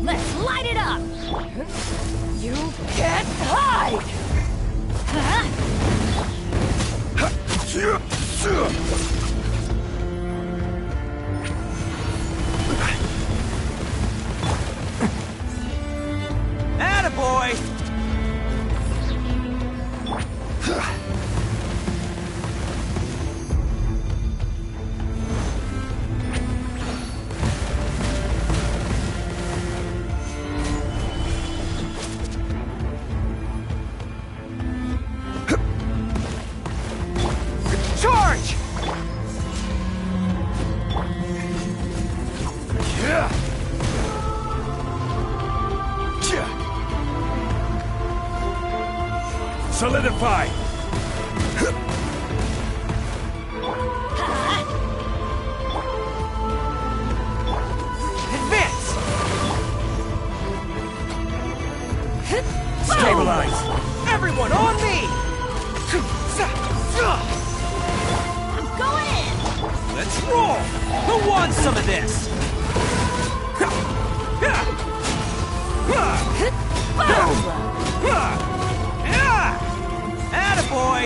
Let's light it up! You can't hide! Huh? Attaboy! Charge! Solidify! Advance! Stabilize! Everyone on me! I'm going in! Let's roll! Who wants some of this? Boom! Attaboy!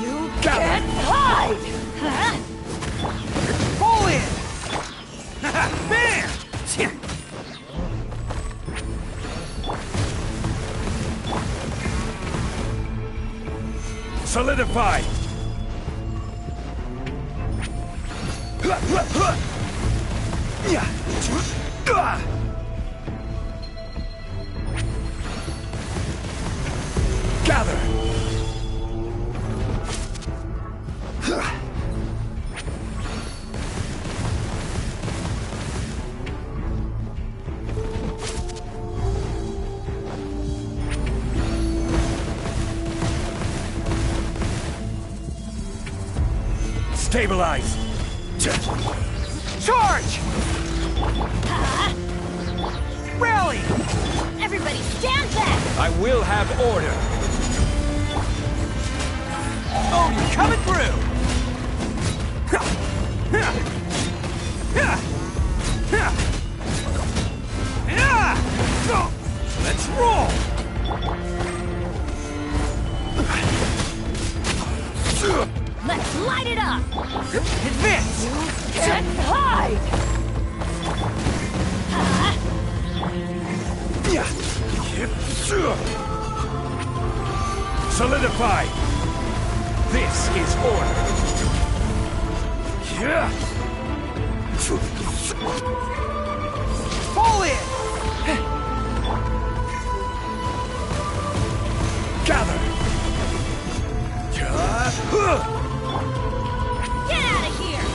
You can't hide! Huh? Pull in! Bam! Solidify! Gather! Stabilize! Charge! Rally! Everybody stand back! I will have order. Oh, you're coming through! Let's roll! Let's light it up! Advance! Can't hide! Huh? Solidify! This is order! Fall in! Gather! Get out of here!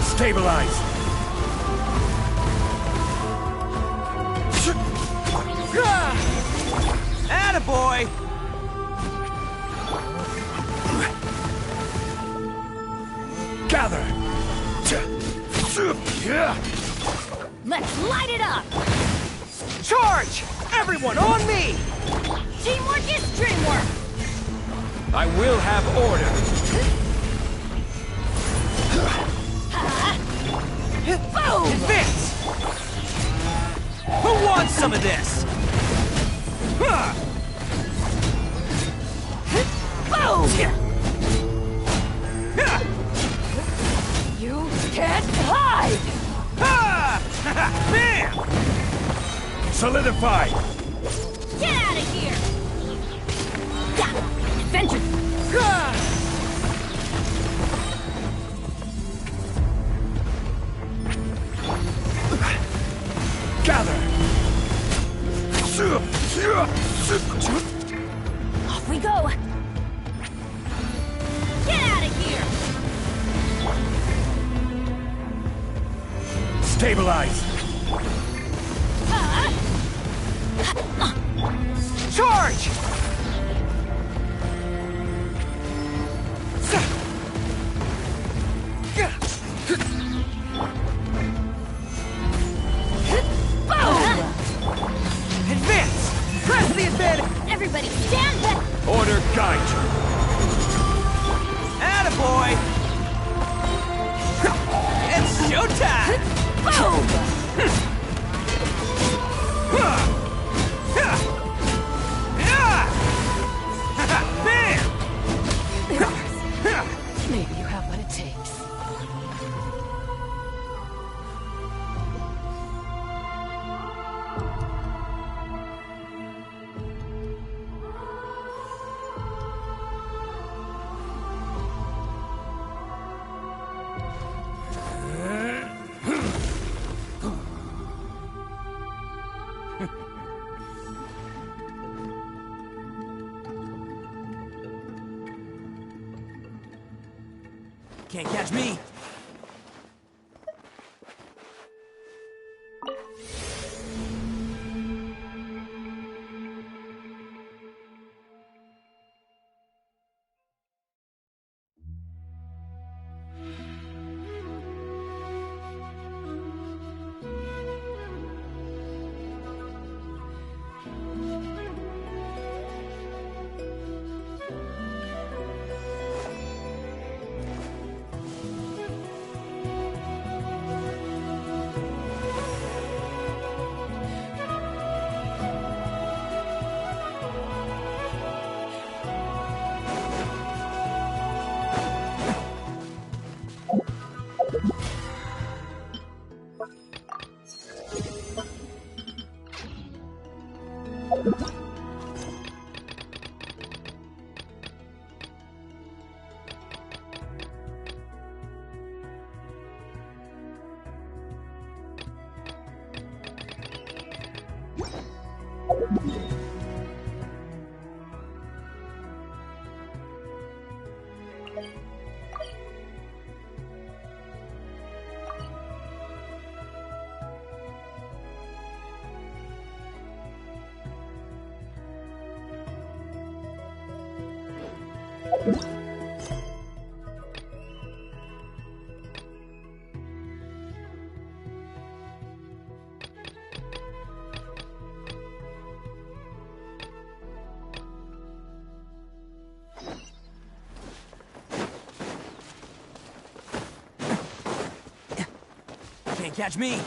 Stabilize! Attaboy! Gather! Let's light it up! Charge! Everyone on me! Teamwork is dreamwork! I will have order. Boom! Advance! Who wants some of this? Boom! You can't hide! Bam! Solidify! Get out of here! Yeah! Adventure! Gather! Off we go! Get out of here! Stabilize! Charge! Can't catch me. Can't catch me.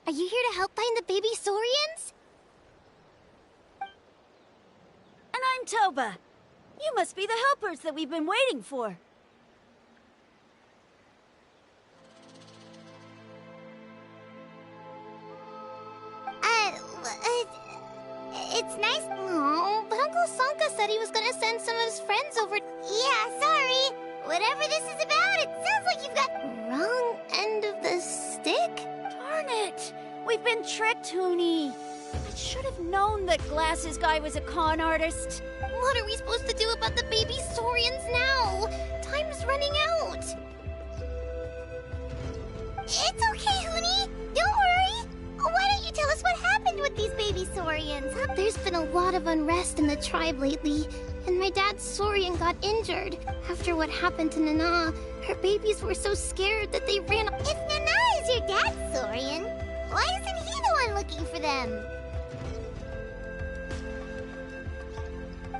Are you here to help find the baby Saurians? And I'm Toba. You must be the helpers that we've been waiting for. It's nice. Oh, but Uncle Sanka said he was gonna send some of his friends over. Yeah, sorry. Whatever this is about, it sounds like you've got wrong end of the stick. Darn it! We've been tricked, Hoonie. I should have known that Glasses Guy was a con artist. What are we supposed to do about the baby Saurians now? Time's running out. It's okay, Hoonie. Don't worry. Why don't you tell us what happened with these baby Saurians? There's been a lot of unrest in the tribe lately, and my dad's Saurian got injured. After what happened to Nana, her babies were so scared that they ran. If Nana is your dad's Saurian, why isn't he the one looking for them?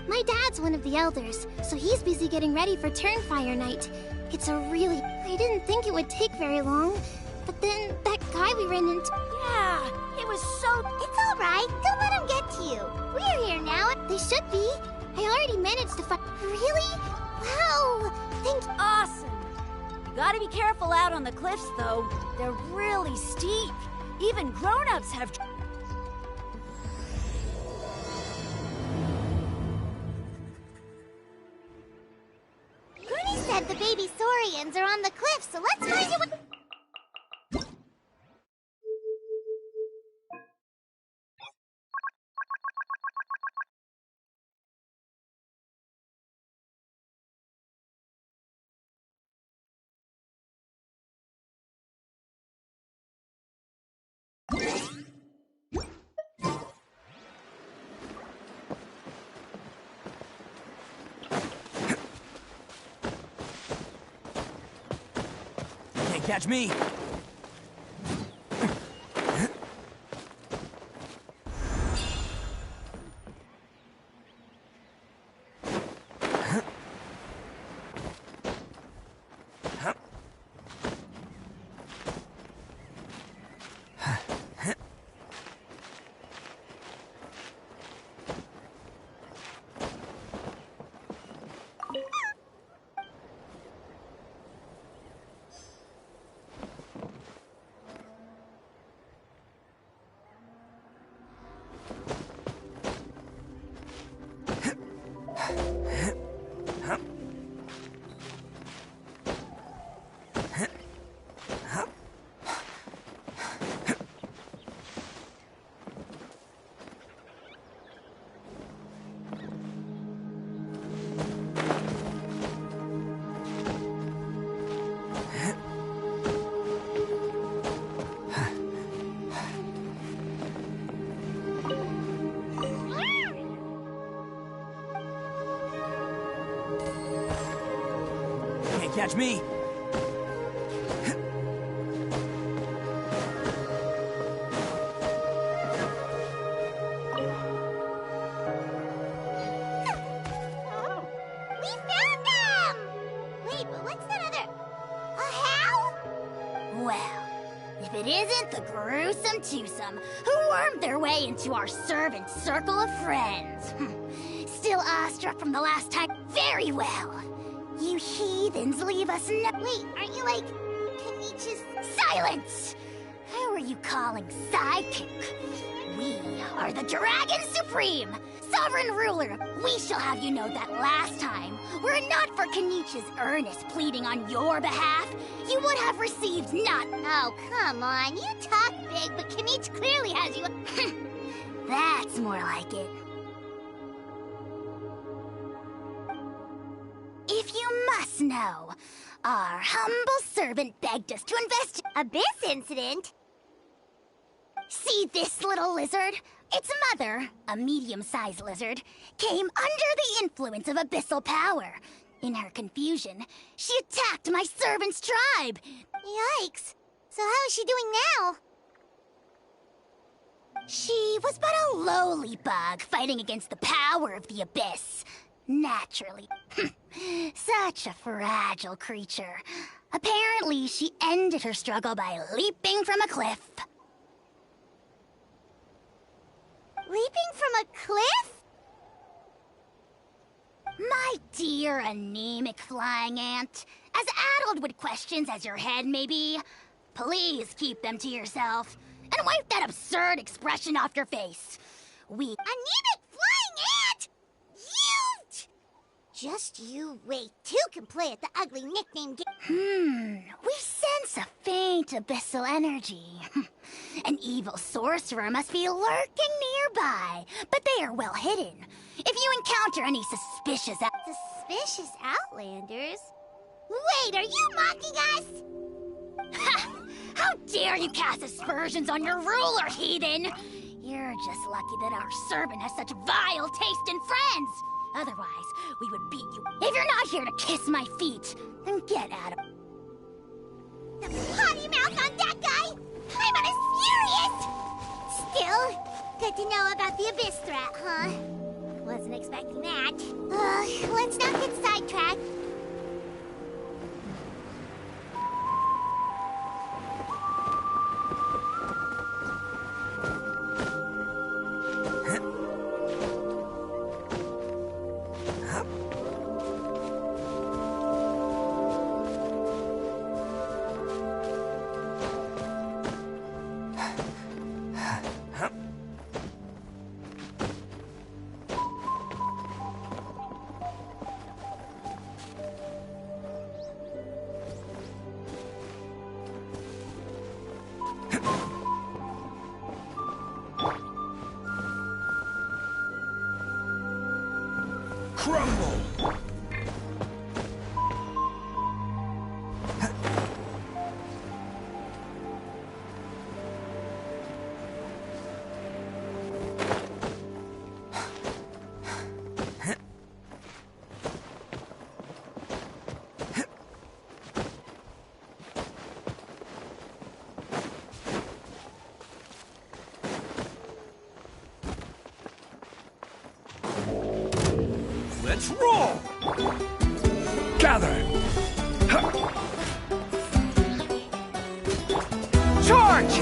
My dad's one of the elders, so he's busy getting ready for Turnfire Night. It's a really... I didn't think it would take very long, but then that guy we ran into... Yeah, it was so... It's all right. Don't let him get to you. We're here now. They should be. I already managed to find... Really? Wow. Thank you. Awesome. You gotta be careful out on the cliffs, though. They're really steep. Even grown-ups have... Goonie said the baby Saurians are on the cliff, so let's find out what... Can't catch me. Can't catch me. We found them! Wait, but what's that other... A how? Well, if it isn't the gruesome twosome who wormed their way into our servant circle of friends. Still awestruck from the last time. Very well. You heathens leave us no... Wait, aren't you like... Kanichi's... Silence! Who are you calling sidekick? We are the Dragon Supreme, Sovereign Ruler. We shall have you know that last time, were it not for Kanichi's earnest pleading on your behalf, you would have received not... Oh, come on. You talk big, but Kanich clearly has you... That's more like it. If you must know, our humble servant begged us to invest... Abyss incident? See this little lizard? Its mother, a medium-sized lizard, came under the influence of abyssal power. In her confusion, she attacked my servant's tribe. Yikes. So how is she doing now? She was but a lowly bug fighting against the power of the abyss. Naturally. Such a fragile creature. Apparently, she ended her struggle by leaping from a cliff. Leaping from a cliff? My dear anemic flying ant, as addled with questions as your head may be, please keep them to yourself and wipe that absurd expression off your face. Anemic flying ant? You... Just you wait. Two can play at the ugly nickname game. We sense a faint abyssal energy. An evil sorcerer must be lurking nearby, but they are well hidden. If you encounter any suspicious outlanders? Wait, are you mocking us? Ha! How dare you cast aspersions on your ruler, heathen! You're just lucky that our servant has such vile taste in friends. Otherwise, we would beat you. If you're not here to kiss my feet, then get out of... The potty mouth on that guy! I'm on his furious! Still, good to know about the abyss threat, huh? Wasn't expecting that. Let's not get sidetracked. Crumble! Let's roll! Gather! Charge!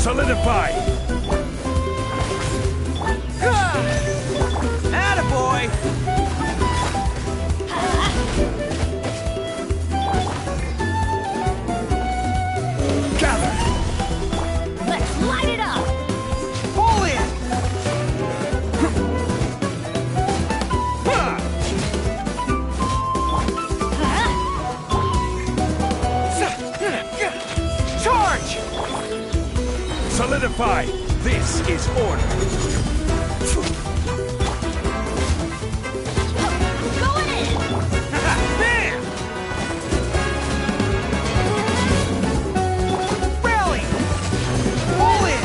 Solidify! Attaboy! Gather! Let's light it up! Pull in! Charge! Solidify! This is order! Going in! Bam! Rally! Pull in!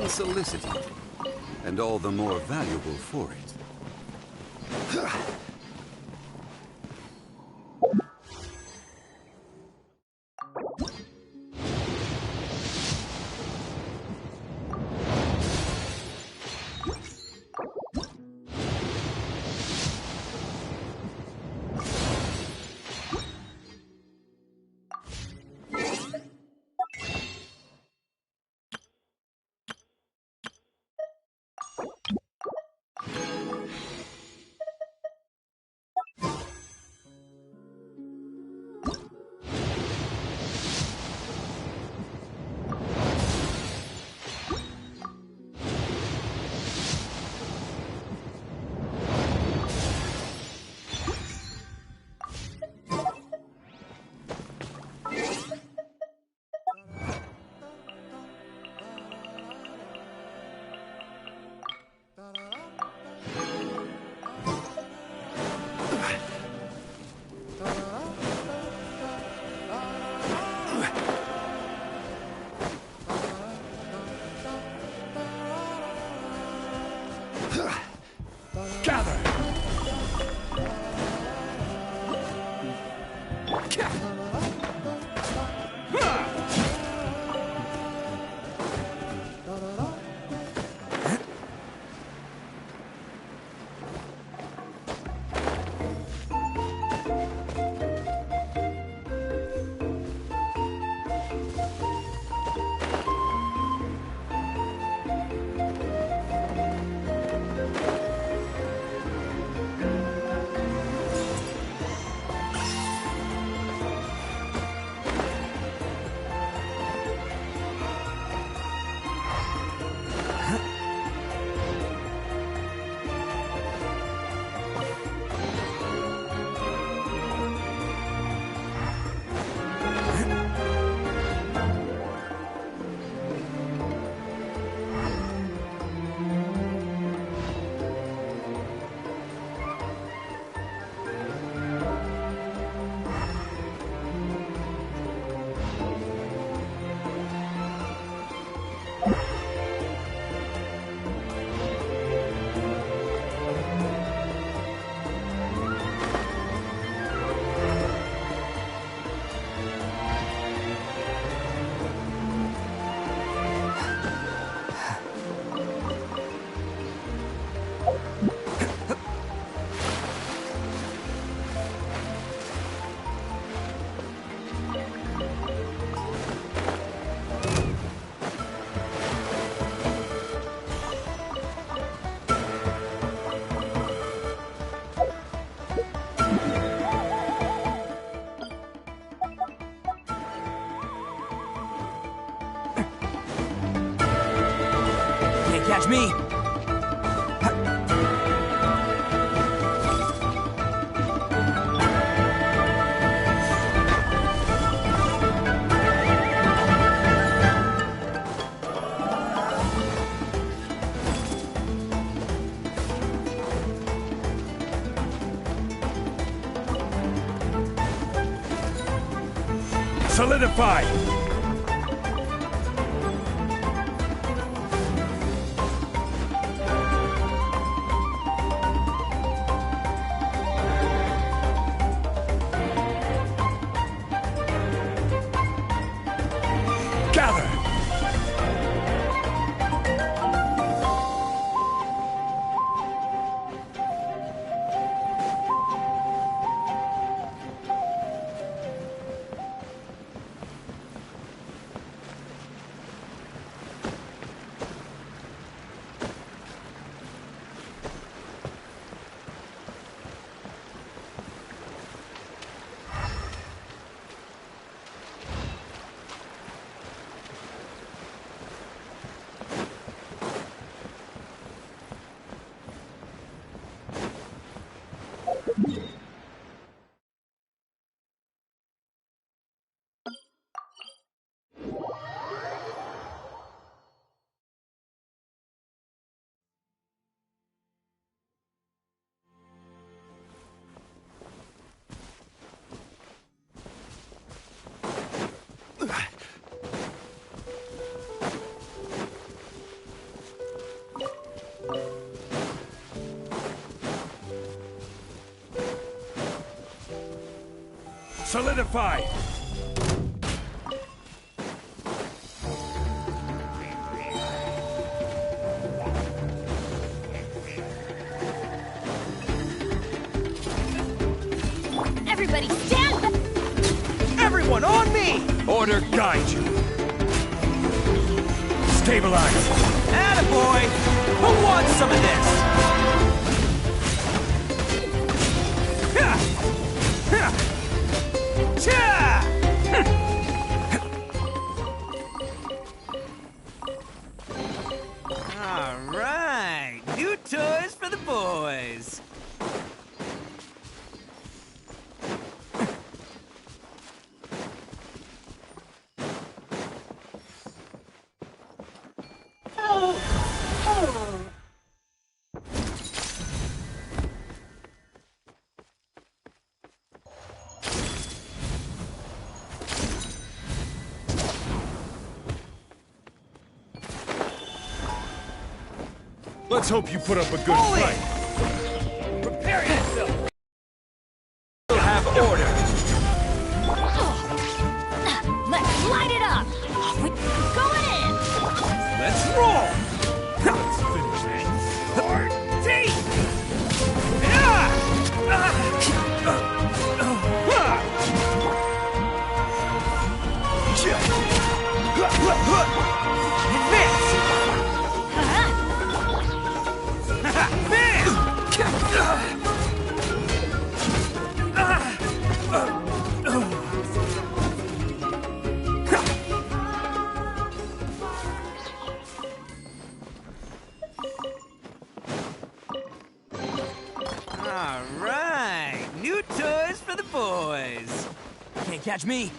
unsolicited, and all the more valuable for it. Gather! Catch me! Solidify! Gather! Solidify! Everybody stand back! Everyone on me! Order guide you! Stabilize! Attaboy! Who wants some of this? Ha! Ha! Cha! All right, new toys for the boys. Let's hope you put up a good fight. Prepare yourself. We'll have order. Let's light it up! Going in! Let's roll. Let's finish this. All right, new toys for the boys. Can't catch me.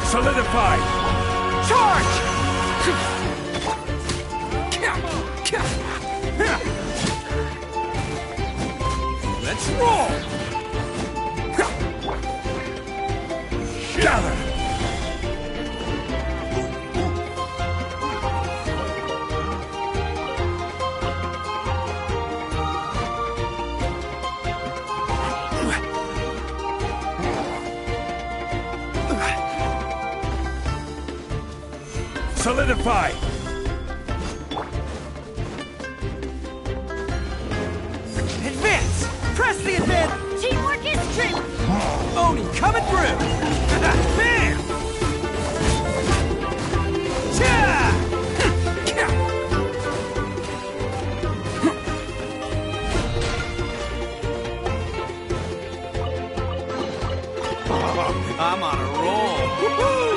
Solidify! Charge! Let's roll! Gather! Solidify! Advance! Press the advance! Teamwork is strength! Oni coming through! Bam! Cha! I'm on a roll! Woohoo!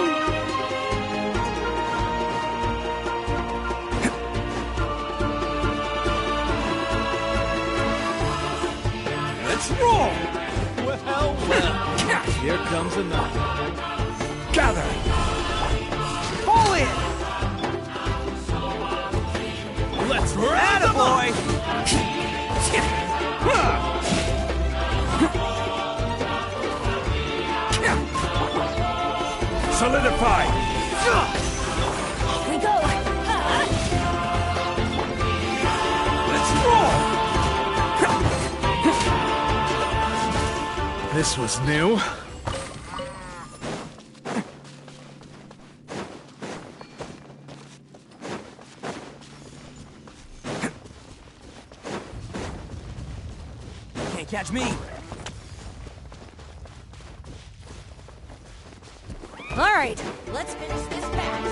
Let's roll! Well, here comes another. Gather! Fall in! Let's attaboy! Solidify! Off we go! Let's roll! This was new. Can't catch me! All right, let's finish this fast.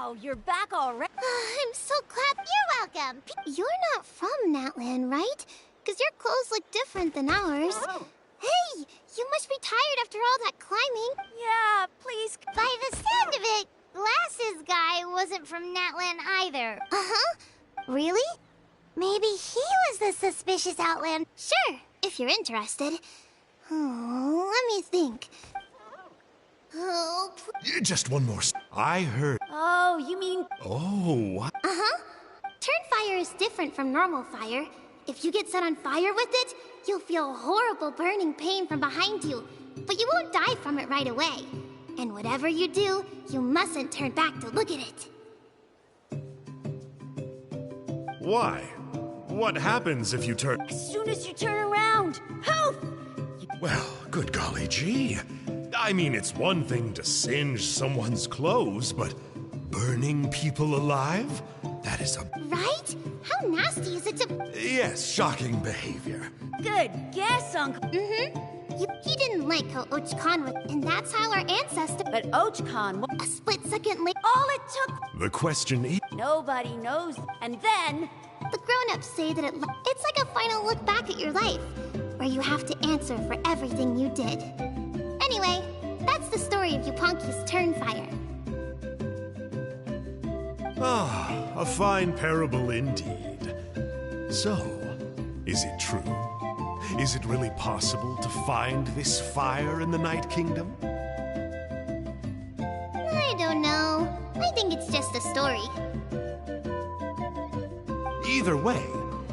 Wow, you're back already. I'm so glad. You're welcome. You're not from Natlan, right? Because your clothes look different than ours. Oh. Hey, you must be tired after all that climbing. Yeah, please. By the sound of it, Glasses guy wasn't from Natlan either. Uh-huh. Really? Maybe he was the suspicious outland. Sure, if you're interested. Oh, let me think. Oh, Just one more. I heard. Oh, you mean... Oh. uh-huh. Turn fire is different from normal fire. If you get set on fire with it, you'll feel horrible burning pain from behind you. But you won't die from it right away. And whatever you do, you mustn't turn back to look at it. Why? What happens if you turn? As soon as you turn around. Poof! Well, good golly gee. I mean, it's one thing to singe someone's clothes, but burning people alive? That is a... Right? How nasty is it to... Yes, shocking behavior. Good guess, Uncle. Mm-hmm. He didn't like how Och-Khan was, and that's how our ancestor... But Och-Khan... A split second later... All it took... The question is... Nobody knows. And then... The grown-ups say that it's like a final look back at your life, where you have to answer for everything you did. Anyway, that's the story of Yupanki's Turnfire. Ah, a fine parable indeed. So, is it true? Is it really possible to find this fire in the Night Kingdom? I don't know. I think it's just a story. Either way,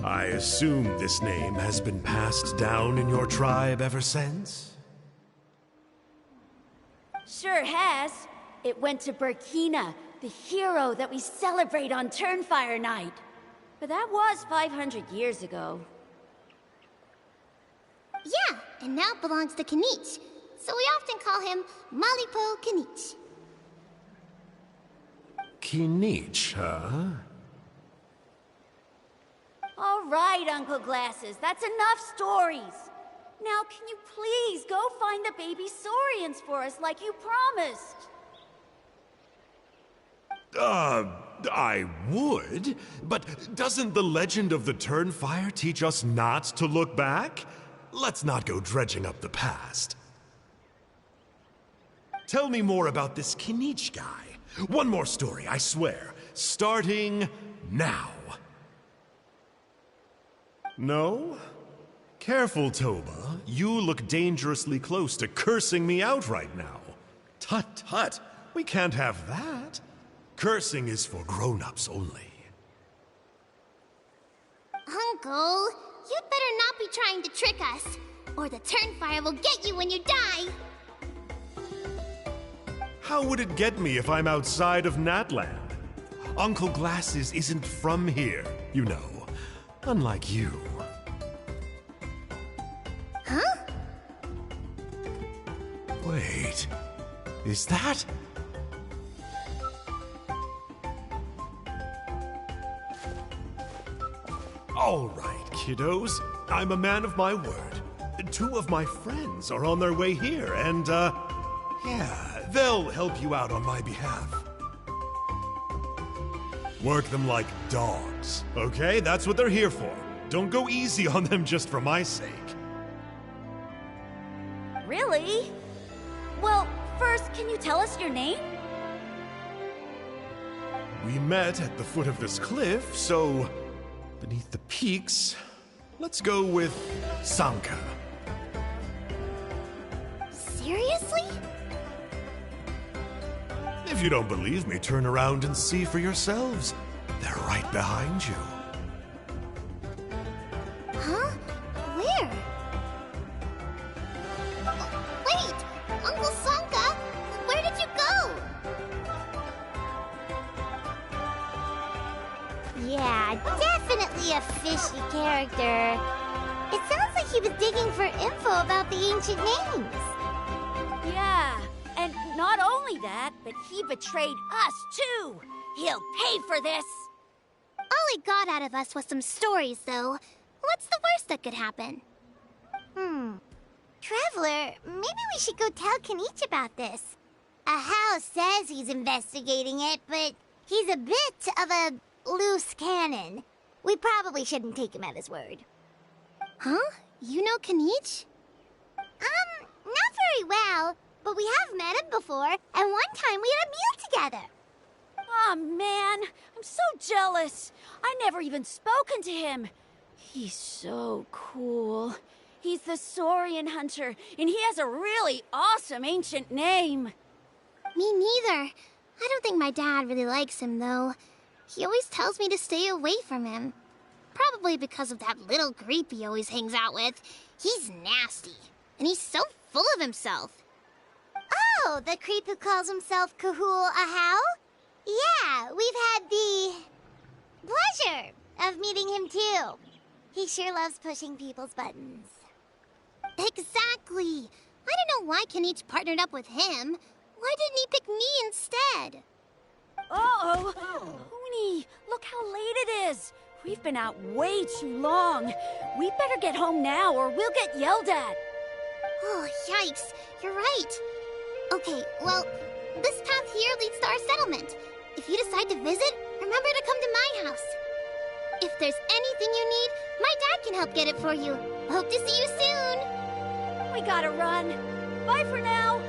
I assume this name has been passed down in your tribe ever since? Sure has. It went to Burkina, the hero that we celebrate on Turnfire Night. But that was 500 years ago. Yeah, and now it belongs to Kanich. So we often call him Malipo Kanich. Kinich, huh? All right, Uncle Glasses, that's enough stories. Now, can you please go find the baby Saurians for us like you promised? I would, but doesn't the legend of the Turnfire teach us not to look back? Let's not go dredging up the past. Tell me more about this Kinich guy. One more story, I swear. Starting now. No? Careful, Toba. You look dangerously close to cursing me out right now. Tut tut. We can't have that. Cursing is for grown-ups only. Uncle, you'd better not be trying to trick us, or the Turnfire will get you when you die. How would it get me if I'm outside of Natlan? Uncle Glasses isn't from here, you know. Unlike you. Huh? Wait, is that? All right, kiddos. I'm a man of my word. 2 of my friends are on their way here, and, yeah, they'll help you out on my behalf. Work them like dogs, okay? That's what they're here for. Don't go easy on them just for my sake. Really? Well, first, can you tell us your name? We met at the foot of this cliff, so beneath the peaks, let's go with Sanka. Seriously? If you don't believe me, turn around and see for yourselves. They're right behind you. Huh? Where? Wait! Uncle Sanka! Where did you go? Yeah, definitely a fishy character. It sounds like he was digging for info about the ancient names. Yeah, and not only that, but he betrayed us too. He'll pay for this. All he got out of us was some stories, though. What's the worst that could happen? Traveler, maybe we should go tell Kanich about this. Ahau says he's investigating it, but He's a bit of a loose cannon. We probably shouldn't take him at his word. Huh? You know Kanich? Not very well, but we have met him before, and one time we had a meal together. Aw, man, I'm so jealous. I never even spoken to him. He's so cool. He's the Saurian hunter, and he has a really awesome ancient name. Me neither. I don't think my dad really likes him, though. He always tells me to stay away from him. Probably because of that little creep he always hangs out with. He's nasty, and he's so full of himself. Oh, the creep who calls himself Kahul Ahau? Yeah, we've had the pleasure of meeting him too. He sure loves pushing people's buttons. Exactly. I don't know why Kanich partnered up with him. Why didn't he pick me instead? Uh-oh. Huni, look how late it is. We've been out way too long. We better get home now or we'll get yelled at. Oh, yikes. You're right. Okay, well, this path here leads to our settlement. If you decide to visit, remember to come to my house. If there's anything you need, my dad can help get it for you. Hope to see you soon. We gotta run. Bye for now.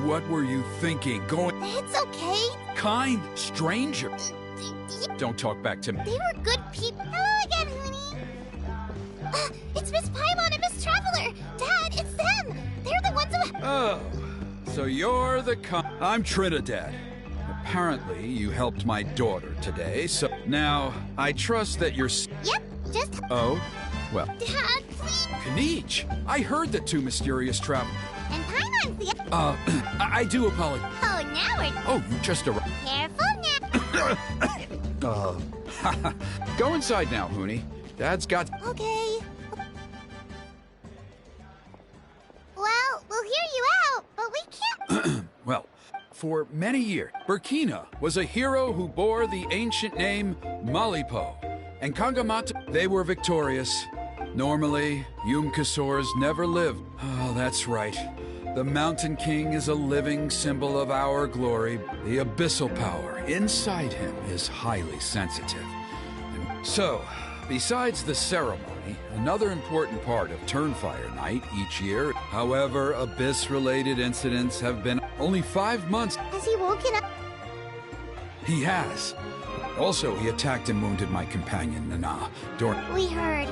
What were you thinking? Going... It's okay. Kind stranger. Don't talk back to me. They were good people. Hello again, Huni. It's Miss Paimon and Miss Traveler. Dad, it's them. They're the ones who... Oh, So you're the I'm Trinidad. Apparently, you helped my daughter today, so now I trust that you're Yep, just... Oh? Well... Dad, please... Kaniche! I heard that two mysterious travel... And Paimon's the... I do apologize. Oh, now we're... Oh, you just arrived. Careful now. Go inside now, Hoonie. Dad's got... Okay. Well, we'll hear you out, but we can't... Well, for many years, Burkina was a hero who bore the ancient name Malipo. And Kangamata, they were victorious. Normally, Yumkasors never lived. Oh, that's right. The Mountain King is a living symbol of our glory. The abyssal power inside him is highly sensitive. And so, besides the ceremony, another important part of Turnfire Night each year, however, abyss-related incidents have been only 5 months. Has he woken up? He has. Also, he attacked and wounded my companion, Nana, during... We heard.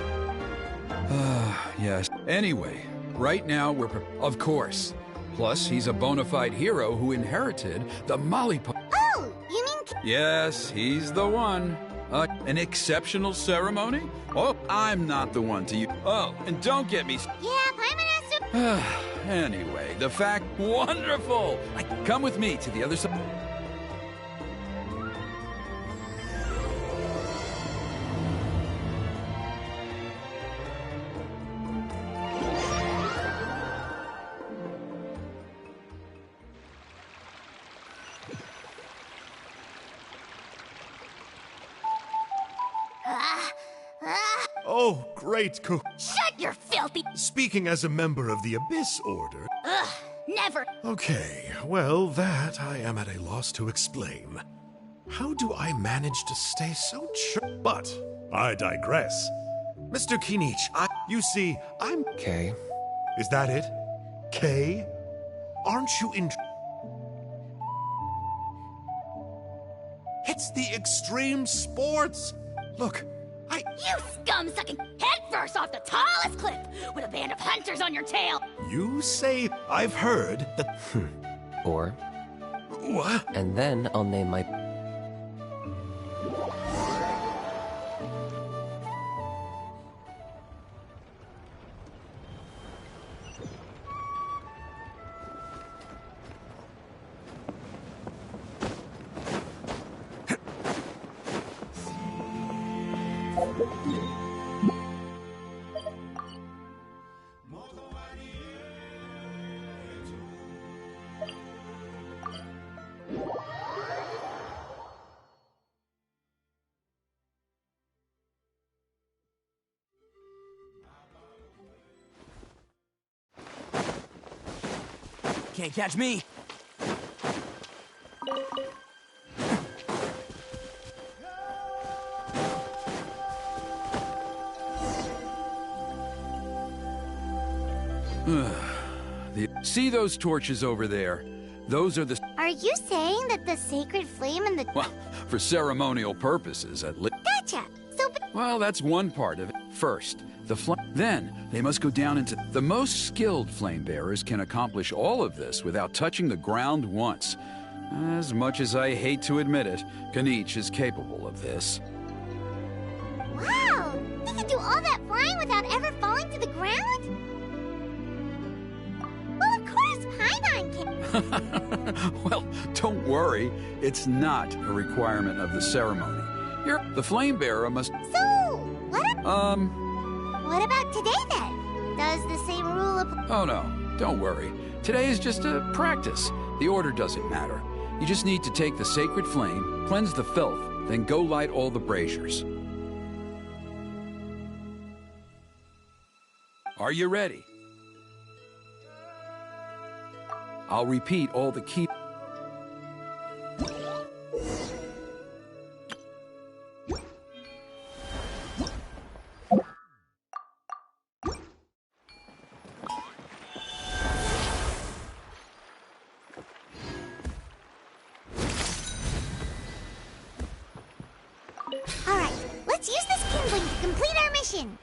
Yes. Anyway, right now we're... Of course. Plus, he's a bona fide hero who inherited the Malipo... Oh, you mean... Yes, he's the one. An exceptional ceremony? Oh, I'm not the one to you. Oh, and don't get me... Yeah, Paimon has to... Anyway, the fact... Wonderful! Come with me to the other side. Oh, great cook. Shut your filthy... Speaking as a member of the Abyss Order. Ugh, never... Okay, well, that I am at a loss to explain. How do I manage to stay so But I digress. Mr. Kinich, you see, I'm... K. Is that it? K? Aren't you in... It's the extreme sports! Look, You scum-sucking headfirst off the tallest cliff with a band of hunters on your tail! You say... I've heard that... Or, What? and then I'll name my... Can't catch me. See those torches over there? Those are the... Are you saying that the sacred flame and the... Well, for ceremonial purposes, at least. Gotcha! So... Well, that's one part of it. First, the flame. Then, they must go down into... The most skilled flame bearers can accomplish all of this without touching the ground once. As much as I hate to admit it, Kanich is capable of this. Wow! He can do all that flying without ever falling to the ground? Well, of course Paimon can... Well, don't worry. It's not a requirement of the ceremony. The flame bearer must... So, what... What about today, then? Does the same rule apply? Oh, no. Don't worry. Today is just a practice. The order doesn't matter. You just need to take the sacred flame, cleanse the filth, then go light all the braziers. Are you ready? I'll repeat all the key... Alright, let's use this kindling to complete our mission.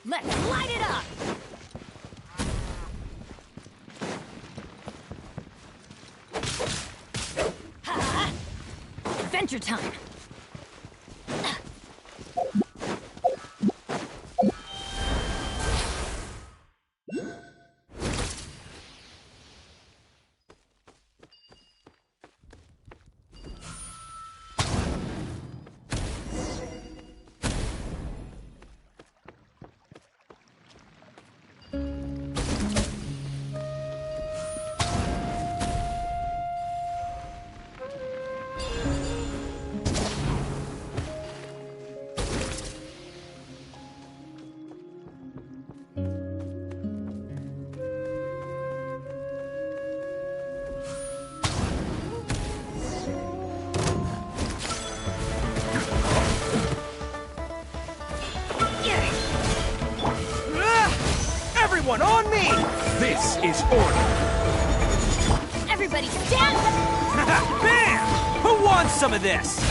Let's light it up! Ha! Adventure time! Everyone on me! This is order. Everybody stand! Bam! Who wants some of this?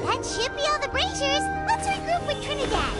That should be all the Braziers. Let's regroup with Trinidad.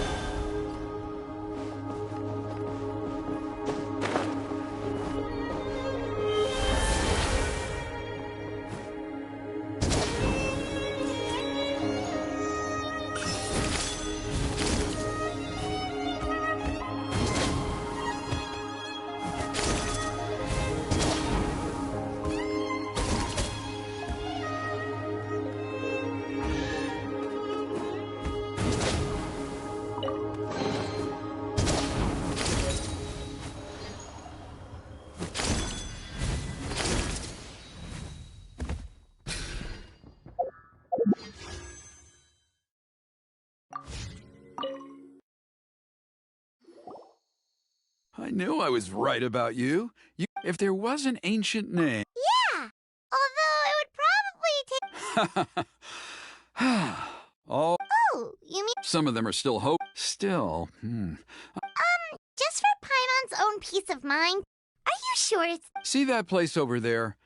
I knew I was right about you. If there was an ancient name... Yeah, although it would probably take... Oh, Oh, you mean... some of them are still hope. Still, Just for Paimon's own peace of mind, are you sure it's... See that place over there?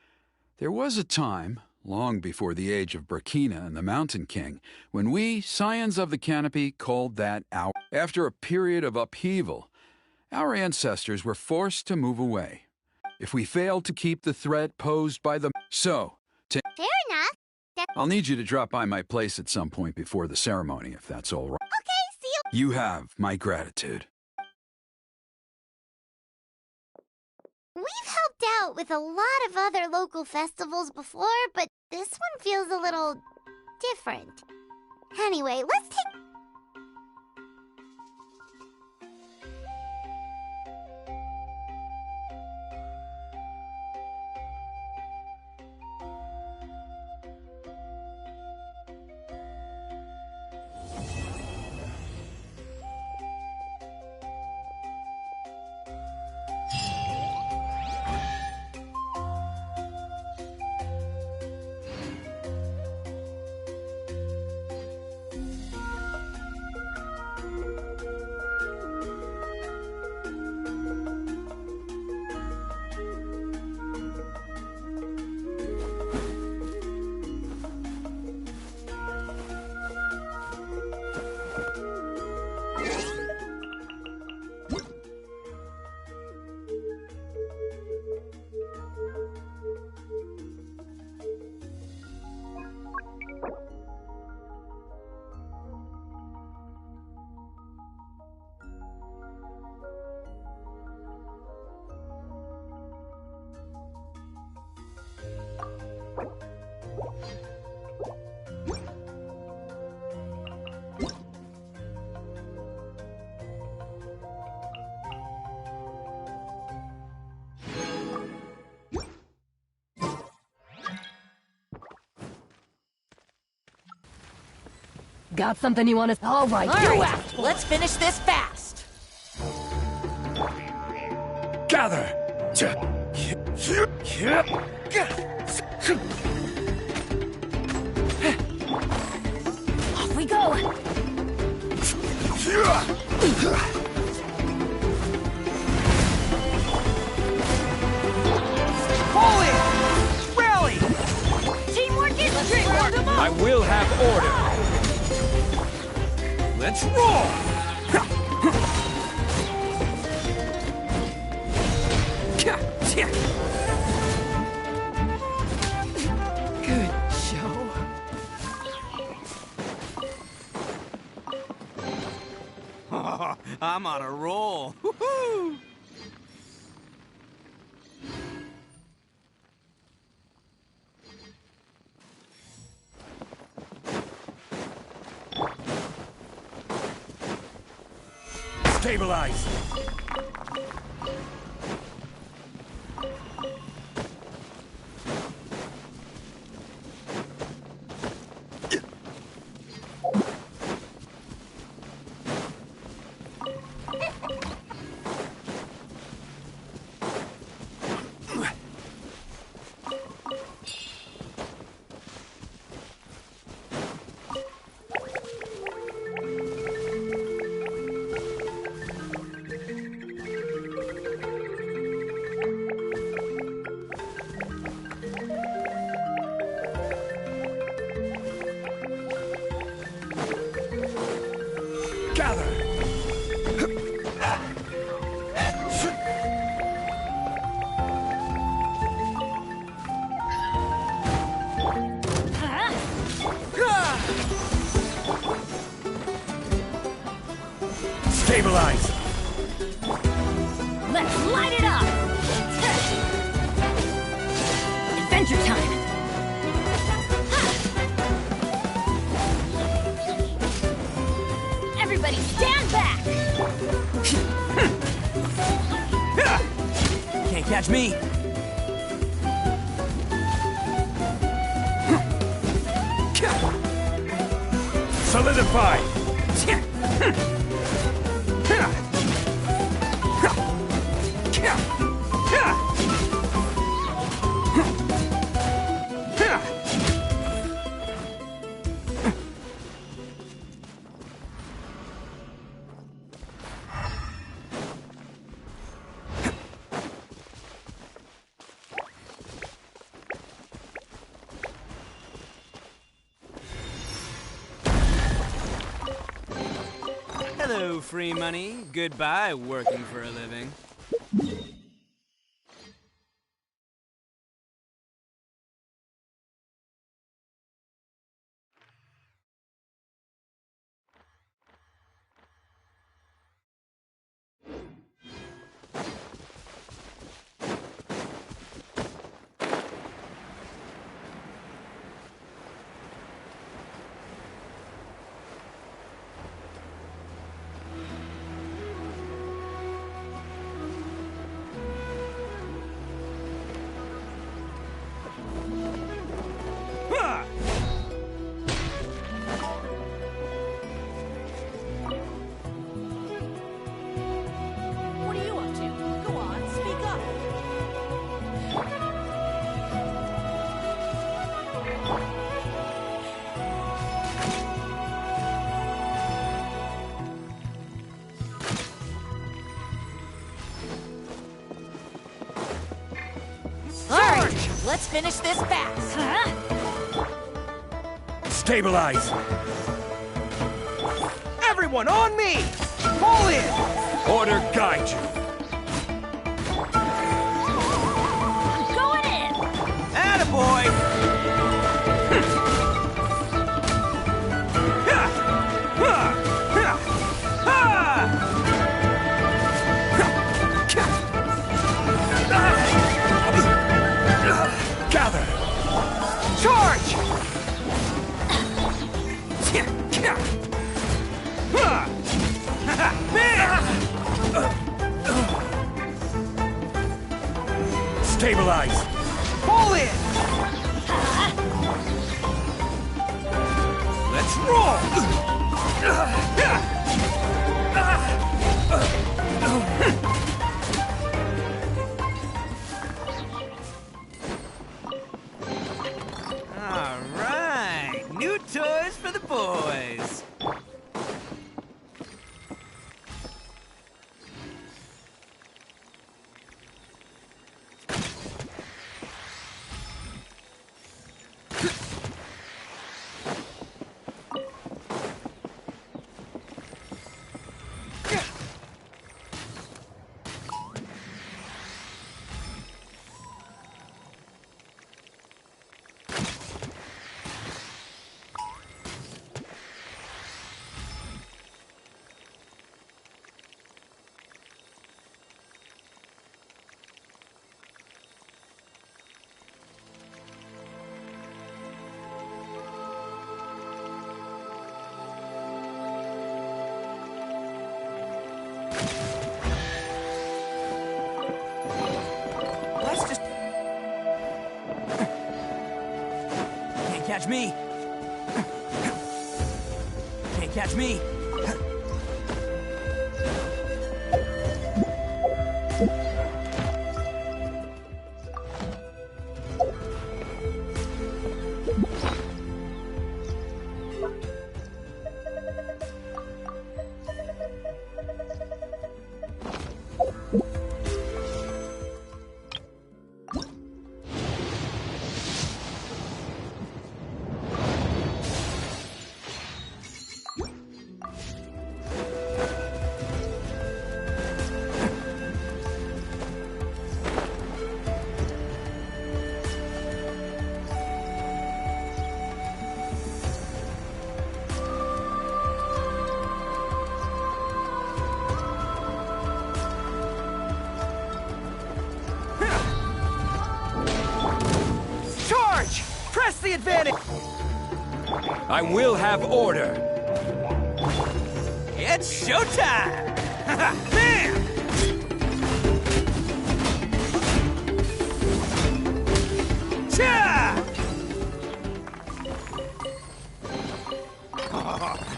There was a time, long before the age of Burkina and the Mountain King, when we, Scions of the Canopy, called that our... After a period of upheaval, our ancestors were forced to move away. If we failed to keep the threat posed by the... So, Fair enough. I'll need you to drop by my place at some point before the ceremony, if that's all right. Okay, see you... You have my gratitude. We've helped out with a lot of other local festivals before, but this one feels a little... different. Anyway, let's take... Got something you want to... All right, All right, let's finish this fast. Gather! Off we go! Pull it! Rally! Teamwork is teamwork! I will have order. Let's roll! Good show. I'm on a roll. Woohoo! Stabilize! Gather! Stabilize! Let's light it up! Adventure time! Everybody stand back! Can't catch me. Solidify! Hello, free money. Goodbye, working for a living. What are you up to? Go on, speak up! All right, let's finish this fast. Stabilize! Everyone on me! Pull in! Order guide you! Going in! Attaboy! Gather! Charge! Stabilize! Pull in! Let's All right, new toys for the boys. Let's just... Can't catch me. Can't catch me. Press the advantage! I will have order. It's showtime! Bam! Cha!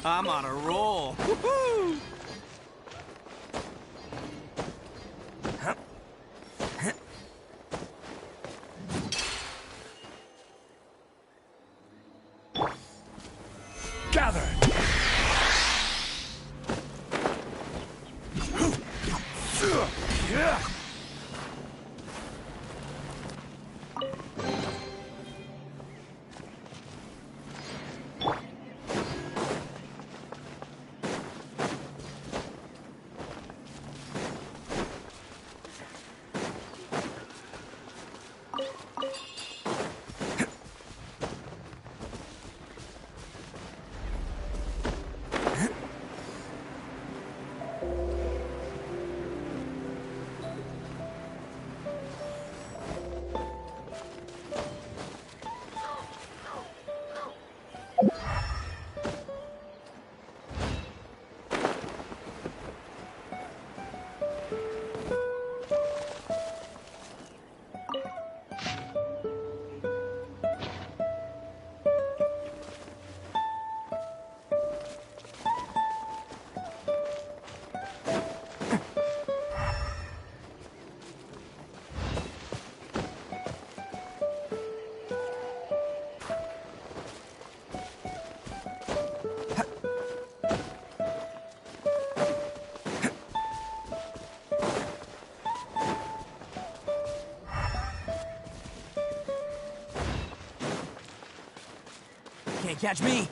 I'm on a roll. Woohoo! Gather! Can't catch me.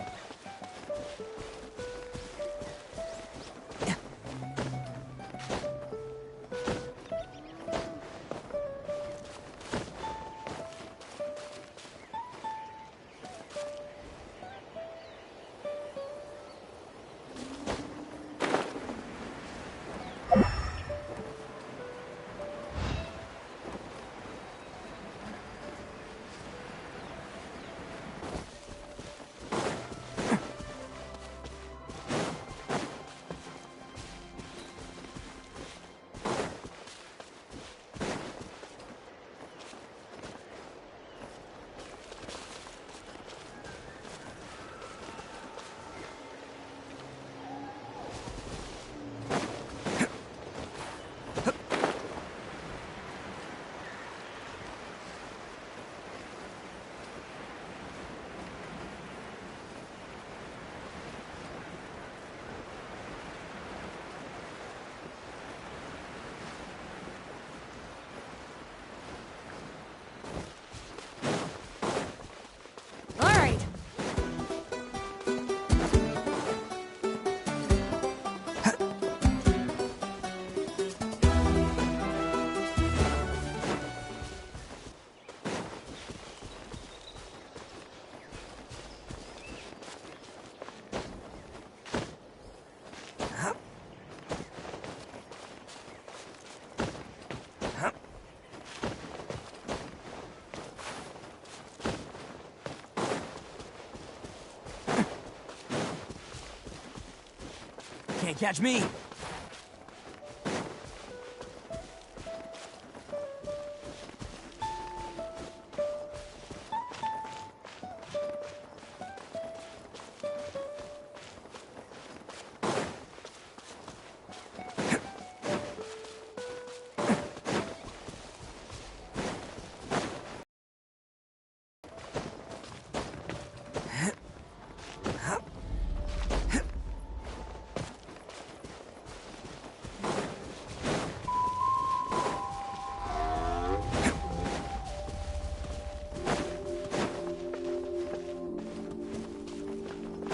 Can't catch me.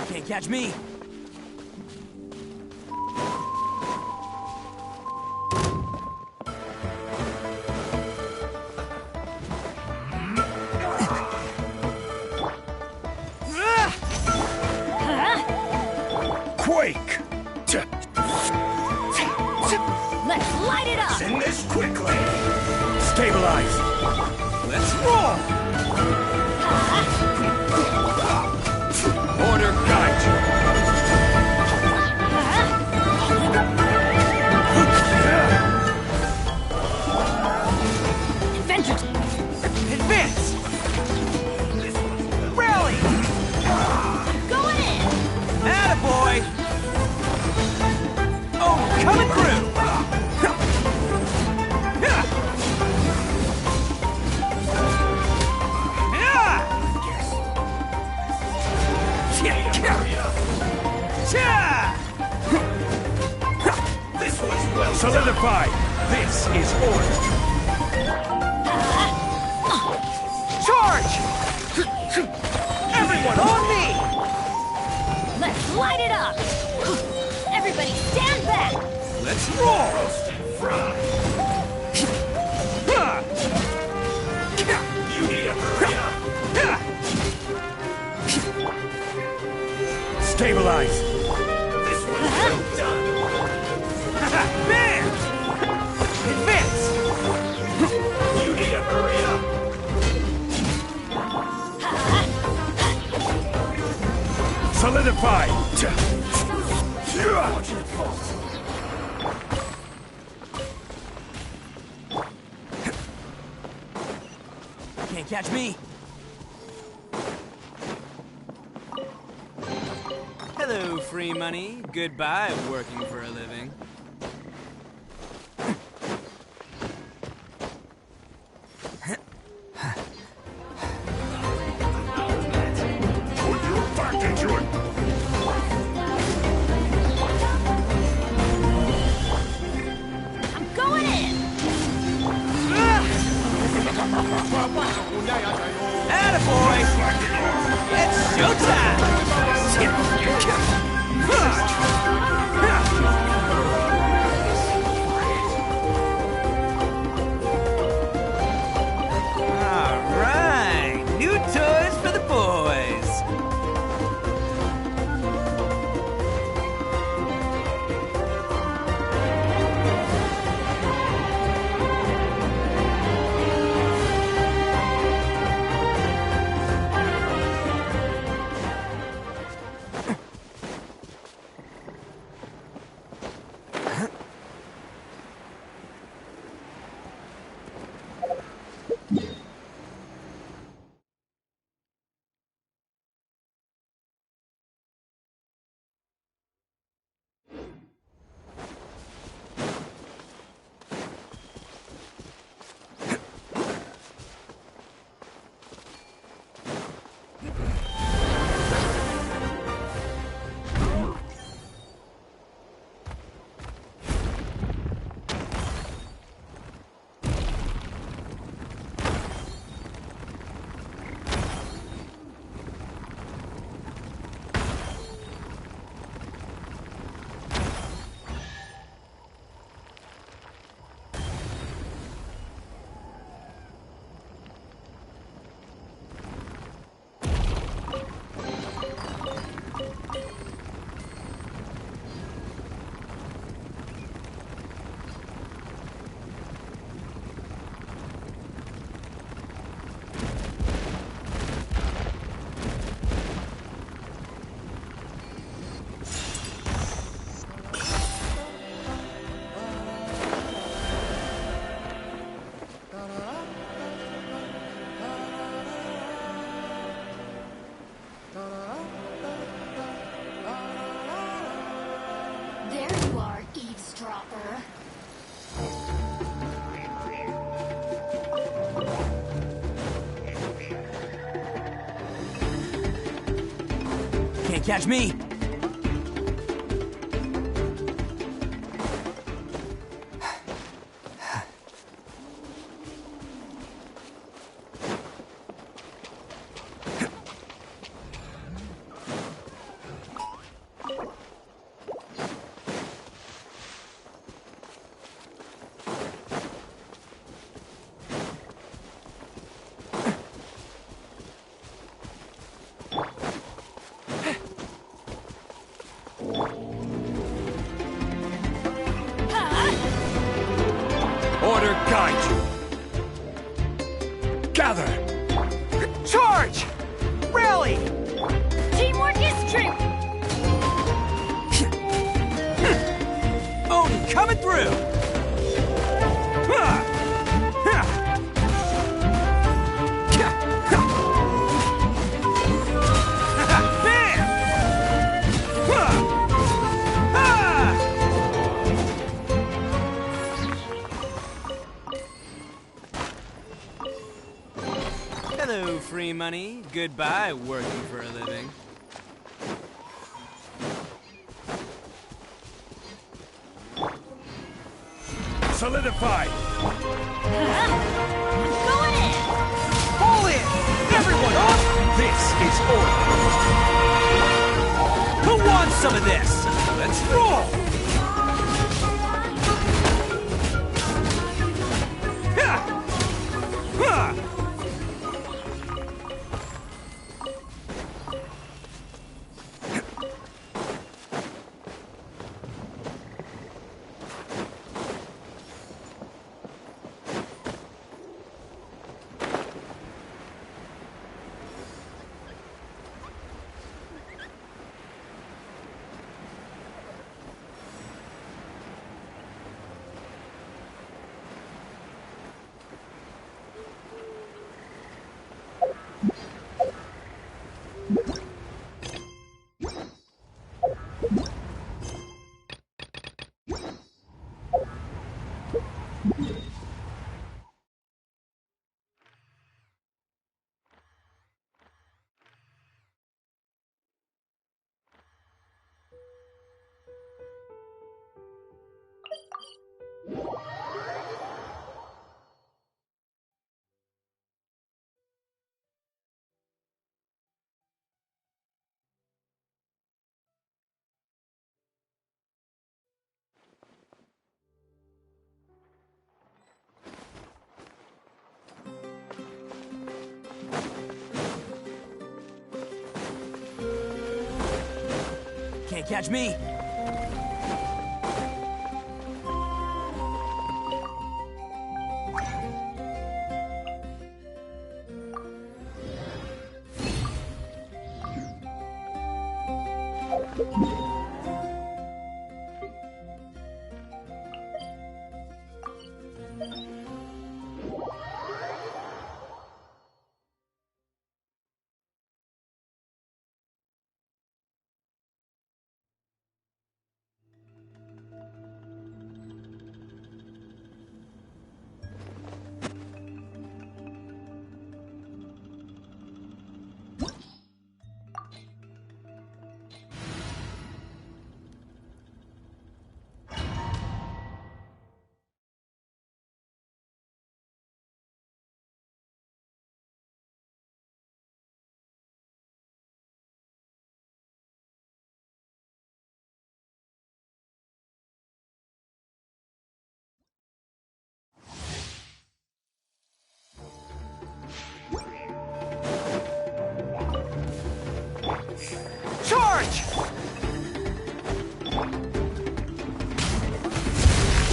Can't catch me. Quake! Let's light it up! Send this quickly! Stabilize! Let's roll! Order guide you! Adventures! Advance! Rally! Going in! Attaboy! Oh, coming through! This was well solidified! This is order! Charge! Everyone on me! Let's light it up! Everybody stand back! Let's roll! You need a hurry up! Stabilize! This was well done! Man! Advance! You need to hurry up! Solidify! Can't catch me. Hello, free money. Goodbye, working for a living. Put your back into it! I'm going in! Attaboy! It's showtime! Alright, new toys for the boys! Can't catch me! Order guide you. Gather. Charge! Rally! Teamwork is true! Odin coming through! Hello, free money. Goodbye, working for a living. Solidify. Going in! Pull in! Everyone off! This is order. Who wants some of this? Let's roll! Ha! Ha! Can't catch me! Charge!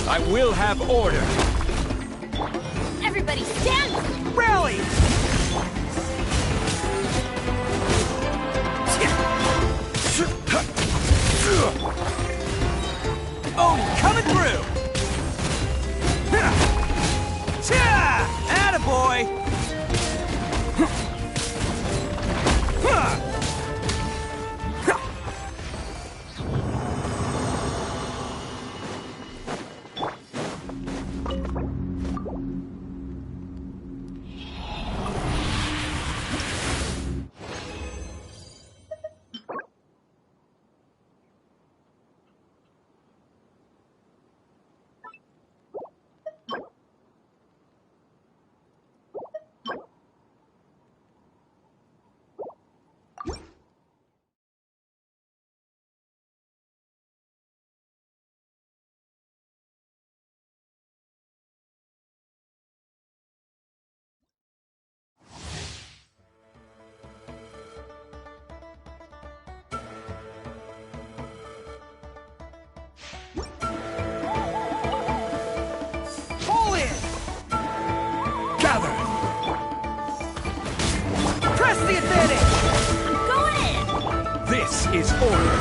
I will have order. Everybody stand! Rally! Odin coming through! Attaboy! is order.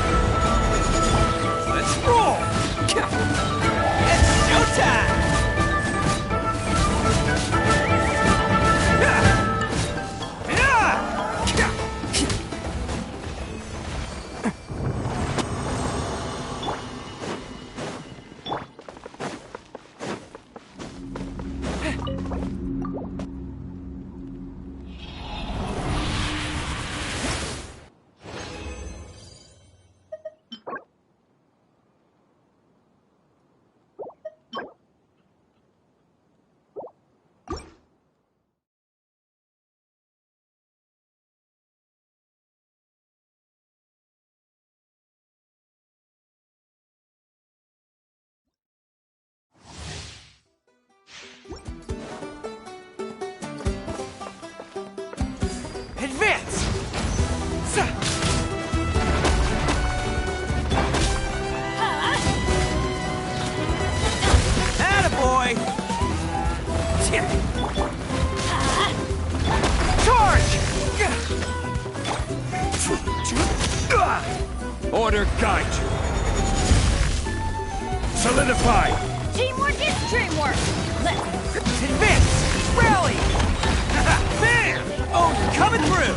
Let's roll! It's showtime! Advance! Attaboy! Charge! Order guide you. Solidify. Teamwork is dreamwork. Let's Advance! Rally! Bam! Oh, coming through!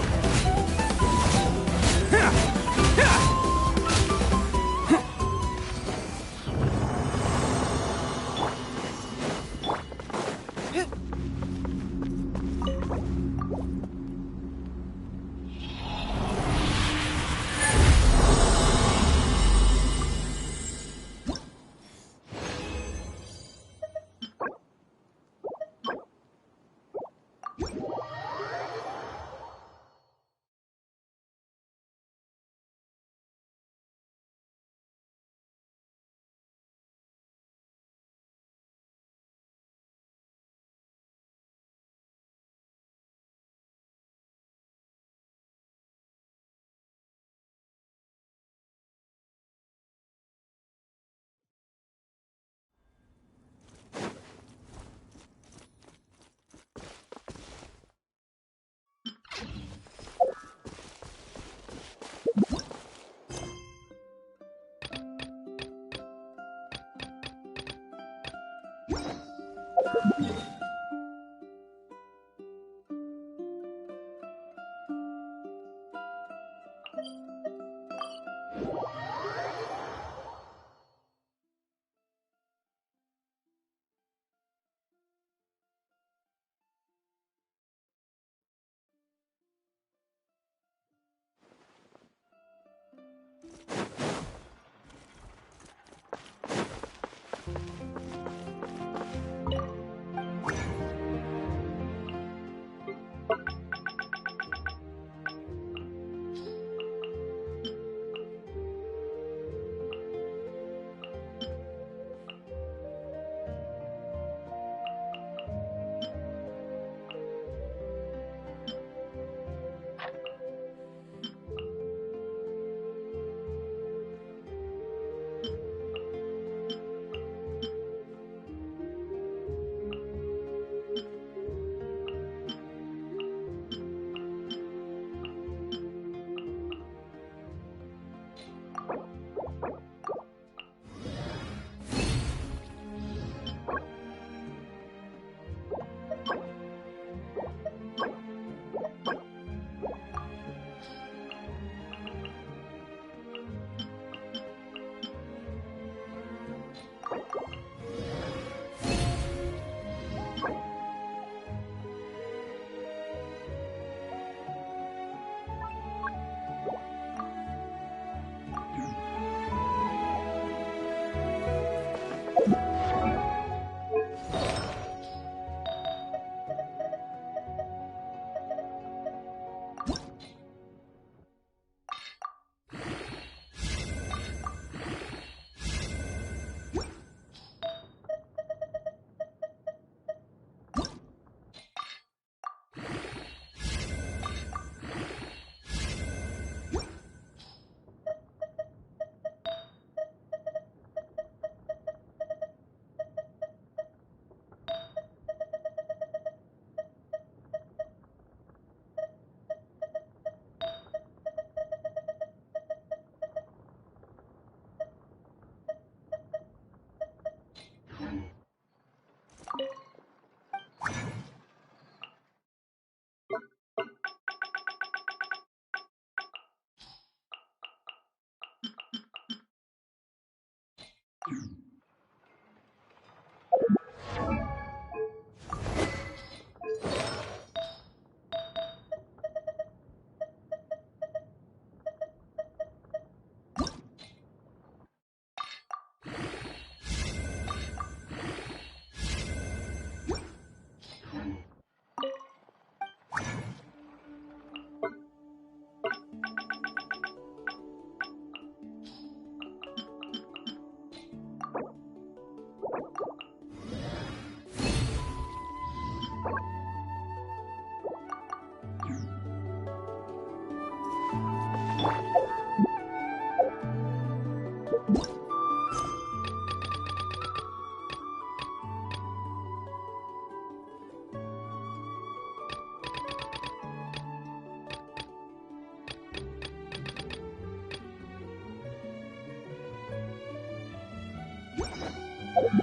Ad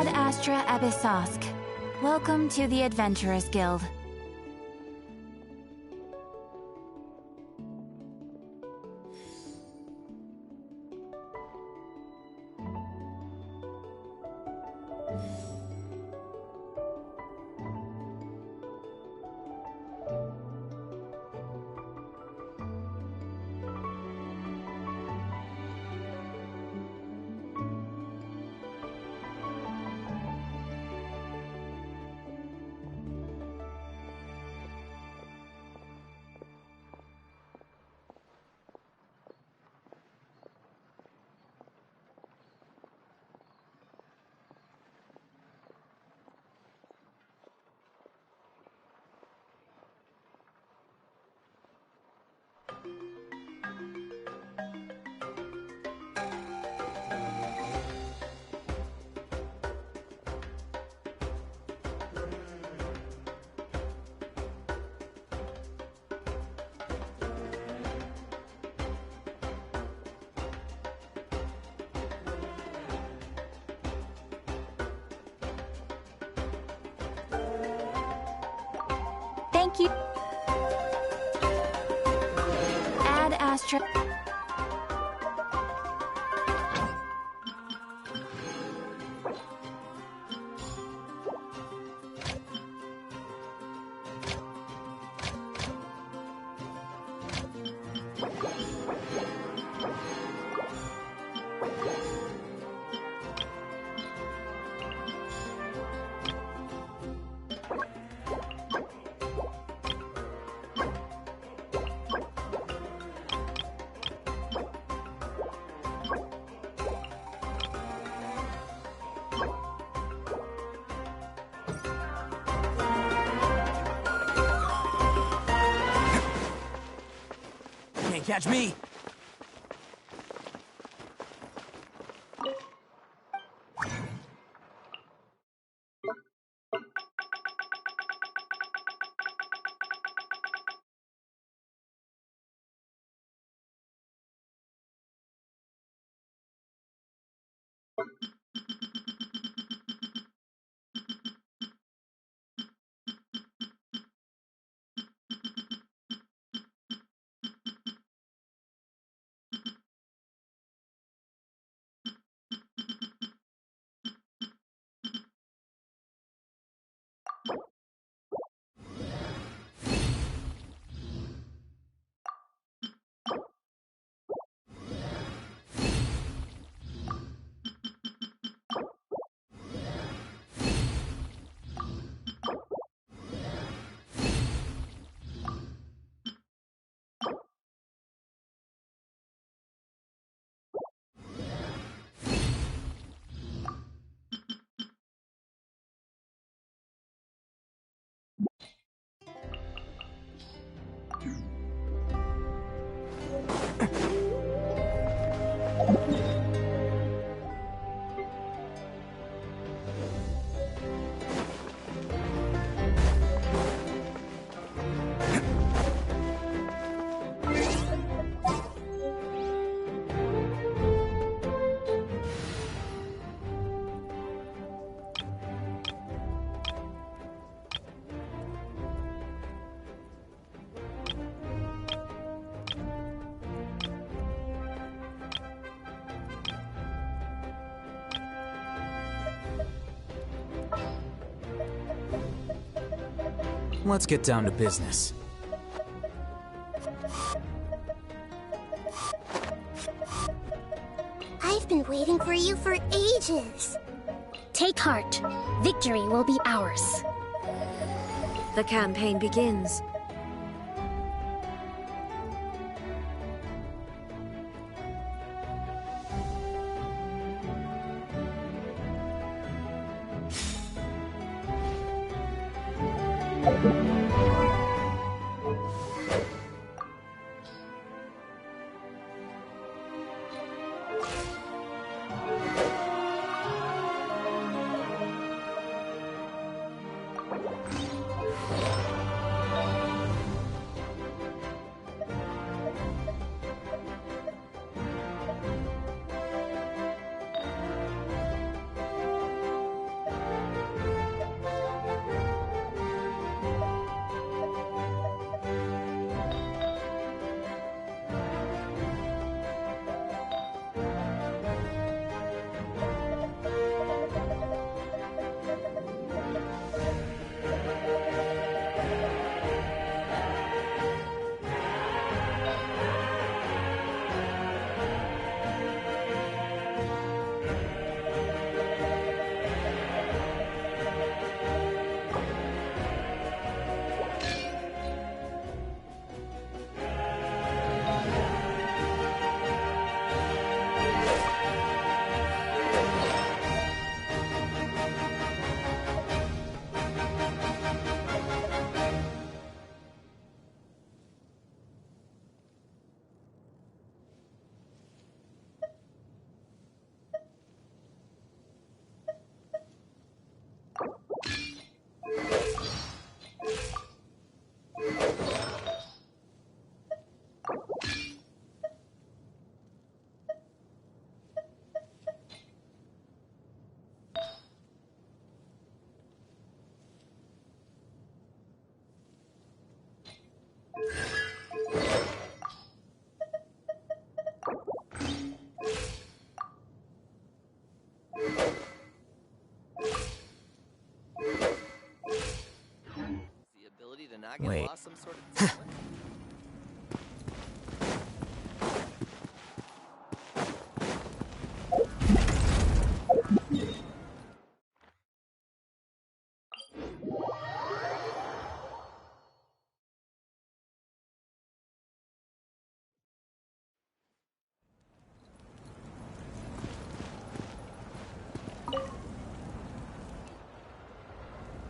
Astra Abyssosk. Welcome to the Adventurers Guild. Thank you. Ad Astra. Can't catch me. Let's get down to business. I've been waiting for you for ages. Take heart. Victory will be ours. The campaign begins. Wait.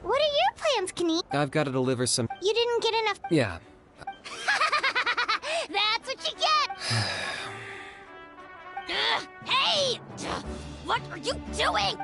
What are your plans, Kenny? I've got to deliver some. You didn't get enough. Yeah. That's what you get! Hey! What are you doing?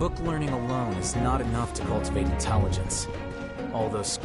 Book learning alone is not enough to cultivate intelligence. All those...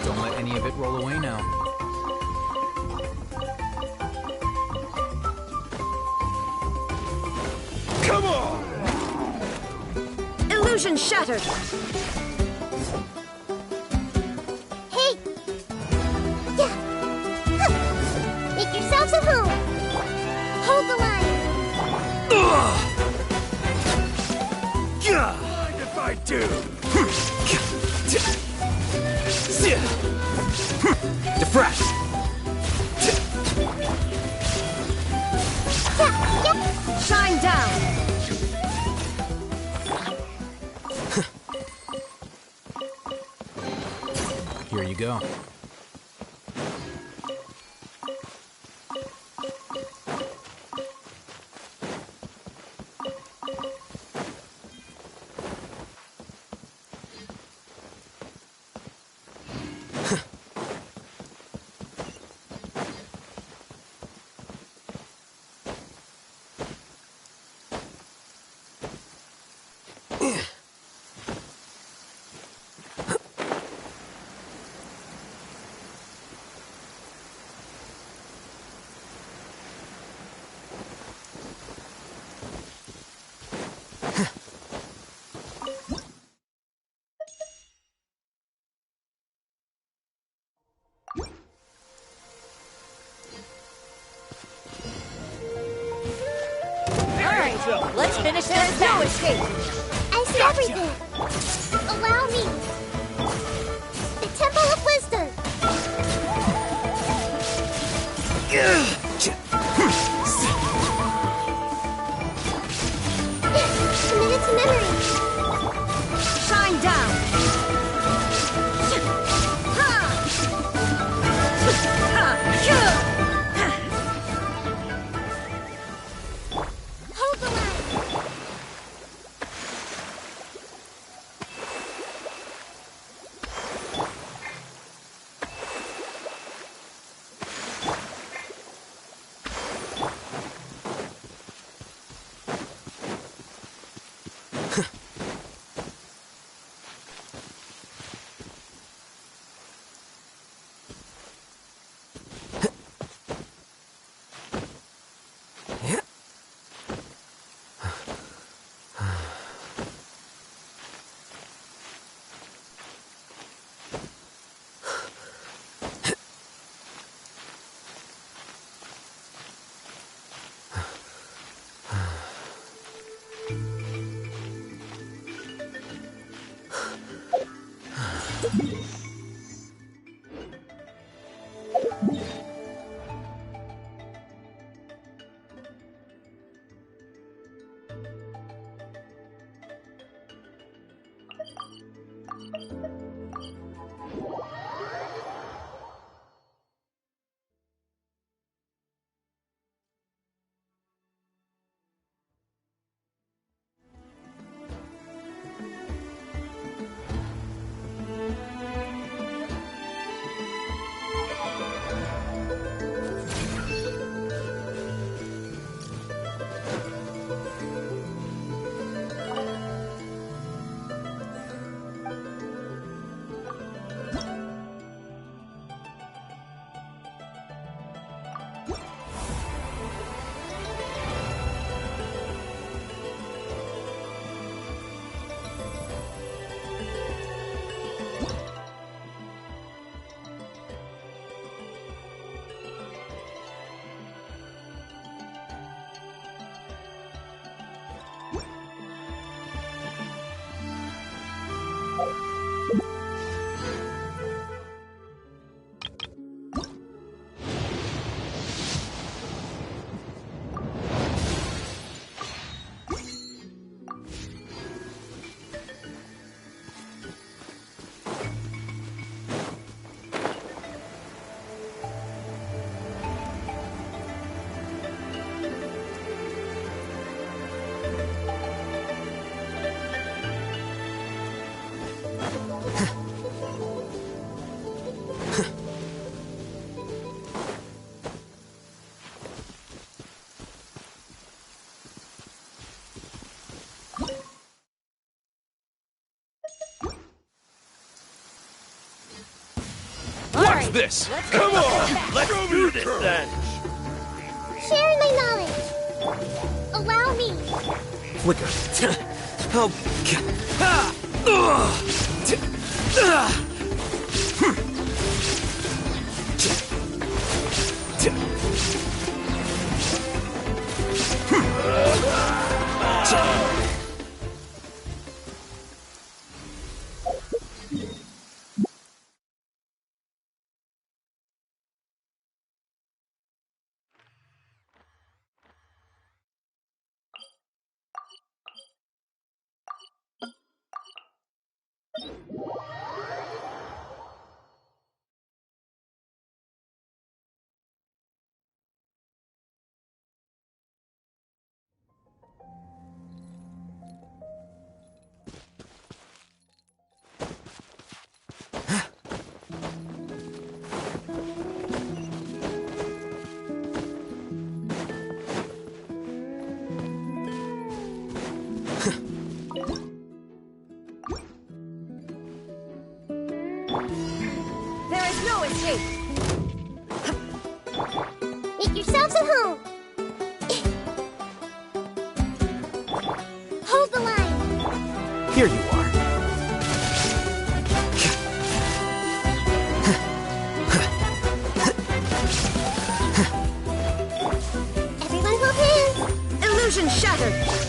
Don't let any of it roll away now. Come on! Illusion shattered! Hey! Yeah! Huh. Make yourselves at home! Hold the line! Mind if I do? Defract! Shine down! Here you go. Let's finish this fast. No escape. I see everything. Allow me. The Temple of Wisdom. Committed to memory. Shine down. Hold the line. Watch this! Come on! Let's do this then! Sharing my knowledge. Allow me. Flicker. Oh, There is no escape. Make yourselves at home. Hold the line. here you are. Everyone hold hands. Illusion shattered.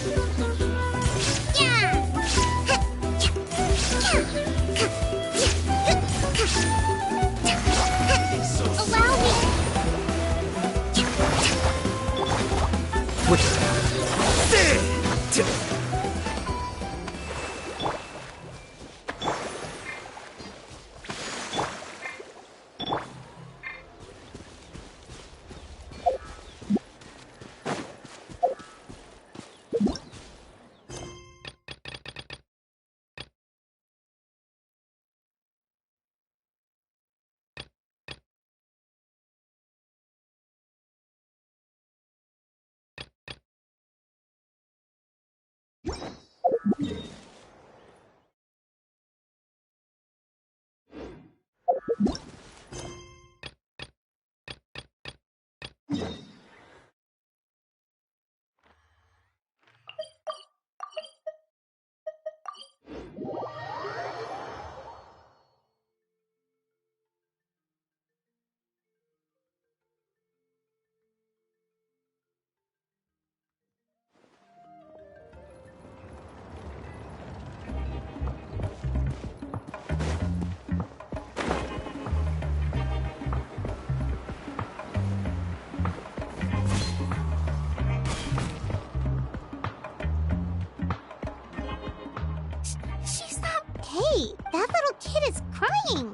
Hey, that little kid is crying.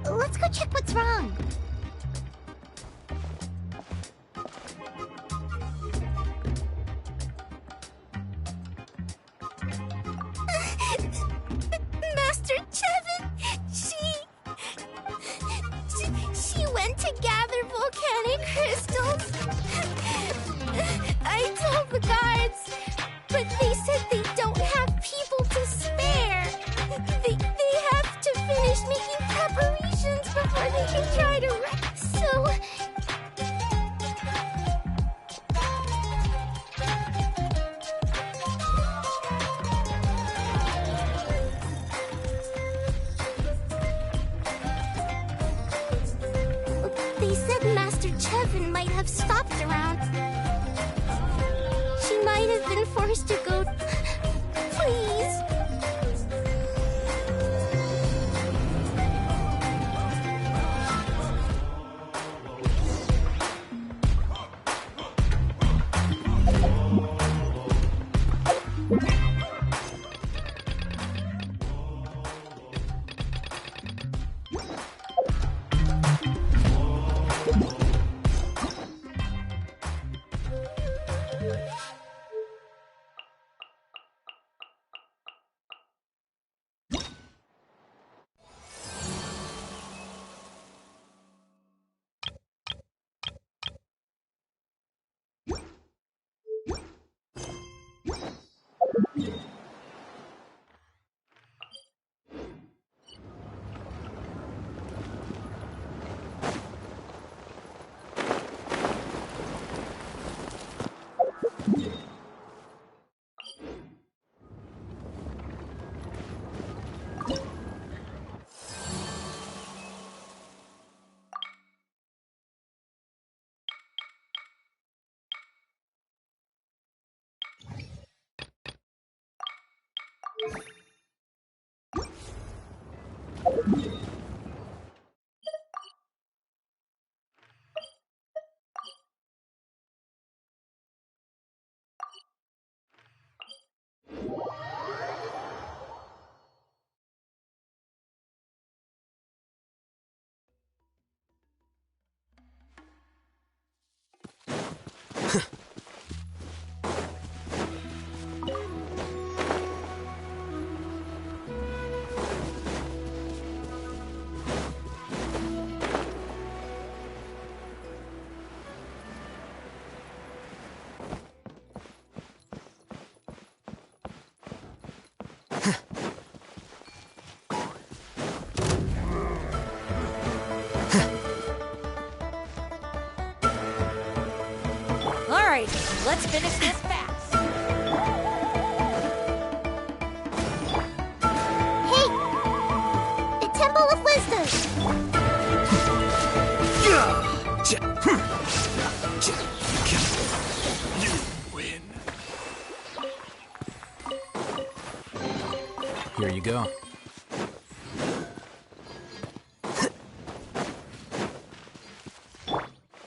Let's go check what's wrong. Master Chevin, she went to gather volcanic crystals. I told the guards, but they said they don't have people to spare. They have to finish making preparations before they can try to so... They said Master Chevin might have stopped around. She might have been forced to go... Please? Alright, let's finish this fast. Hey! The Temple of Wisdom! You win. Here you go.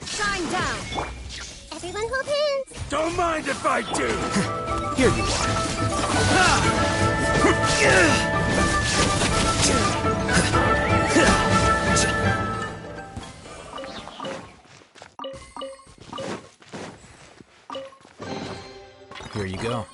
Shine down! Everyone hold hands! Don't mind if I do! Here you are. Here you go.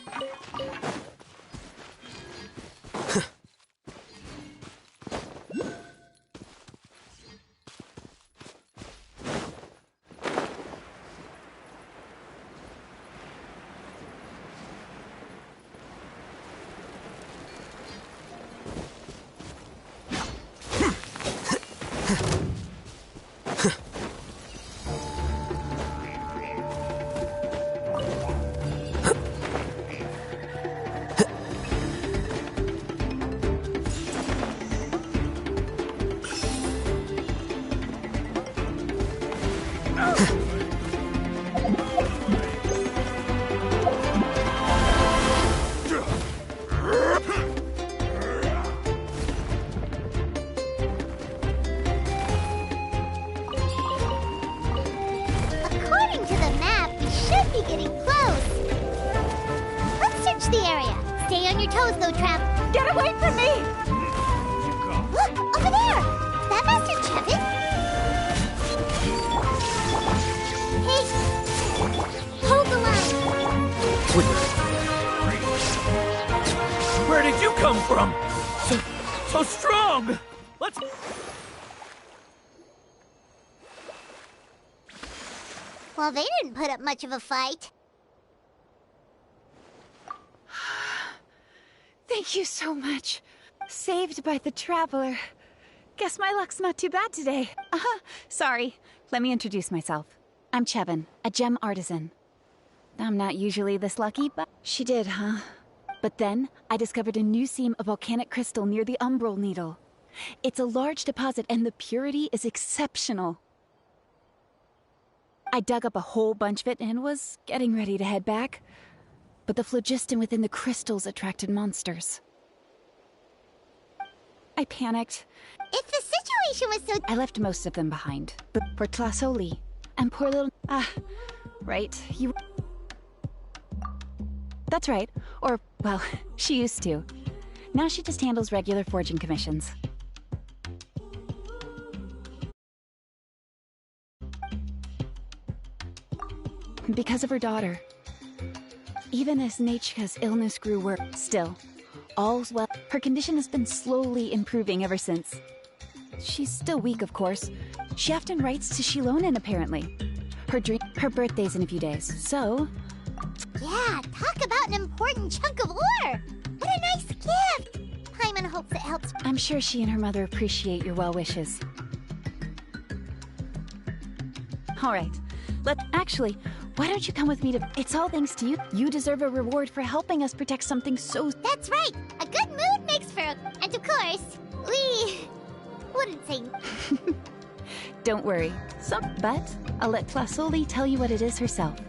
Where did you come from? So strong! Let's... Well, they didn't put up much of a fight. Thank you so much. Saved by the Traveler. Guess my luck's not too bad today. Sorry. Let me introduce myself. I'm Chevin, a gem artisan. I'm not usually this lucky, but... She did, huh? But then, I discovered a new seam of volcanic crystal near the Umbral Needle. It's a large deposit, and the purity is exceptional. I dug up a whole bunch of it and was getting ready to head back. But the phlogiston within the crystals attracted monsters. I panicked. If the situation was so... I left most of them behind. But for Tlasoli. And poor little... right, you... That's right. Or, well, she used to. Now she just handles regular forging commissions. Because of her daughter. Even as Nachika's illness grew worse, still, all's well. Her condition has been slowly improving ever since. She's still weak, of course. She often writes to Shilonen, apparently. Her birthday's in a few days, so... Yeah, talk about an important chunk of ore! What a nice gift! Paimon hopes it helps. I'm sure she and her mother appreciate your well wishes. Alright, actually, why don't you come with me to... It's all thanks to you. You deserve a reward for helping us protect something so... That's right! A good mood makes for a... And of course, we... wouldn't say... Don't worry. But I'll let Tlasoli tell you what it is herself.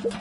Here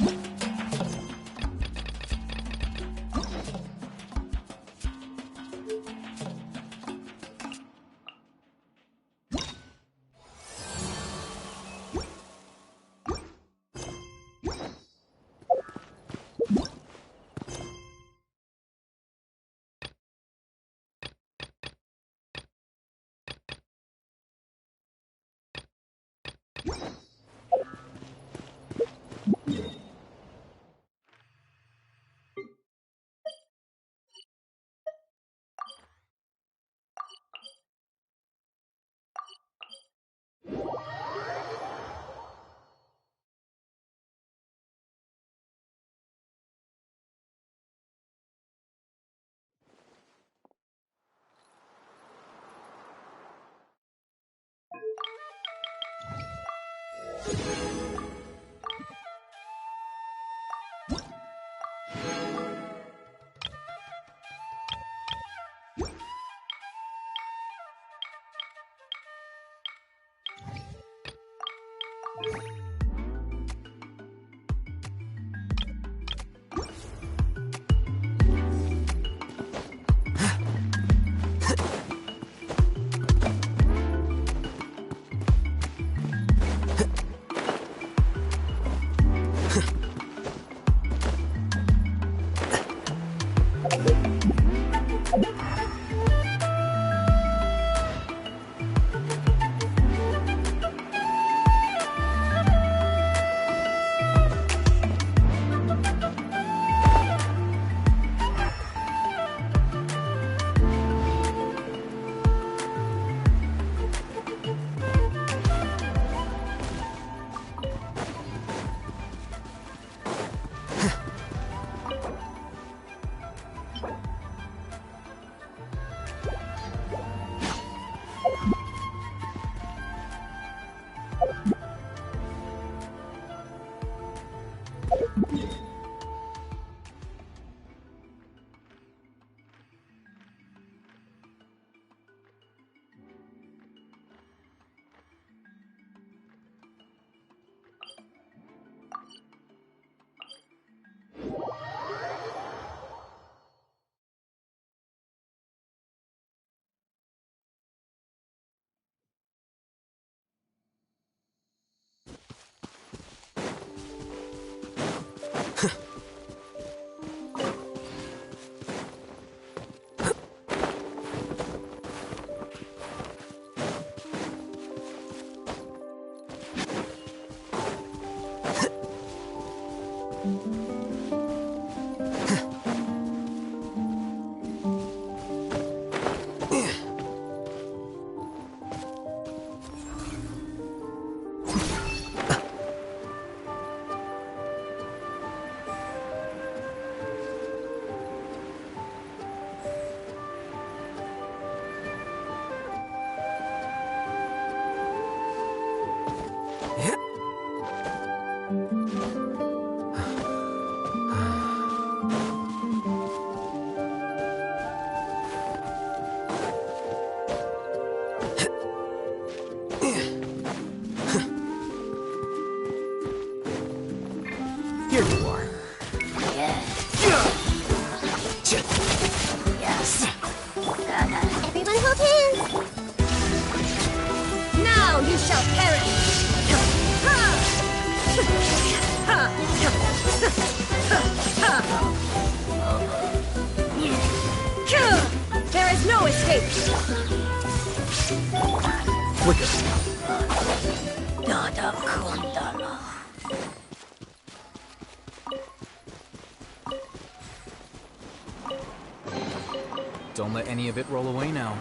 you are. Yes. Everyone hold hands. Now you shall perish. There is no escape. Flicker. Don't let any of it roll away now.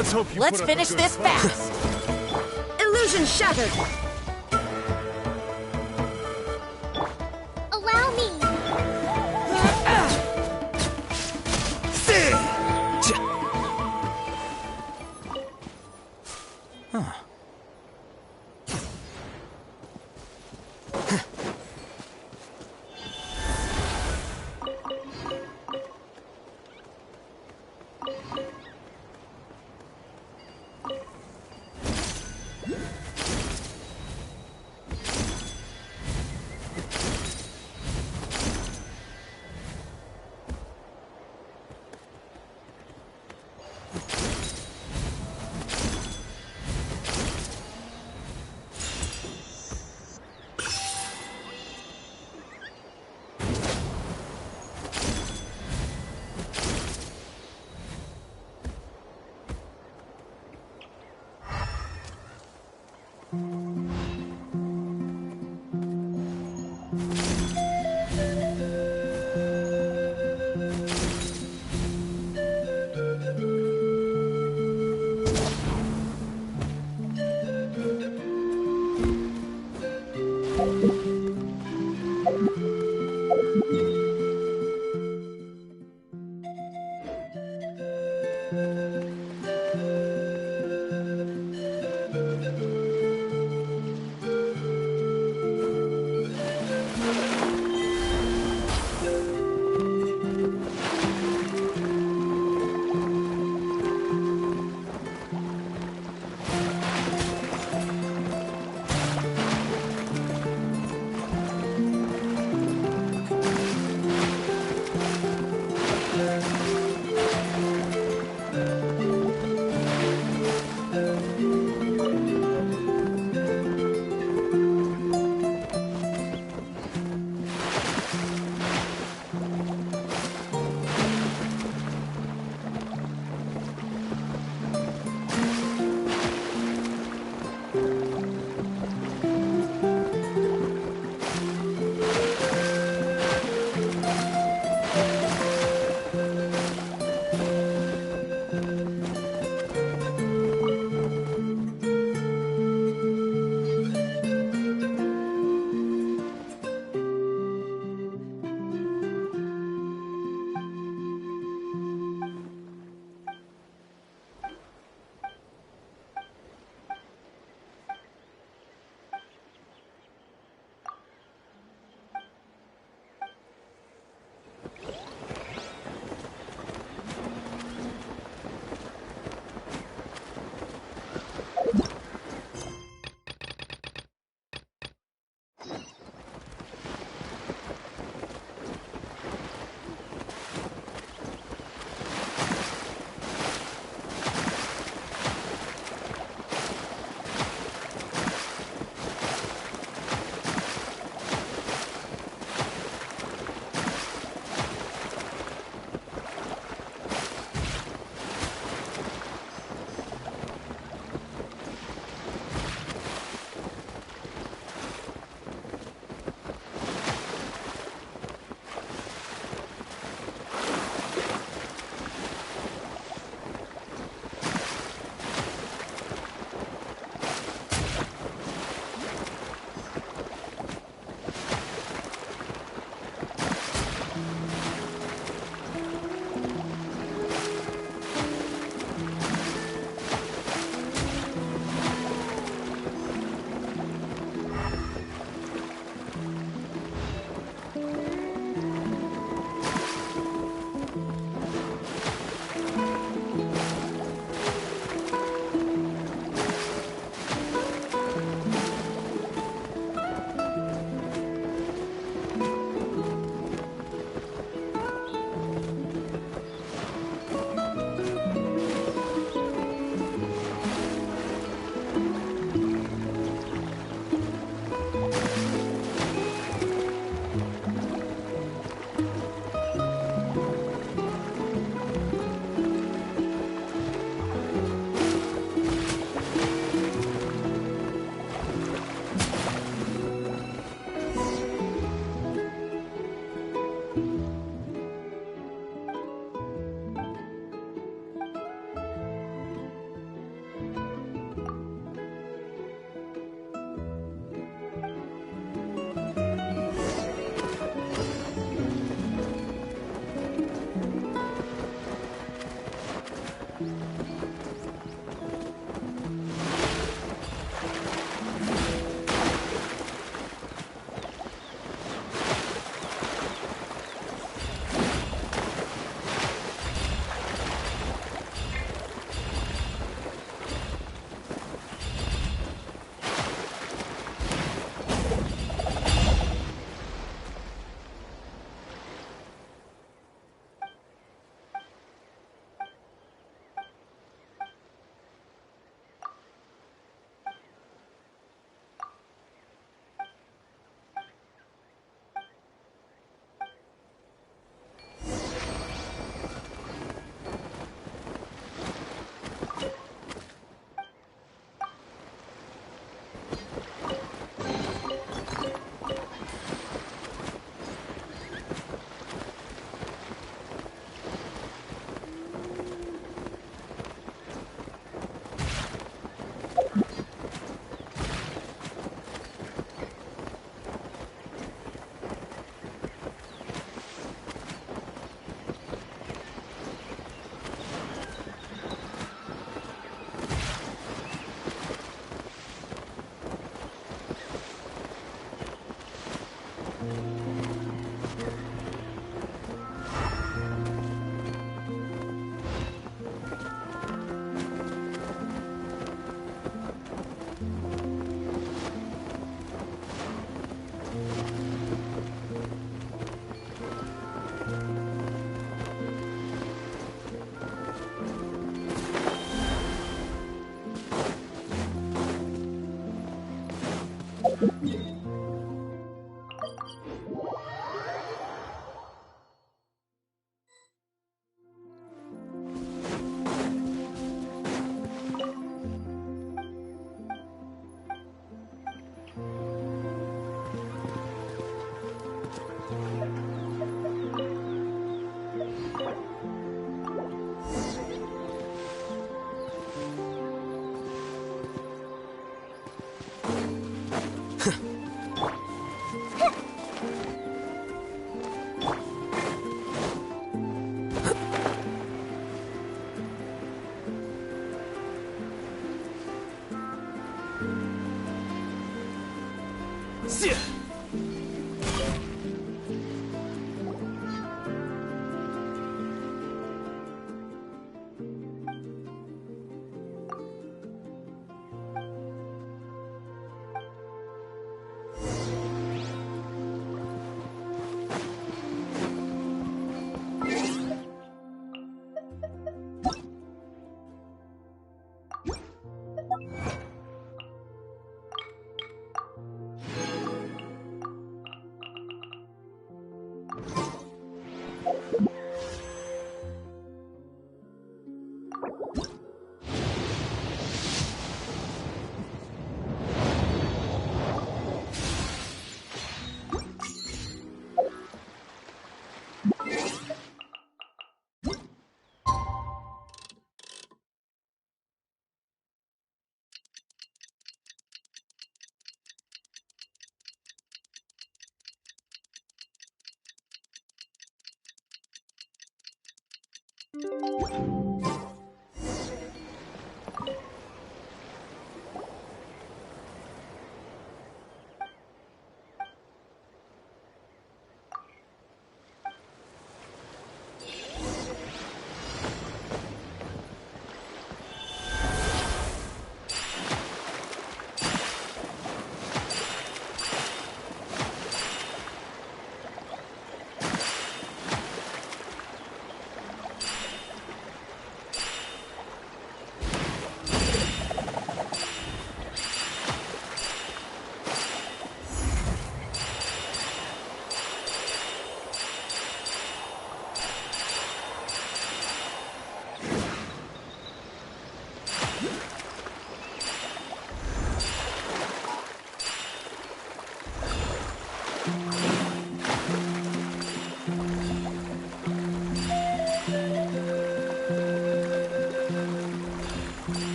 Let's hope you Let's put up a finish good this fight. fast. Illusion shattered. Allow me. Huh.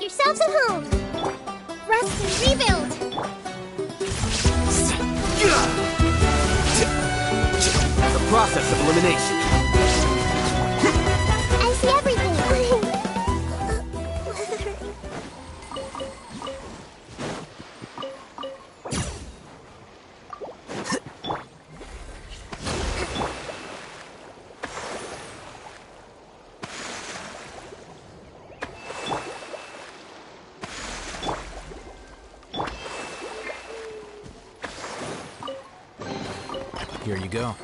yourselves at home. Rest and rebuild. The process of elimination. I see everything. Here you go.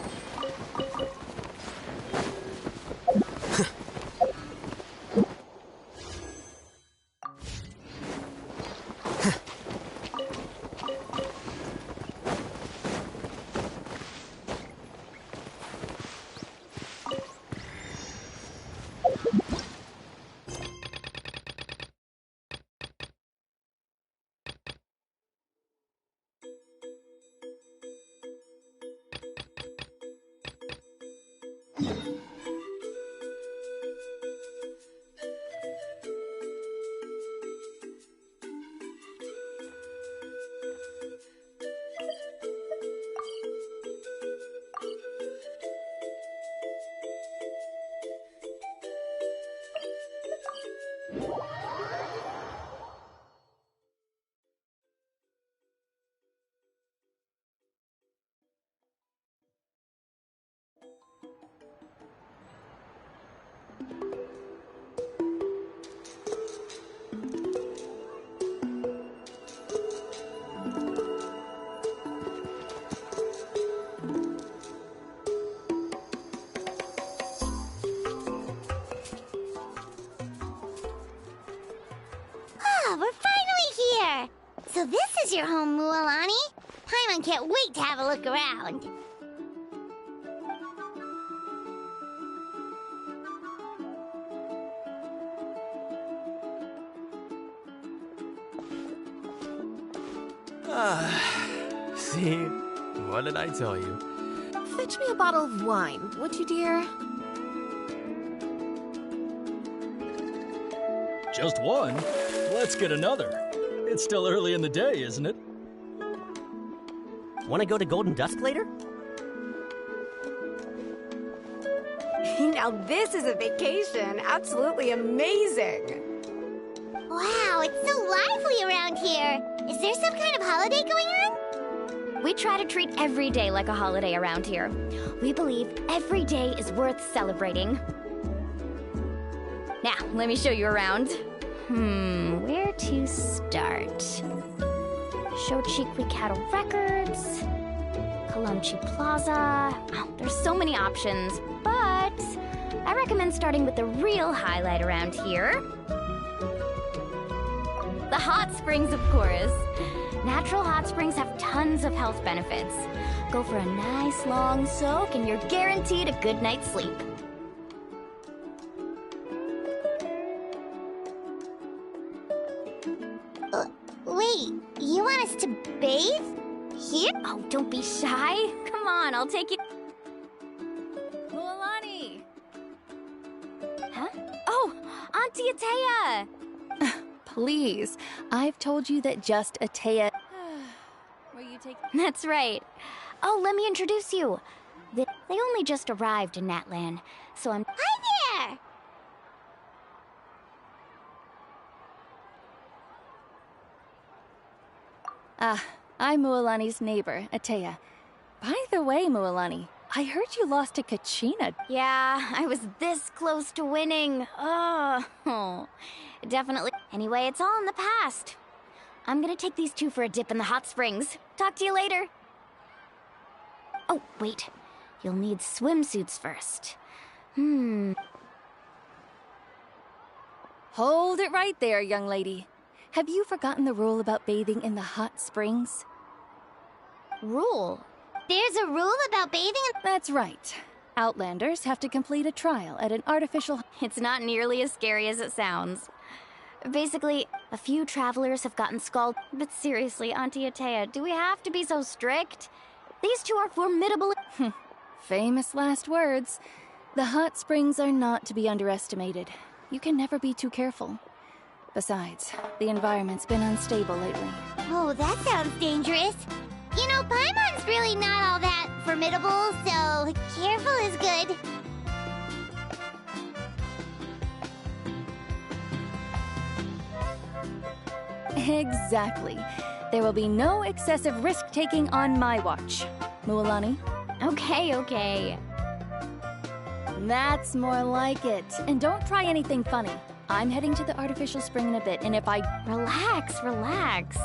We're finally here! So this is your home, Mualani? Paimon can't wait to have a look around. See? What did I tell you? Fetch me a bottle of wine, would you, dear? Just one? Let's get another. It's still early in the day, isn't it? Want to go to Golden Dusk later? Now this is a vacation. Absolutely amazing. Wow, it's so lively around here. Is there some kind of holiday going on? We try to treat every day like a holiday around here. We believe every day is worth celebrating. Now, let me show you around. Where to start? Shochikwi Cattle Records, Kalumchi Plaza. Oh, there's so many options, but I recommend starting with the real highlight around here. The hot springs, of course. Natural hot springs have tons of health benefits. Go for a nice long soak and you're guaranteed a good night's sleep. Wait, you want us to bathe? Here? Oh, don't be shy. Come on, I'll take you... Mualani! Huh? Oh, Auntie Atea! please. I've told you that just Atea... Will you take... That's right. Oh, let me introduce you. They only just arrived in Natlan, so I'm... Hi there! I'm Mualani's neighbor, Atea. By the way, Mualani, I heard you lost to Kachina. Yeah, I was this close to winning. Oh, definitely. Anyway, it's all in the past. I'm gonna take these two for a dip in the hot springs. Talk to you later. Oh, wait. You'll need swimsuits first. Hold it right there, young lady. Have you forgotten the rule about bathing in the hot springs? Rule? There's a rule about bathing in... That's right. Outlanders have to complete a trial at an artificial... It's not nearly as scary as it sounds. Basically, a few travelers have gotten scalded. But seriously, Auntie Atea, do we have to be so strict? These two are formidable... Famous last words. The hot springs are not to be underestimated. You can never be too careful. Besides, the environment's been unstable lately. Oh, that sounds dangerous. You know, Paimon's really not all that formidable, so careful is good. Exactly. There will be no excessive risk-taking on my watch. Mualani? Okay. That's more like it. And don't try anything funny. I'm heading to the artificial spring in a bit, and if I... Relax.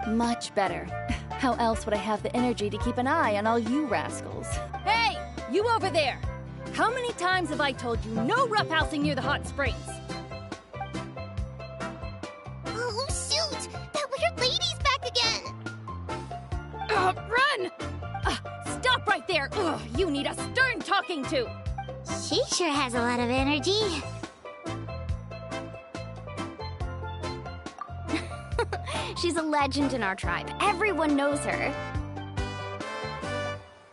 Much better. How else would I have the energy to keep an eye on all you rascals? Hey! You over there! How many times have I told you no roughhousing near the hot springs? Oh, shoot! That weird lady's back again! Run! Stop right there! Ugh, you need a stern talking to! She sure has a lot of energy. She's a legend in our tribe. Everyone knows her.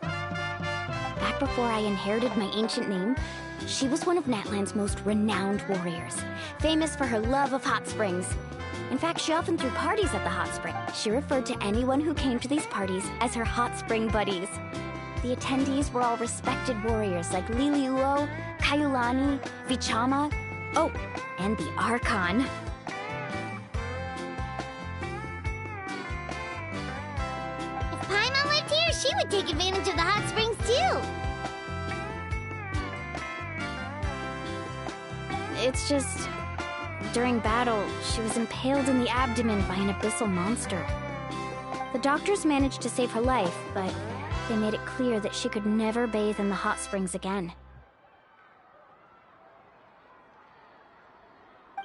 Back before I inherited my ancient name, she was one of Natlan's most renowned warriors, famous for her love of hot springs. In fact, she often threw parties at the hot spring. She referred to anyone who came to these parties as her hot spring buddies. The attendees were all respected warriors like Liliuo, Kaiulani, Vichama, oh, and the Archon. If Paimon lived here, she would take advantage of the hot springs too. It's just... during battle, she was impaled in the abdomen by an abyssal monster. The doctors managed to save her life, but they made it clear that she could never bathe in the hot springs again.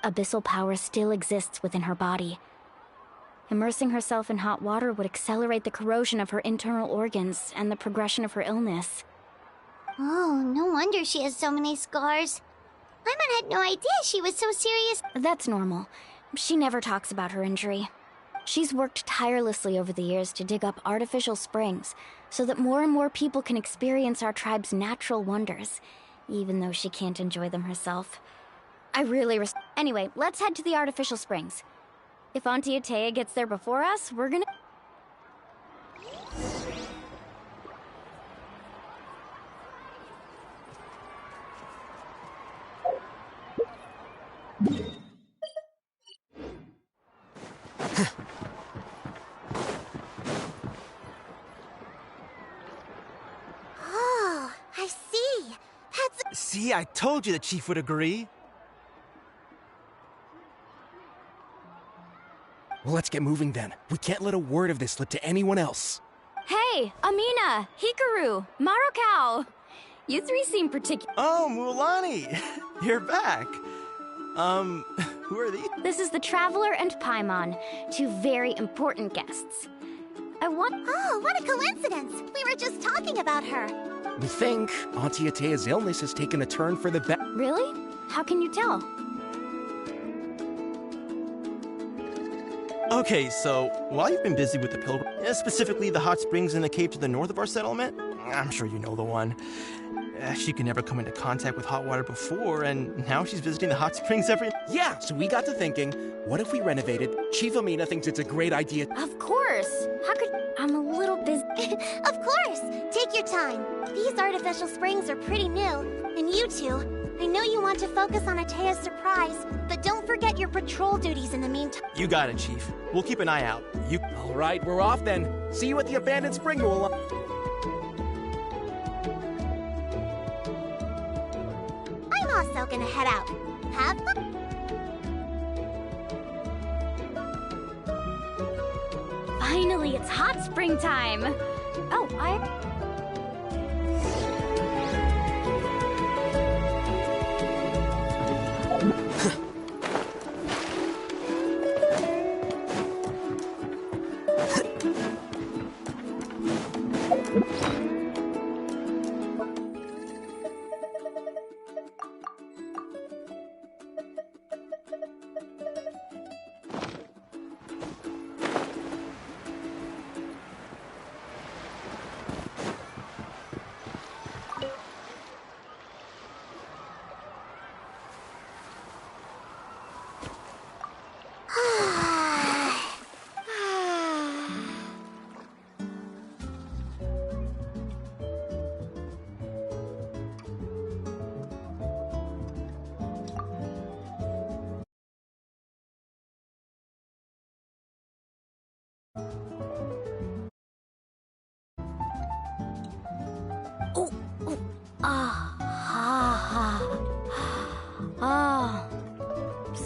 Abyssal power still exists within her body. Immersing herself in hot water would accelerate the corrosion of her internal organs and the progression of her illness. Oh, no wonder she has so many scars. Paimon had no idea she was so serious. That's normal. She never talks about her injury. She's worked tirelessly over the years to dig up artificial springs so that more and more people can experience our tribe's natural wonders, even though she can't enjoy them herself. I really Anyway, let's head to the artificial springs. If Auntie Atea gets there before us, we're gonna... Oh, I see. That's... See, I told you the chief would agree. Well, let's get moving then. We can't let a word of this slip to anyone else. Hey, Amina, Hikaru, Marukao. You three seem particular. Oh, Mualani, you're back. Who are these? This is the Traveler and Paimon, two very important guests. Oh, what a coincidence! We were just talking about her. We think Auntie Atea's illness has taken a turn for the better. Really? How can you tell? Okay, so while you've been busy with the pilgrim, specifically the hot springs in the cave to the north of our settlement, I'm sure you know the one. She could never come into contact with hot water before, and now she's visiting the hot springs every... Yeah, so we got to thinking, what if we renovated? Chief Amina thinks it's a great idea. Of course. How could... I'm a little busy. Of course. Take your time. These artificial springs are pretty new. And you two, I know you want to focus on Atea's surprise, but don't forget your patrol duties in the meantime. You got it, Chief. We'll keep an eye out. You... All right, we're off then. See you at the abandoned spring, Moolah. I'm also gonna head out. Have fun. Finally, it's hot spring time. Oh,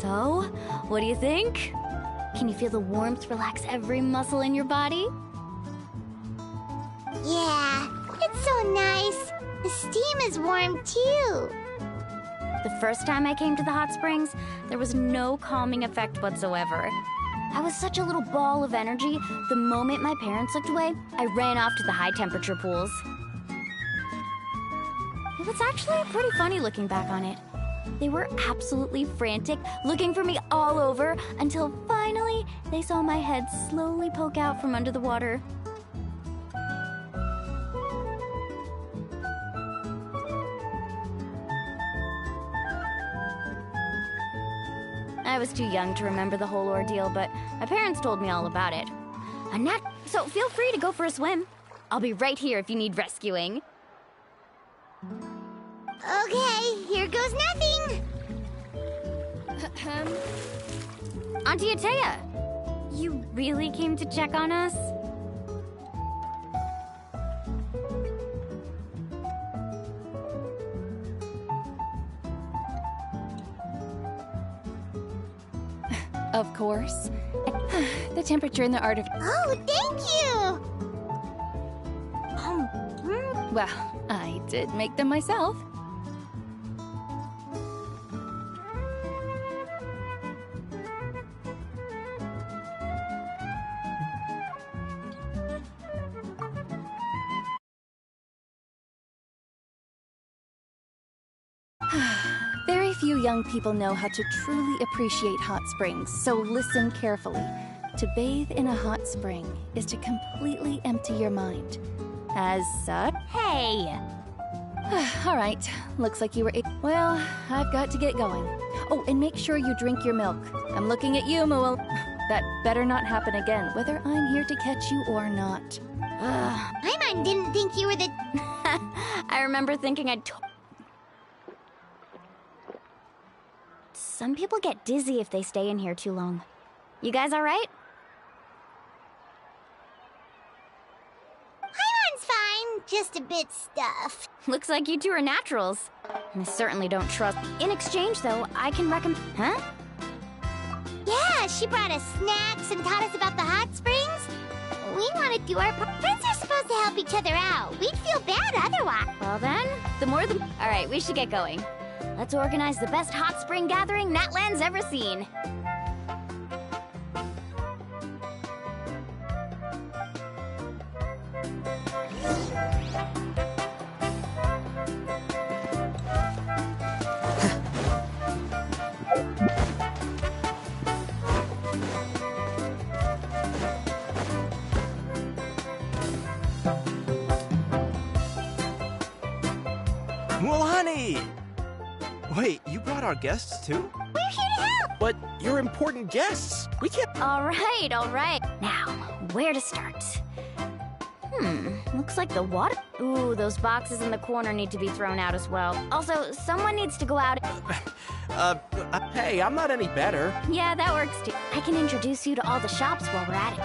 So, what do you think? Can you feel the warmth relax every muscle in your body? Yeah, it's so nice. The steam is warm too. The first time I came to the hot springs, there was no calming effect whatsoever. I was such a little ball of energy, the moment my parents looked away, I ran off to the high-temperature pools. It was actually pretty funny looking back on it. They were absolutely frantic, looking for me all over, until finally they saw my head slowly poke out from under the water. I was too young to remember the whole ordeal, but my parents told me all about it. So feel free to go for a swim. I'll be right here if you need rescuing. Okay, here goes nothing. Auntie Atea, you really came to check on us? Of course. The temperature in the artifact. Oh, thank you! Well, I did make them myself. Very few young people know how to truly appreciate hot springs, so listen carefully. To bathe in a hot spring is to completely empty your mind. As such... Hey! All right, looks like you were... Well, I've got to get going. Oh, and make sure you drink your milk. I'm looking at you, Moel. That better not happen again, whether I'm here to catch you or not. Paimon didn't think you were the... I remember thinking Some people get dizzy if they stay in here too long. You guys alright? Paimon's fine, just a bit stuffed. Looks like you two are naturals. I certainly don't trust... In exchange, though, I can recommend... Huh? Yeah, she brought us snacks and taught us about the hot springs. We want to do our part. Friends are supposed to help each other out. We'd feel bad otherwise. Well then, the more the... Alright, we should get going. Let's organize the best hot spring gathering Natlan's ever seen. Mualani! Wait, you brought our guests too? We're here to help! But you're important guests. We can't... All right, all right. Now, where to start? Looks like the water... Ooh, those boxes in the corner need to be thrown out as well. Also, someone needs to go out... Hey, I'm not any better. Yeah, that works too. I can introduce you to all the shops while we're at it.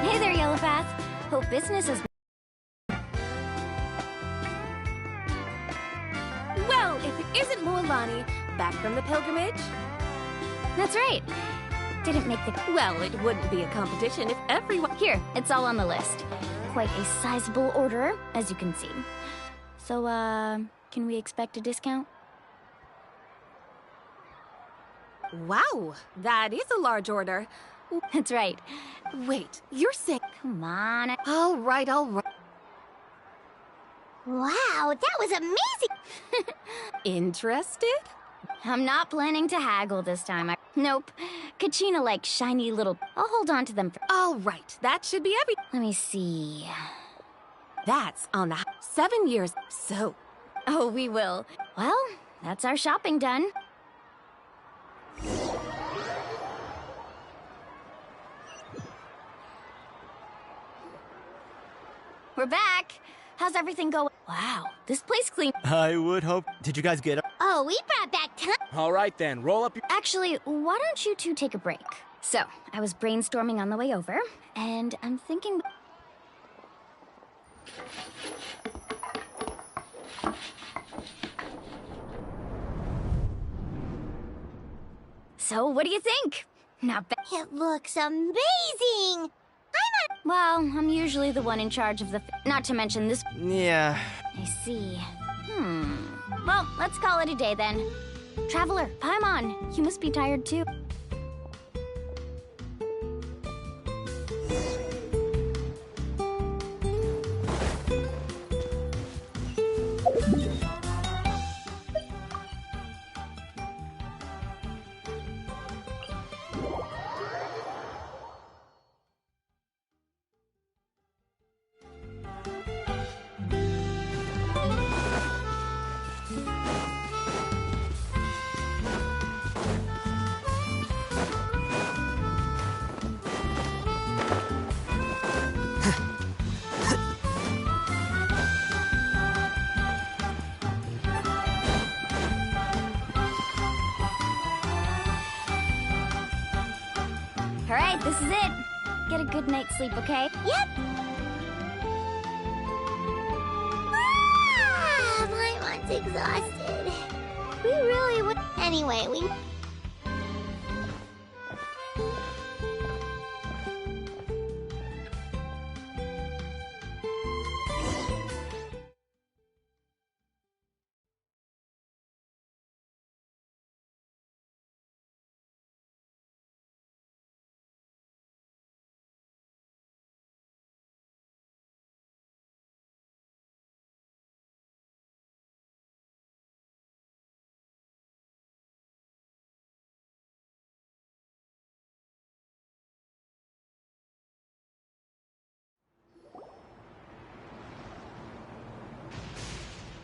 Hey there, Yellowpath. Hope business is... Well, if it isn't Mualani, back from the pilgrimage? That's right. Didn't make the... Well, it wouldn't be a competition if everyone... Here, it's all on the list. Quite a sizable order, as you can see. So, can we expect a discount? Wow, that is a large order. That's right. Wait, you're saying... Come on. All right, all right. Wow, that was amazing! Interested? I'm not planning to haggle this time. Nope. Kachina likes shiny little... I'll hold on to them for... All right, that should be every... Let me see... That's on the... 7 years, so... Oh, we will. Well, that's our shopping done. We're back. How's everything going? Wow, this place clean. I would hope... Did you guys get... Oh, we brought back time. All right then, roll up your... Actually, why don't you two take a break? So, I was brainstorming on the way over, and I'm thinking... So, what do you think? Not bad. It looks amazing! Well, I'm usually the one in charge of the... Not to mention this... Yeah. I see. Well, let's call it a day then. Traveler, Paimon, you must be tired too. All right, this is it. Get a good night's sleep, okay? Yep. Paimon's exhausted. We really would... Anyway, we...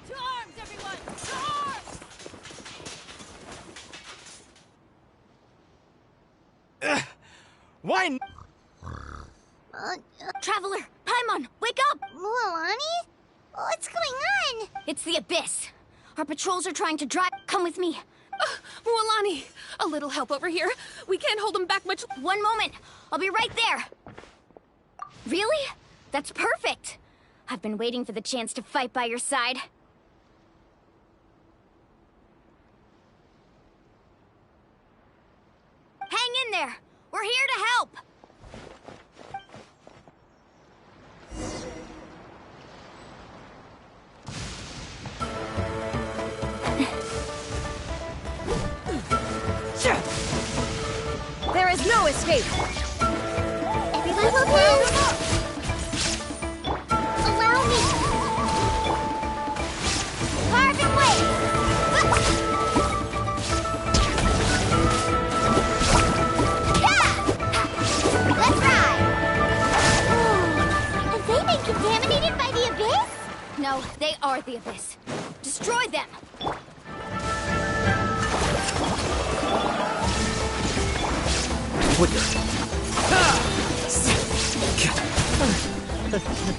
To arms, everyone! To arms! Why? Traveler, Paimon, wake up! Mualani? What's going on? It's the Abyss. Our patrols are trying to drive... Come with me. Mualani, a little help over here. We can't hold them back much... One moment. I'll be right there. Really? That's perfect. I've been waiting for the chance to fight by your side. Hang in there. We're here to help. escape. Everyone hold hands! Allow me! Carving wave! Let's ride! Have they been contaminated by the abyss? No, they are the abyss. Destroy them!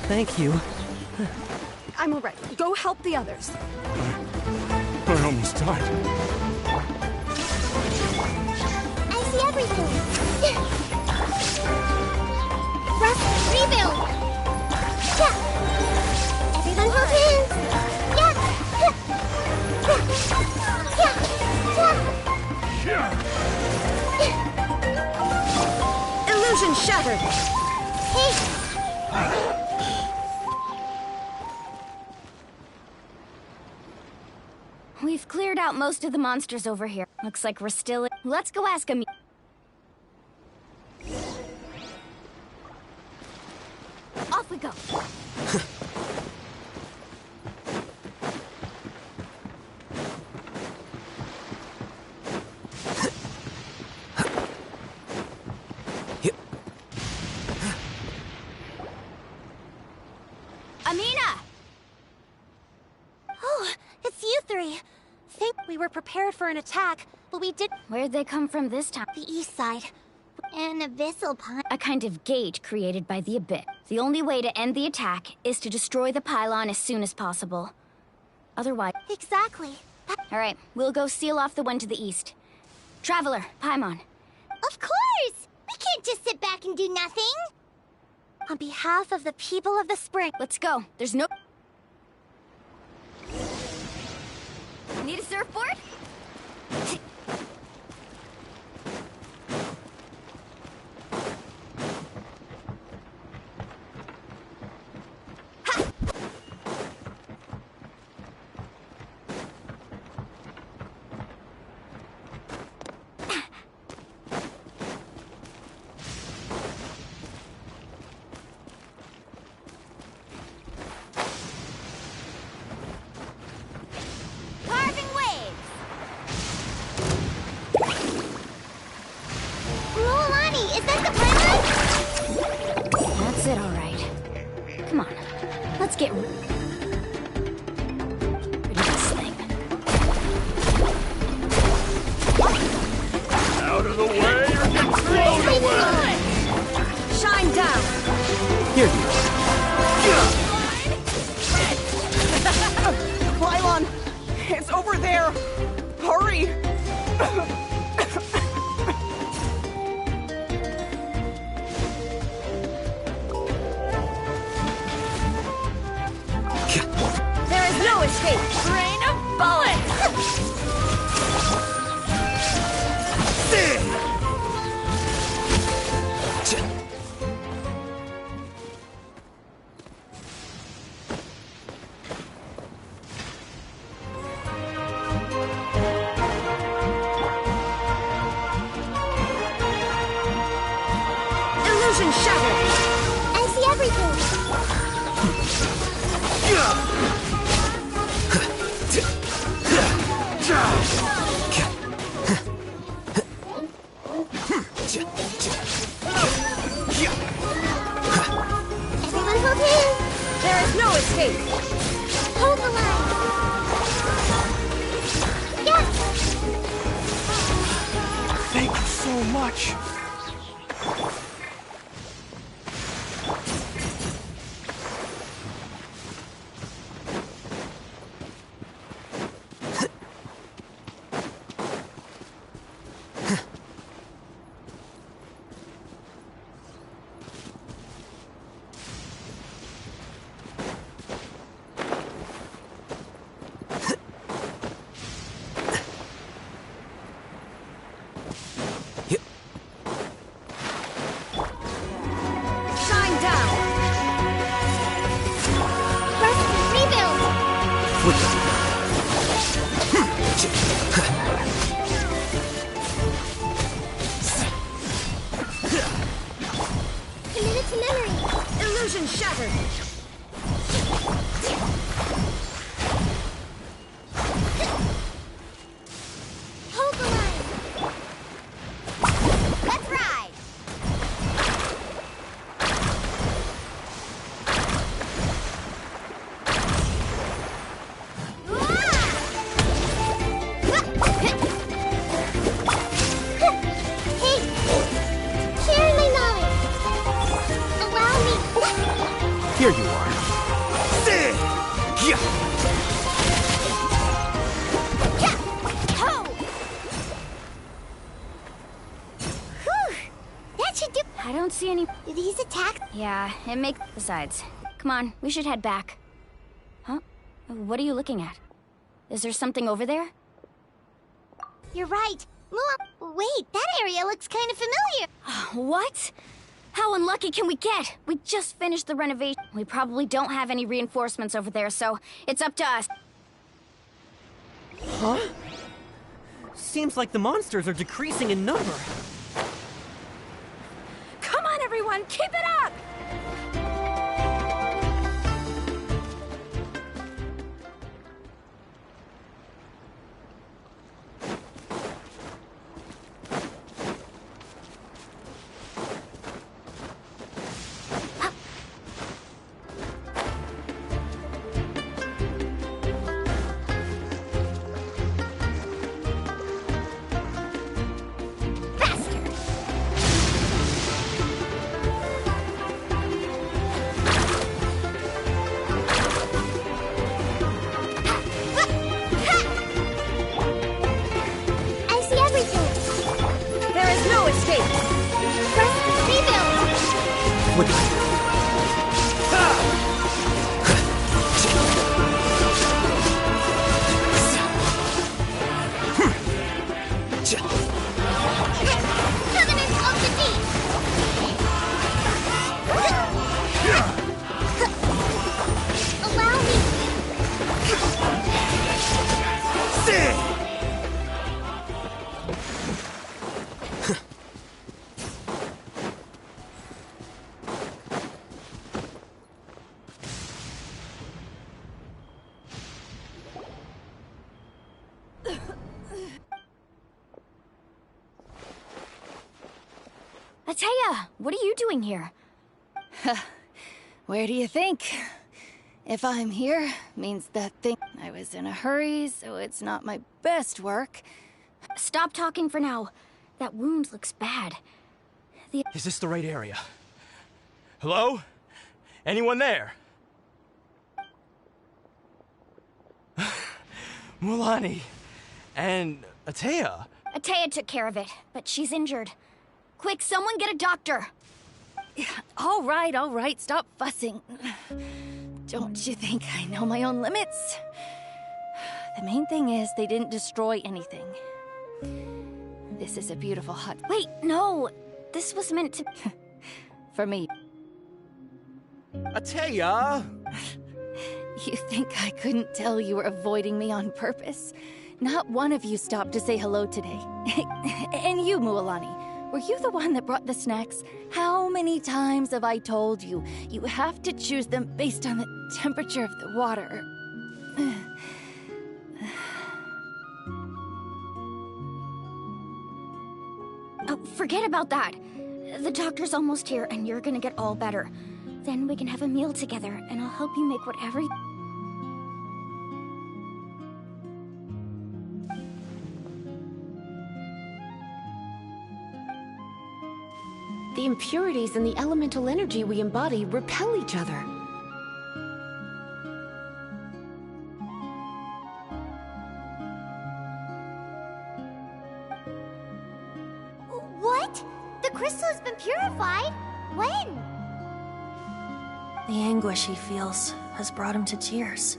Thank you. I'm alright. Go help the others. I almost died. I see everything. Russ, rebuild! Yeah! Everyone hold hands! Illusion shattered! Hey! We've cleared out most of the monsters over here. Looks like we're still... Let's go ask him. Off we go. Amina! Oh, it's you three. Think we were prepared for an attack, but we did... Where'd they come from this time? The east side. An abyssal pond. A kind of gate created by the abyss. The only way to end the attack is to destroy the pylon as soon as possible. Otherwise... Exactly. Alright, we'll go seal off the one to the east. Traveler, Paimon. Of course! We can't just sit back and do nothing! On behalf of the people of the spring... Let's go. There's no... Need a surfboard? That's it, all right. Come on, let's get rid of this thing. Out of the way or get blown away! Shine down! Here you Pylon! It's over there! Hurry! There is no escape! Rain of bullets! Illusion shattered! I see everything! Everyone hold hands! There is no escape! Hold the line! Yes! Thank you so much! don't see any... Did these attack? Yeah, it makes... Besides, come on, we should head back. Huh? What are you looking at? Is there something over there? You're right. Wait, that area looks kind of familiar. What? How unlucky can we get? We just finished the renovation. We probably don't have any reinforcements over there, so it's up to us. Huh? Seems like the monsters are decreasing in number. Come on, everyone, keep it up! Atea, what are you doing here? Where do you think? If I'm here, means that thing... I was in a hurry, so it's not my best work. Stop talking for now. That wound looks bad. Is this the right area? Hello? Anyone there? Mulani. And Atea. Atea took care of it, but she's injured. Quick, someone get a doctor! All right, stop fussing. Don't you think I know my own limits? The main thing is they didn't destroy anything. This is a beautiful hut. Wait, no! This was meant to... For me. Atea! You think I couldn't tell you were avoiding me on purpose? Not one of you stopped to say hello today. And you, Mualani, were you the one that brought the snacks? How many times have I told you, you have to choose them based on the temperature of the water? Oh, forget about that. The doctor's almost here, and you're gonna get all better. Then we can have a meal together, and I'll help you make whatever you... The impurities and the elemental energy we embody repel each other. What? The crystal has been purified? When? The anguish he feels has brought him to tears.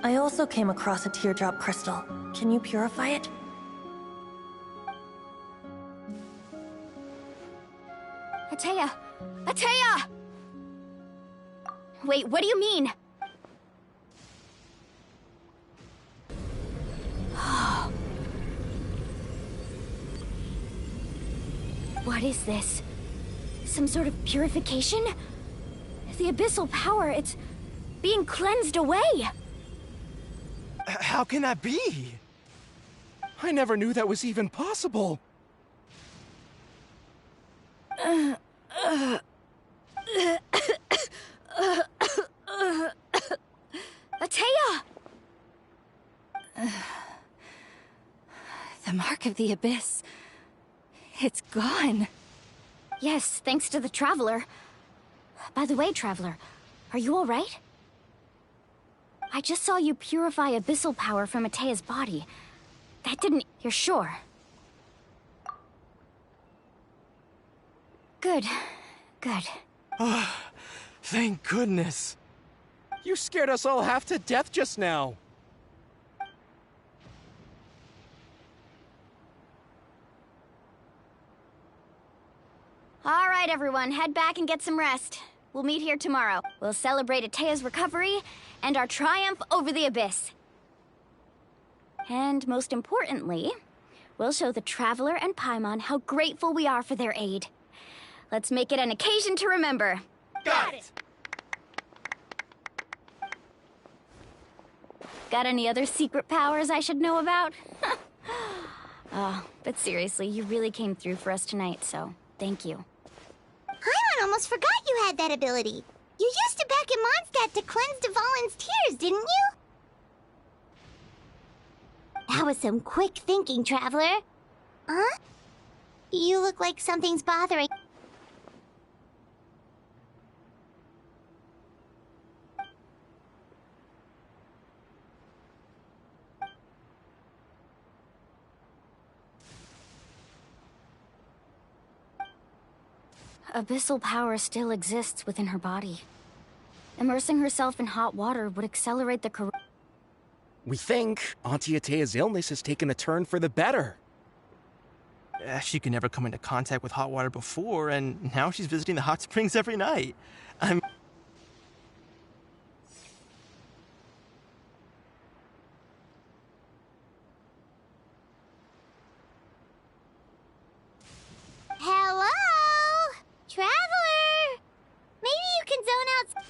I also came across a teardrop crystal. Can you purify it? Atea! Atea! Wait, what do you mean? What is this? Some sort of purification? The abyssal power, it's being cleansed away! How can that be? I never knew that was even possible. Atea! The mark of the abyss. It's gone. Yes, thanks to the Traveler. By the way, Traveler, are you all right? I just saw you purify abyssal power from Atea's body. That didn't... You're sure? Good. Good. Thank goodness. You scared us all half to death just now. All right, everyone, head back and get some rest. We'll meet here tomorrow. We'll celebrate Atea's recovery and our triumph over the Abyss. And most importantly, we'll show the Traveler and Paimon how grateful we are for their aid. Let's make it an occasion to remember. Got it! Got any other secret powers I should know about? Oh, but seriously, you really came through for us tonight, so thank you. Paimon almost forgot you had that ability. You used it back in Mondstadt to cleanse Dvalin's tears, didn't you? That was some quick thinking, Traveler. Huh? You look like something's bothering... Abyssal power still exists within her body. Immersing herself in hot water would accelerate the corruption. We think Auntie Atea's illness has taken a turn for the better. She could never come into contact with hot water before, and now she's visiting the hot springs every night. Hello? Traveler! Maybe you can zone out...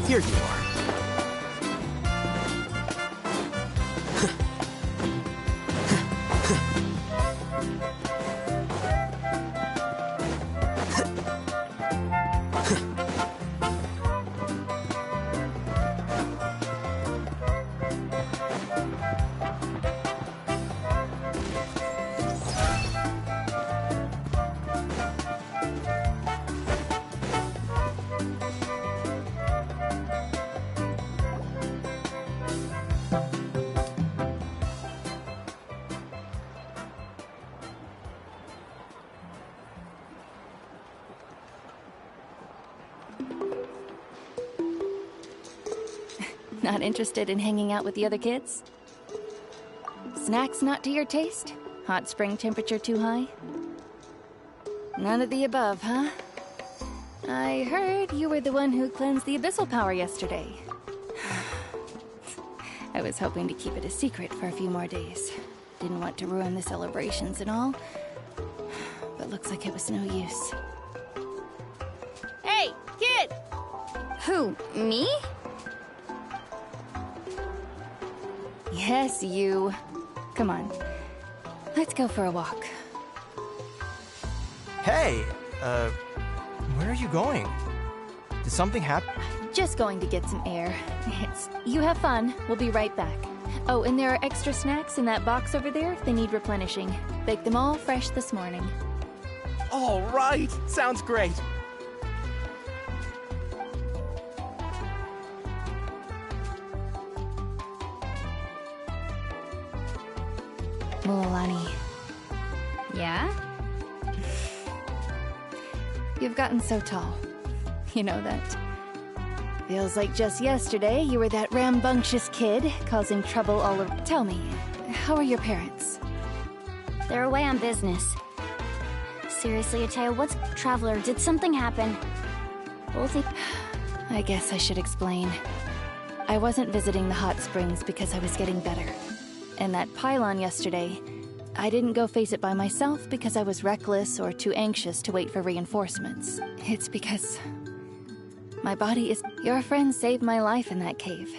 Here you are. Not interested in hanging out with the other kids? Snacks not to your taste? Hot spring temperature too high? None of the above, huh? I heard you were the one who cleansed the abyssal power yesterday. I was hoping to keep it a secret for a few more days. Didn't want to ruin the celebrations and all, but looks like it was no use. Hey, kid! Who, me? Yes, you. Come on. Let's go for a walk. Hey, where are you going? Did something happen? Just going to get some air. You have fun. We'll be right back. Oh, and there are extra snacks in that box over there if they need replenishing. Baked them all fresh this morning. All right. Sounds great. Mulani. Yeah? You've gotten so tall. You know that. Feels like just yesterday you were that rambunctious kid causing trouble all over. Tell me, how are your parents? They're away on business. Seriously, Atea, what's... Traveler, did something happen? Both... I guess I should explain. I wasn't visiting the hot springs because I was getting better. And that pylon yesterday, I didn't go face it by myself because I was reckless or too anxious to wait for reinforcements. It's because my body is... Your friend saved my life in that cave.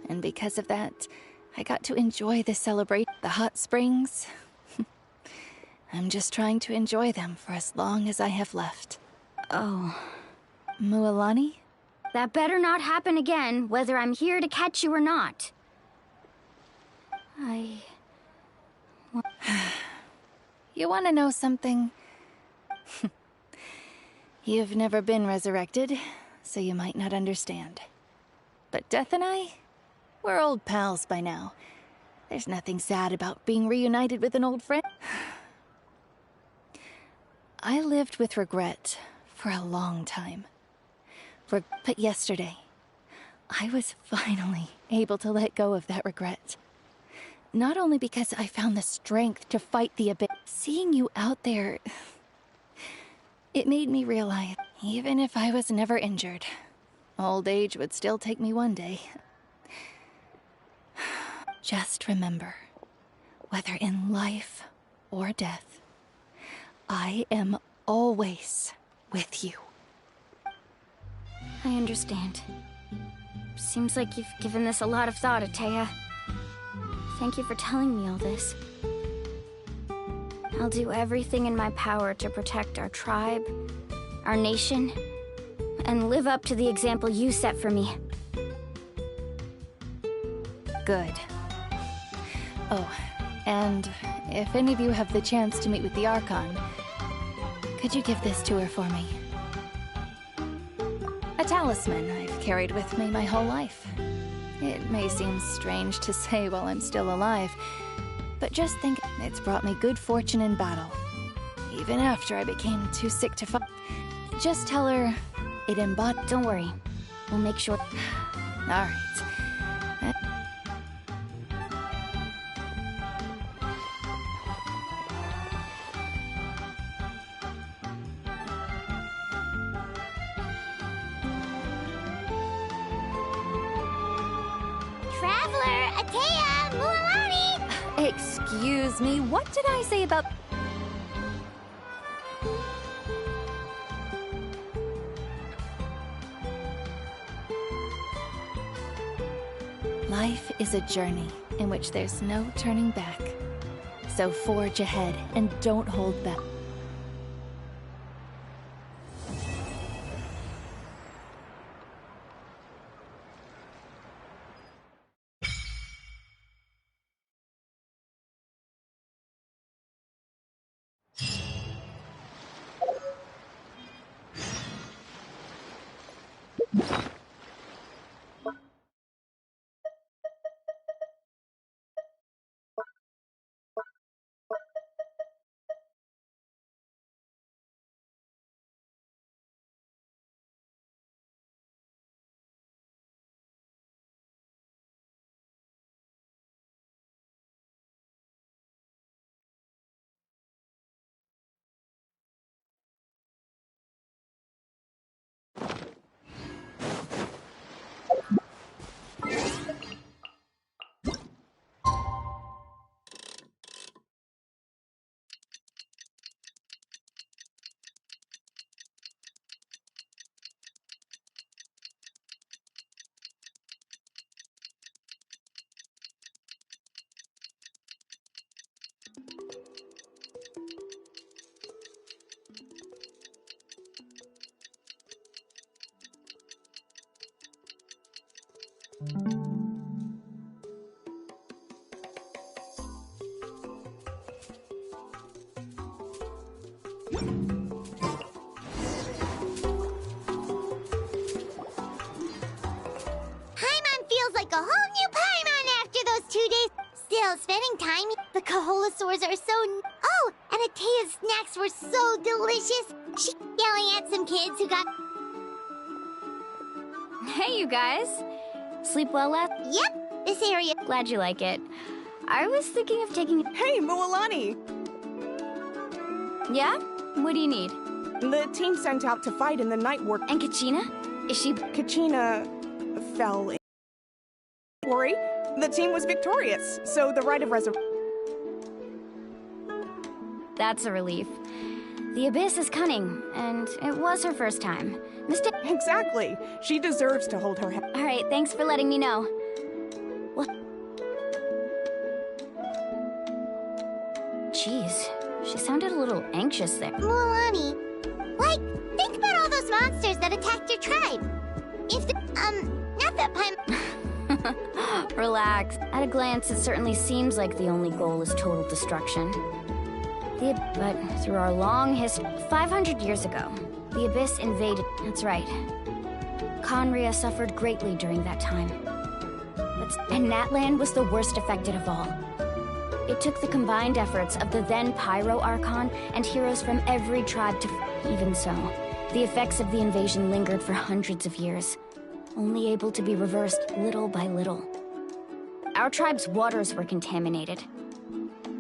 And because of that, I got to enjoy the the hot springs. I'm just trying to enjoy them for as long as I have left. Oh. Mualani? That better not happen again, whether I'm here to catch you or not. You want to know something? You've never been resurrected, so you might not understand. But Death and I, we're old pals by now. There's nothing sad about being reunited with an old friend. I lived with regret for a long time. But yesterday, I was finally able to let go of that regret. Not only because I found the strength to fight the abyss. Seeing you out there, it made me realize, even if I was never injured, old age would still take me one day. Just remember, whether in life or death, I am always with you. I understand. Seems like you've given this a lot of thought, Atea. Thank you for telling me all this. I'll do everything in my power to protect our tribe, our nation, and live up to the example you set for me. Good. Oh, and if any of you have the chance to meet with the Archon, could you give this to her for me? A talisman I've carried with me my whole life. It may seem strange to say while I'm still alive, but just think, it's brought me good fortune in battle. Even after I became too sick to fight. Just tell her it embodies... Don't worry. We'll make sure... Alright. Traveler, Atea, Mualani! Excuse me, what did I say about... Life is a journey in which there's no turning back. So forge ahead and don't hold back. Paimon feels like a whole new Paimon after those 2 days. Still, spending time... The Kaholasaurs are so... Oh, and Atea's snacks were so delicious. She's yelling at some kids who got... Hey, you guys. Sleep well last? Yep, this area... Glad you like it. I was thinking of taking... Hey, Mualani! Yeah? What do you need? The team sent out to fight in the night war... And Kachina? Is she... Kachina... fell in... Worry, the team was victorious, so the rite of resurrection... That's a relief. The Abyss is cunning, and it was her first time. Exactly. She deserves to hold her head. All right, thanks for letting me know. What? Jeez, she sounded a little anxious there. Mulani, like, think about all those monsters that attacked your tribe. If the, not that pun. Relax. At a glance, it certainly seems like the only goal is total destruction. But through our long history, 500 years ago, the Abyss invaded. That's right. Conria suffered greatly during that time. And Natlan was the worst affected of all. It took the combined efforts of the then Pyro Archon and heroes from every tribe to... Even so, the effects of the invasion lingered for hundreds of years, only able to be reversed little by little. Our tribe's waters were contaminated.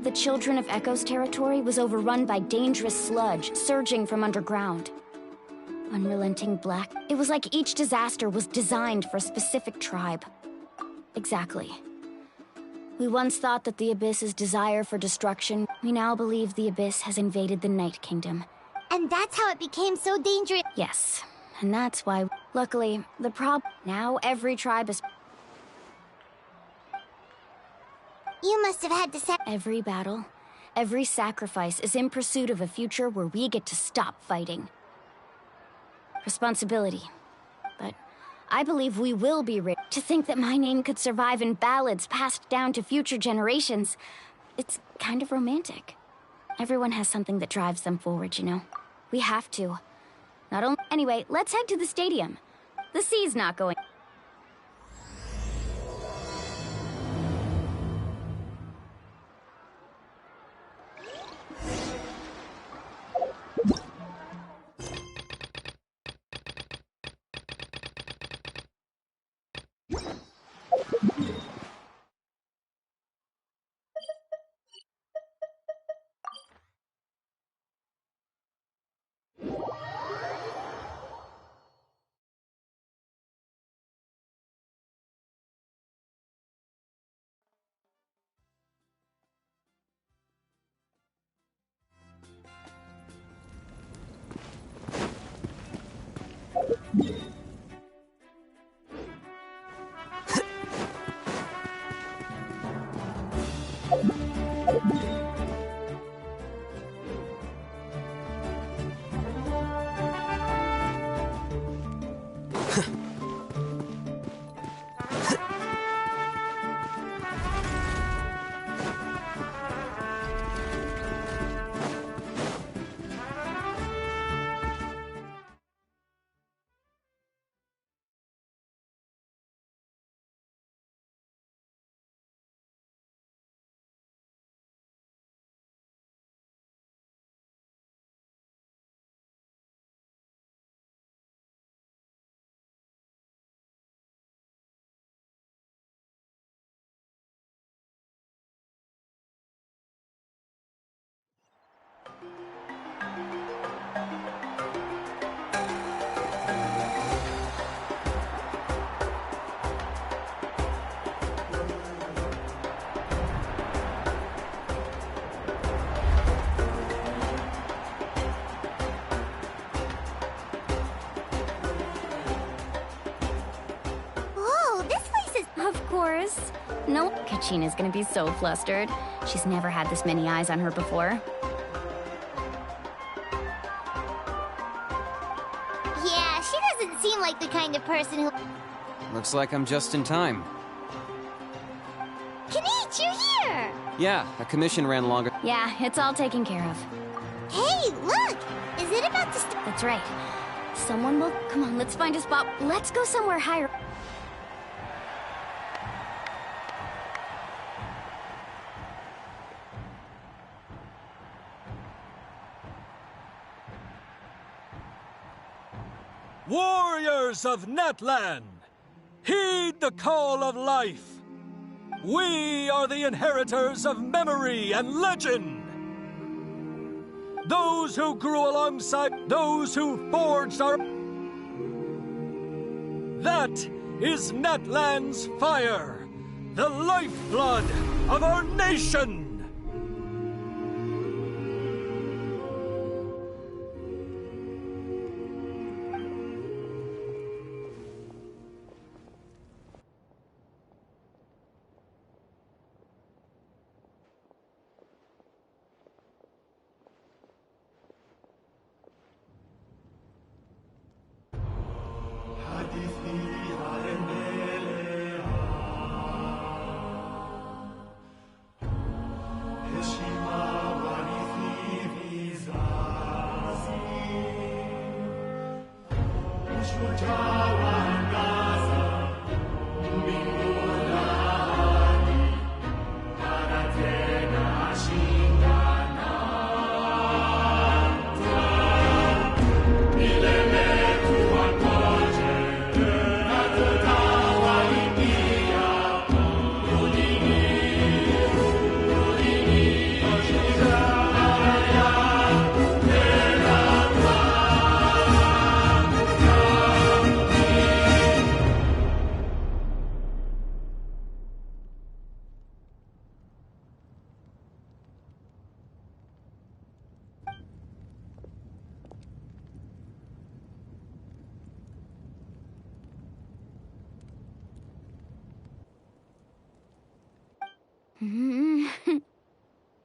The Children of Echo's territory was overrun by dangerous sludge surging from underground. Unrelenting black. It was like each disaster was designed for a specific tribe. Exactly. We once thought that the Abyss's desire for destruction. We now believe the Abyss has invaded the Night Kingdom. And that's how it became so dangerous. Yes, and that's why... Luckily, now every tribe is... You must have had to Every battle, every sacrifice is in pursuit of a future where we get to stop fighting. Responsibility. But I believe we will be ready. To think that my name could survive in ballads passed down to future generations, it's kind of romantic. Everyone has something that drives them forward, you know? We have to. Not only... Anyway, let's head to the stadium. The sea's not going... No, Kachina's gonna be so flustered. She's never had this many eyes on her before. Yeah, she doesn't seem like the kind of person who... Looks like I'm just in time. Kanich, you're here! Yeah, a commission ran longer. Yeah, it's all taken care of. Hey, look! Is it about to start? That's right. Someone will... Come on, let's find a spot. Let's go somewhere higher. Warriors of Natlan, heed the call of life. We are the inheritors of memory and legend. Those who grew alongside those who forged our... That is Natlan's fire, the lifeblood of our nation.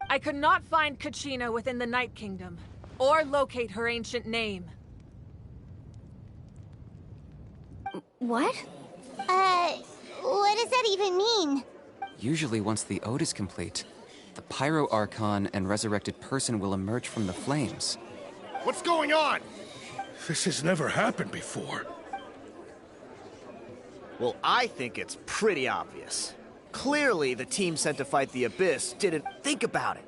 I could not find Kachina within the Night Kingdom, or locate her ancient name. What? What does that even mean? Usually once the ode is complete, the Pyro Archon and resurrected person will emerge from the flames. What's going on? This has never happened before. Well, I think it's pretty obvious. Clearly, the team sent to fight the Abyss didn't think about it.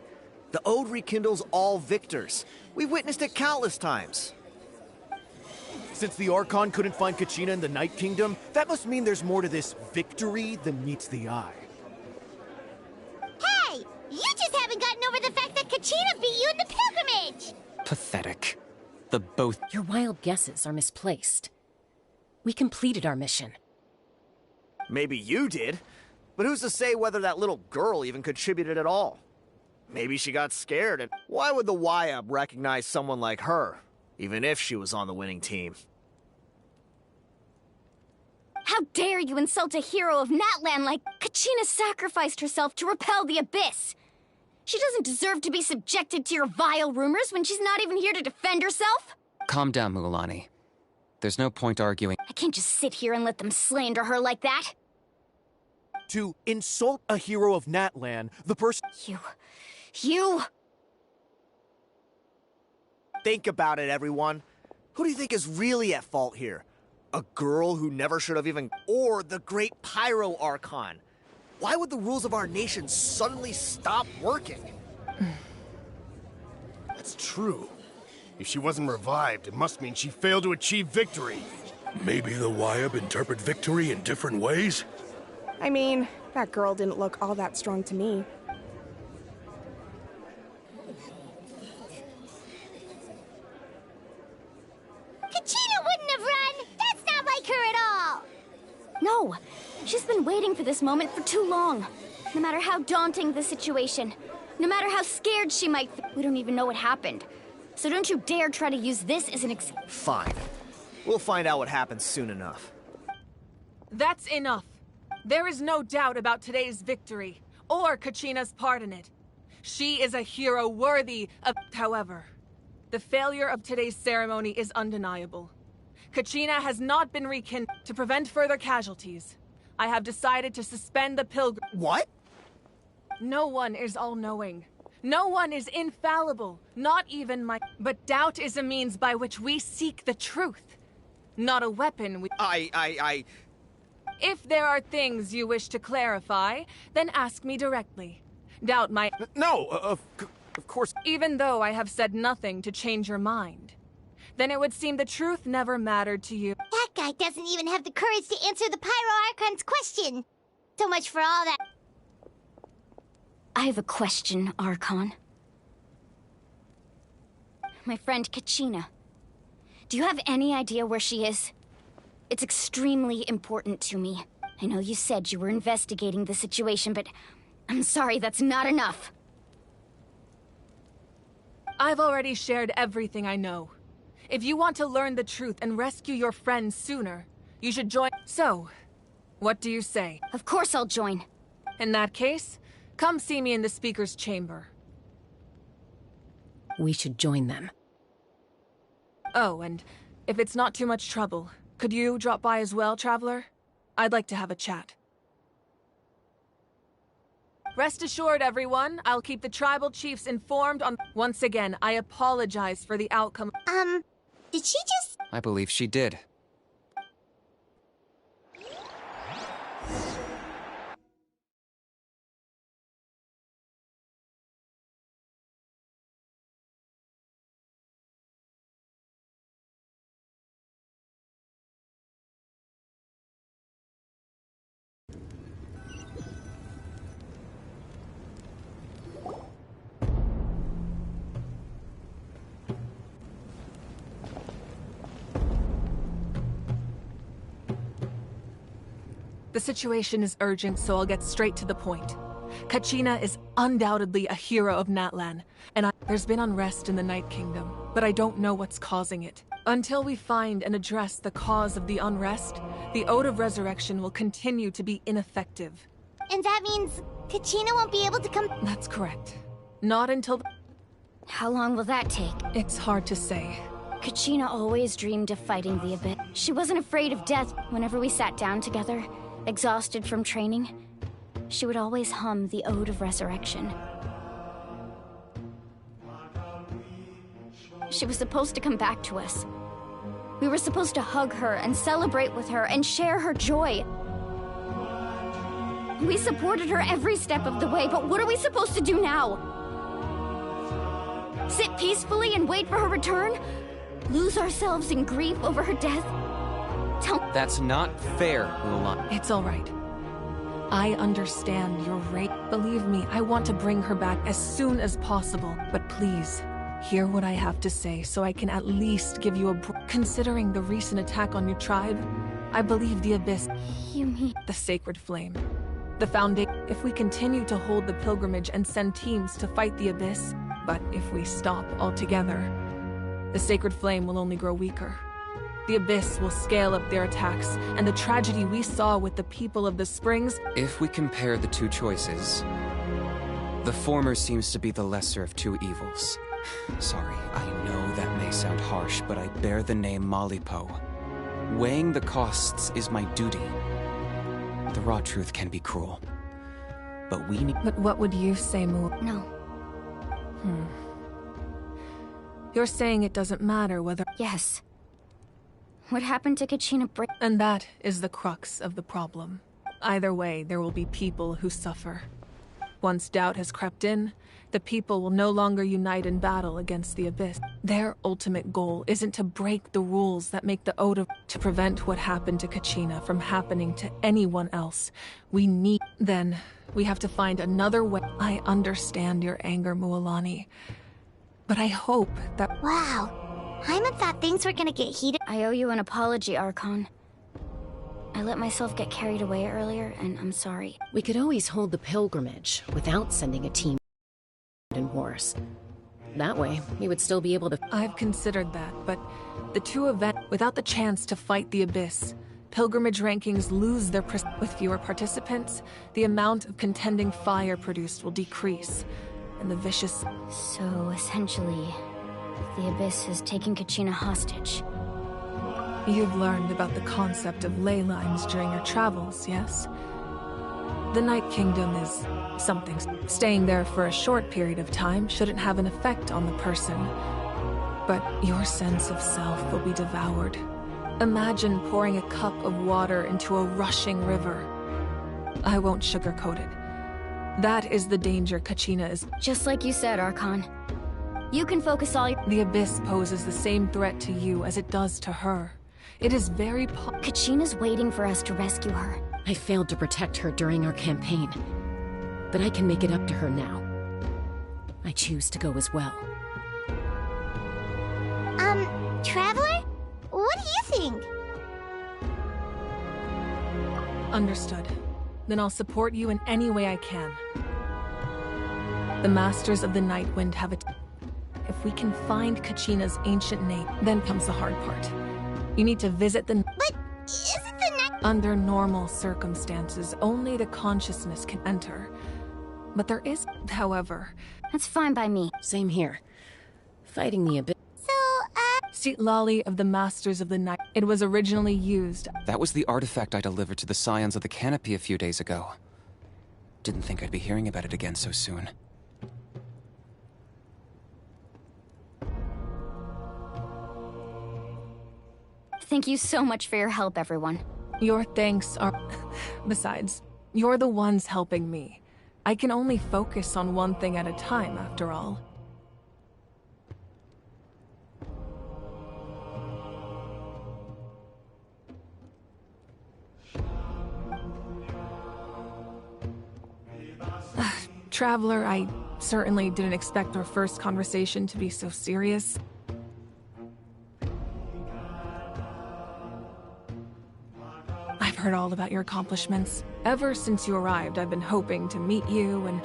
The ode rekindles all victors. We've witnessed it countless times. Since the Archon couldn't find Kachina in the Night Kingdom, that must mean there's more to this victory than meets the eye. Hey! You just haven't gotten over the fact that Kachina beat you in the pilgrimage! Pathetic. The both. Your wild guesses are misplaced. We completed our mission. Maybe you did, but who's to say whether that little girl even contributed at all? Maybe she got scared, and why would the YUB recognize someone like her, even if she was on the winning team? How dare you insult a hero of Natlan like Kachina sacrificed herself to repel the Abyss? She doesn't deserve to be subjected to your vile rumors when she's not even here to defend herself. Calm down, Mualani. There's no point arguing. I can't just sit here and let them slander her like that. To insult a hero of Natlan, the person— You! Think about it, everyone. Who do you think is really at fault here? A girl who never should have even— or the great Pyro Archon? Why would the rules of our nation suddenly stop working? That's true. If she wasn't revived, it must mean she failed to achieve victory. Maybe the YUB interpret victory in different ways? I mean, that girl didn't look all that strong to me. Kachina wouldn't have run! That's not like her at all! No, she's been waiting for this moment for too long. No matter how daunting the situation, no matter how scared she might feel, we don't even know what happened. So don't you dare try to use this as an Fine. We'll find out what happens soon enough. That's enough. There is no doubt about today's victory, or Kachina's part in it. She is a hero worthy of— However, the failure of today's ceremony is undeniable. Kachina has not been rekindled. To prevent further casualties, I have decided to suspend the pilgrim— What? No one is all-knowing. No one is infallible, not even my— But doubt is a means by which we seek the truth, not a weapon we— If there are things you wish to clarify, then ask me directly. Doubt my— No, of course— Even though I have said nothing to change your mind, then it would seem the truth never mattered to you. That guy doesn't even have the courage to answer the Pyro Archon's question. So much for all that. I have a question, Archon. My friend Kachina. Do you have any idea where she is? It's extremely important to me. I know you said you were investigating the situation, but I'm sorry, that's not enough. I've already shared everything I know. If you want to learn the truth and rescue your friends sooner, you should join— So, what do you say? Of course I'll join. In that case, come see me in the speaker's chamber. We should join them. Oh, and if it's not too much trouble, could you drop by as well, Traveler? I'd like to have a chat. Rest assured, everyone, I'll keep the tribal chiefs informed on— Once again, I apologize for the outcome— Did she just— I believe she did. The situation is urgent, so I'll get straight to the point. Kachina is undoubtedly a hero of Natlan, and there's been unrest in the Night Kingdom, but I don't know what's causing it. Until we find and address the cause of the unrest, the Ode of Resurrection will continue to be ineffective. And that means Kachina won't be able to come— That's correct. Not until— How long will that take? It's hard to say. Kachina always dreamed of fighting the Abyss. She wasn't afraid of death. Whenever we sat down together, exhausted from training, she would always hum the Ode of Resurrection. She was supposed to come back to us. We were supposed to hug her and celebrate with her and share her joy. We supported her every step of the way, but what are we supposed to do now? Sit peacefully and wait for her return? Lose ourselves in grief over her death? That's not fair, Mulan. It's all right. I understand your rage. Believe me, I want to bring her back as soon as possible. But please, hear what I have to say so I can at least give you a break. Considering the recent attack on your tribe, I believe the Abyss— You mean— The Sacred Flame. The Foundation— If we continue to hold the pilgrimage and send teams to fight the Abyss, but if we stop altogether, the Sacred Flame will only grow weaker. The Abyss will scale up their attacks, and the tragedy we saw with the people of the Springs— If we compare the two choices, the former seems to be the lesser of two evils. Sorry, I know that may sound harsh, but I bear the name Malipo. Weighing the costs is my duty. The raw truth can be cruel, but we need— But what would you say, Mu? No. You're saying it doesn't matter whether— Yes. What happened to Kachina Bra— And that is the crux of the problem. Either way, there will be people who suffer. Once doubt has crept in, the people will no longer unite in battle against the Abyss. Their ultimate goal isn't to break the rules that make the Ode to prevent what happened to Kachina from happening to anyone else. Then, we have to find another way. I understand your anger, Mualani, but I hope that— Wow. Hyman thought things were gonna get heated. I owe you an apology, Archon. I let myself get carried away earlier, and I'm sorry. We could always hold the pilgrimage without sending a team in wars. That way, we would still be able to— I've considered that, but the two events— Without the chance to fight the Abyss, pilgrimage rankings lose their with fewer participants, the amount of contending fire produced will decrease, and the vicious— So, essentially, the Abyss has taken Kachina hostage. You've learned about the concept of ley lines during your travels, yes? The Night Kingdom is something. Staying there for a short period of time shouldn't have an effect on the person, but your sense of self will be devoured. Imagine pouring a cup of water into a rushing river. I won't sugarcoat it. That is the danger Kachina is— Just like you said, Archon. You can focus all— The Abyss poses the same threat to you as it does to her. It is very— Kachina's waiting for us to rescue her. I failed to protect her during our campaign, but I can make it up to her now. I choose to go as well. Traveler? What do you think? Understood. Then I'll support you in any way I can. The Masters of the Night Wind have it. If we can find Kachina's ancient name, then comes the hard part. You need to visit the— But isn't the night— Under normal circumstances, only the consciousness can enter. But there is, however— That's fine by me. Same here. Fighting the Abyss— Seat Lolly of the Masters of the Night. It was originally used— That was the artifact I delivered to the Scions of the Canopy a few days ago. Didn't think I'd be hearing about it again so soon. Thank you so much for your help, everyone. Your thanks are— Besides, you're the ones helping me. I can only focus on one thing at a time, after all. Traveler, I certainly didn't expect our first conversation to be so serious. I've heard all about your accomplishments. Ever since you arrived, I've been hoping to meet you and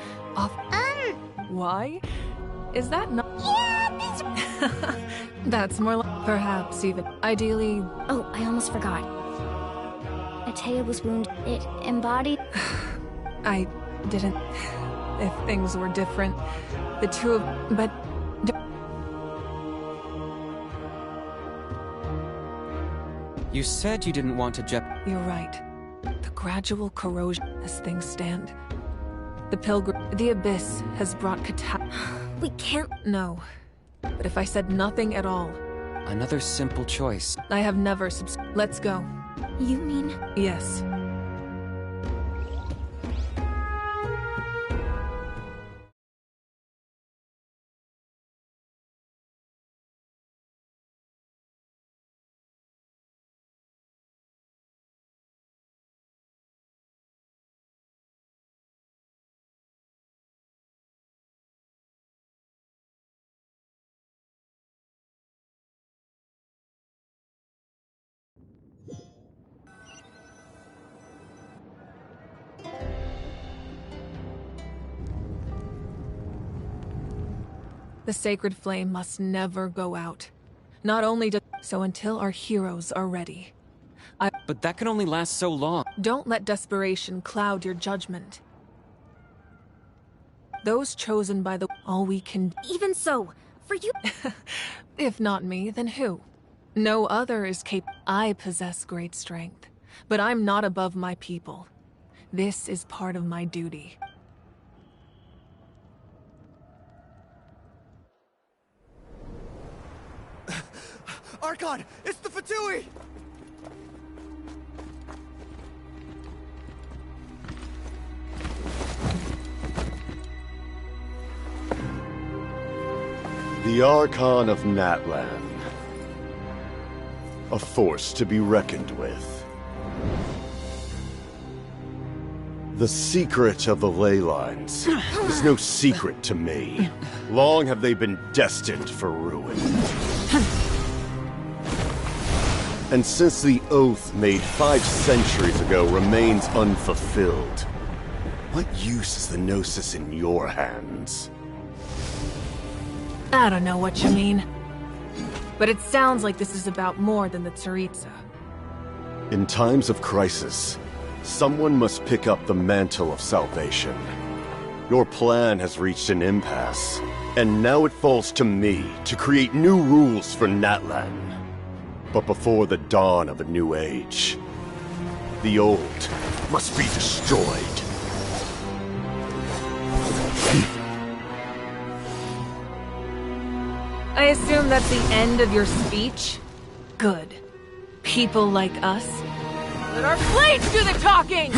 Why? Is that not— Yeah, That's more like— Perhaps even— Ideally— Oh, I almost forgot. Atea was wounded. It embodied— I didn't... If things were different, the two of... But... You said you didn't want to You're right. The gradual corrosion as things stand. The abyss has brought We can't... No. But if I said nothing at all... Another simple choice. I have never Let's go. You mean... Yes. The sacred flame must never go out. Not only so until our heroes are ready. But that can only last so long. Don't let desperation cloud your judgment. Those chosen by all we can... Even so, for you... If not me, then who? No other is capable. I possess great strength, but I'm not above my people. This is part of my duty. Archon! It's the Fatui! The Archon of Natlan. A force to be reckoned with. The secret of the ley lines is no secret to me. Long have they been destined for ruin. And since the oath made 5 centuries ago remains unfulfilled, what use is the Gnosis in your hands? I don't know what you mean. But it sounds like this is about more than the Tsaritsa. In times of crisis, someone must pick up the mantle of salvation. Your plan has reached an impasse, and now it falls to me to create new rules for Natlan. But before the dawn of a new age, the old must be destroyed. I assume that's the end of your speech? Good. People like us. Let our blades do the talking!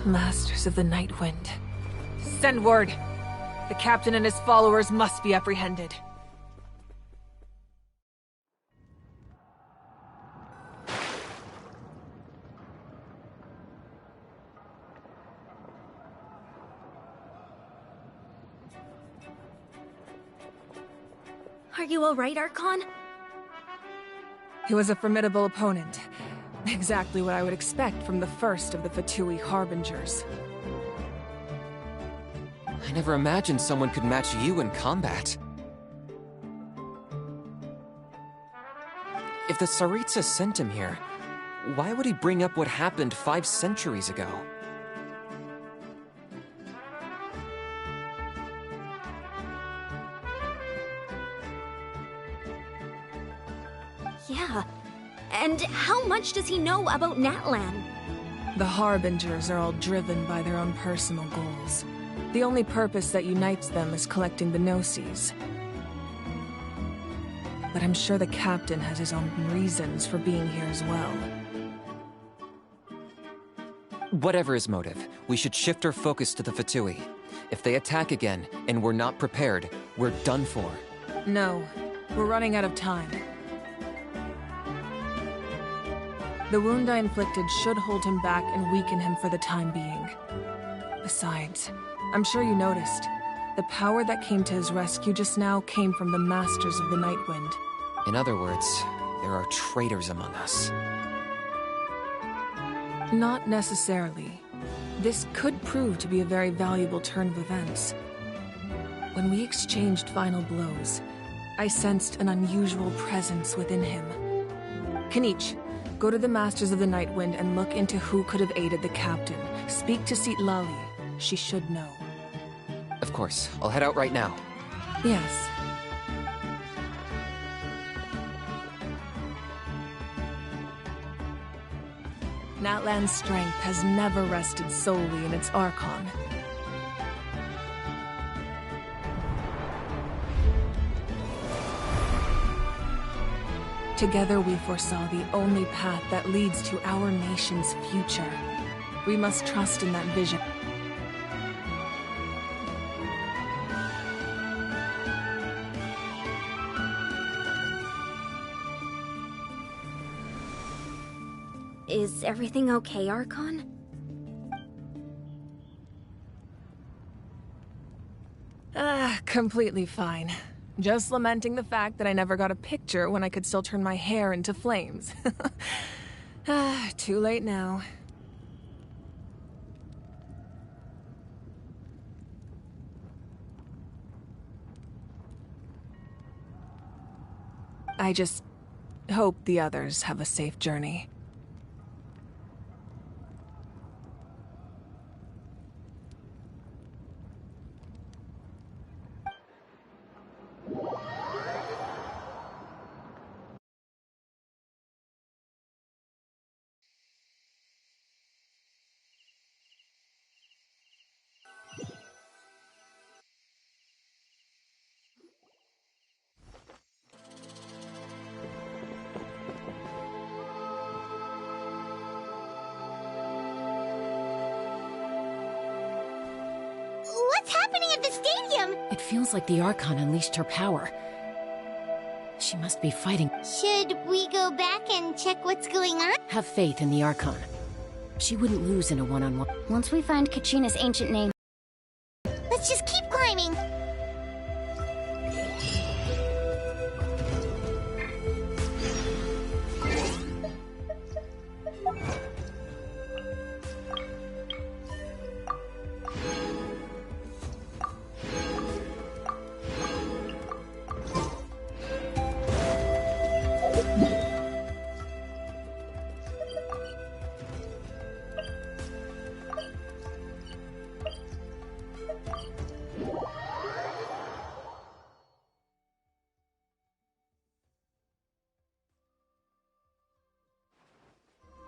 Masters of the Night Wind. Send word. The captain and his followers must be apprehended. Are you alright, Archon? He was a formidable opponent. Exactly what I would expect from the first of the Fatui Harbingers. I never imagined someone could match you in combat. If the Tsaritsa sent him here, why would he bring up what happened 5 centuries ago? Yeah. And how much does he know about Natlan? The Harbingers are all driven by their own personal goals. The only purpose that unites them is collecting the Gnosis. But I'm sure the captain has his own reasons for being here as well. Whatever his motive, we should shift our focus to the Fatui. If they attack again, and we're not prepared, we're done for. No, we're running out of time. The wound I inflicted should hold him back and weaken him for the time being. Besides, I'm sure you noticed, the power that came to his rescue just now came from the Masters of the Night Wind. In other words, there are traitors among us. Not necessarily. This could prove to be a very valuable turn of events. When we exchanged final blows, I sensed an unusual presence within him. Kanich, go to the Masters of the Night Wind and look into who could have aided the captain. Speak to Sitlali. She should know. Of course. I'll head out right now. Yes. Natlan's strength has never rested solely in its Archon. Together we foresaw the only path that leads to our nation's future. We must trust in that vision. Is everything okay, Archon? Completely fine. Just lamenting the fact that I never got a picture when I could still turn my hair into flames. Too late now. I just hope the others have a safe journey. What's happening at the stadium? It feels like the Archon unleashed her power. She must be fighting. Should we go back and check what's going on? Have faith in the Archon. She wouldn't lose in a one-on-one. Once we find Kachina's ancient name... Let's just keep climbing.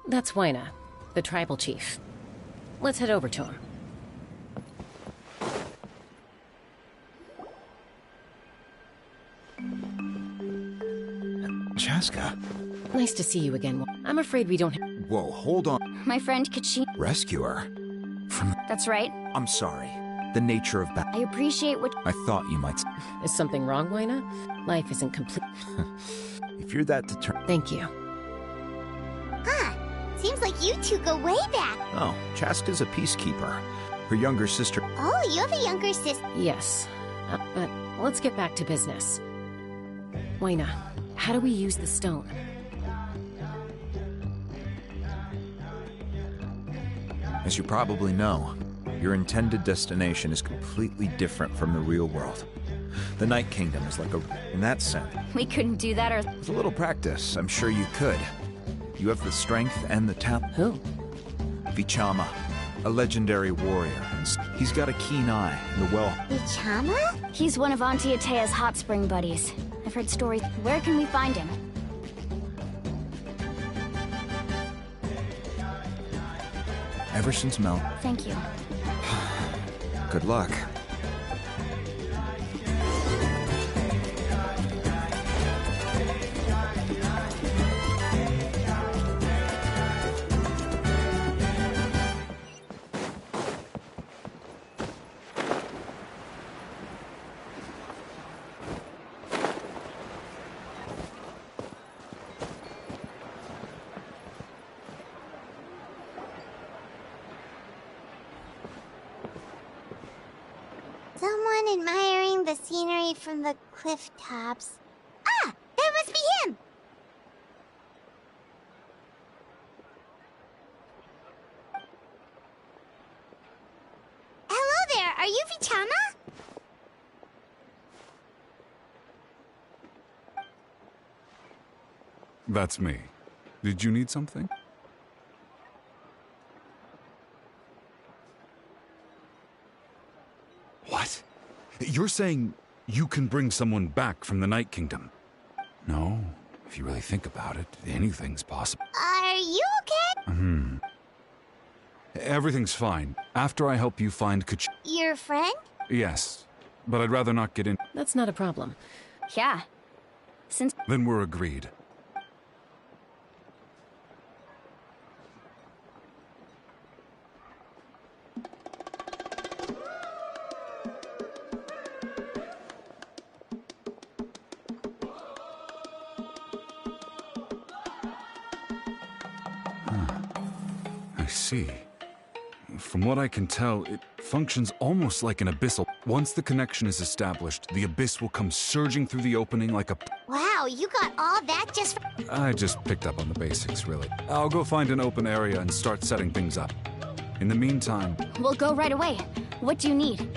That's Waina, the tribal chief. Let's head over to him. Chaska, Nice to see you again. I'm afraid we don't have... Whoa, hold on. My friend Kachina. Rescuer? From... That's right. I'm sorry. The nature of I appreciate what... I thought you might... Is something wrong, Wayna? Life isn't complete. If you're that determined... Thank you. Huh. Seems like you two go way back. Oh, Chaska's a peacekeeper. Her younger sister... Oh, you have a younger sister. Yes. But let's get back to business. Wayna, how do we use the stone? As you probably know, your intended destination is completely different from the real world. The Night Kingdom is like a... In that sense... We couldn't do that or... With a little practice, I'm sure you could. You have the strength and the talent. Who? Vichama, a legendary warrior. He's got a keen eye and a well... Vichama? He's one of Auntie Atea's hot spring buddies. I've heard stories. Where can we find him? Ever since Mel... Thank you. Good luck. Someone admiring the scenery from the cliff tops. Ah! That must be him! Hello there! Are you Vichama? That's me. Did you need something? What? You're saying you can bring someone back from the Night Kingdom? No. If you really think about it, anything's possible. Are you okay? Everything's fine. After I help you find Your friend? Yes. But I'd rather not get in. That's not a problem. Yeah. Since... Then we're agreed. I see. From what I can tell, it functions almost like an abyssal. Once the connection is established, the abyss will come surging through the opening like a... Wow, you got all that just for... I just picked up on the basics, really. I'll go find an open area and start setting things up. In the meantime... We'll go right away. What do you need?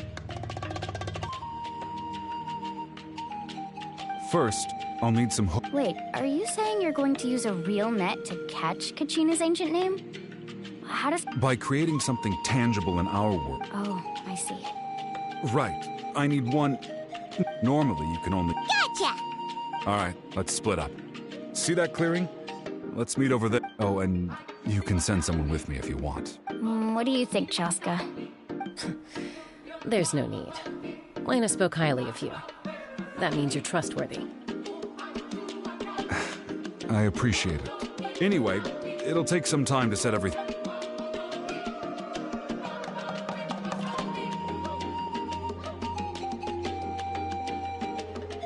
First, I'll need some hook... Wait, are you saying you're going to use a real net to catch Kachina's ancient name? How does... By creating something tangible in our world. Oh, I see. Right. I need one... Normally, you can only... Gotcha! Alright, let's split up. See that clearing? Let's meet over there. Oh, and you can send someone with me if you want. What do you think, Chaska? There's no need. Lena spoke highly of you. That means you're trustworthy. I appreciate it. Anyway, it'll take some time to set everything...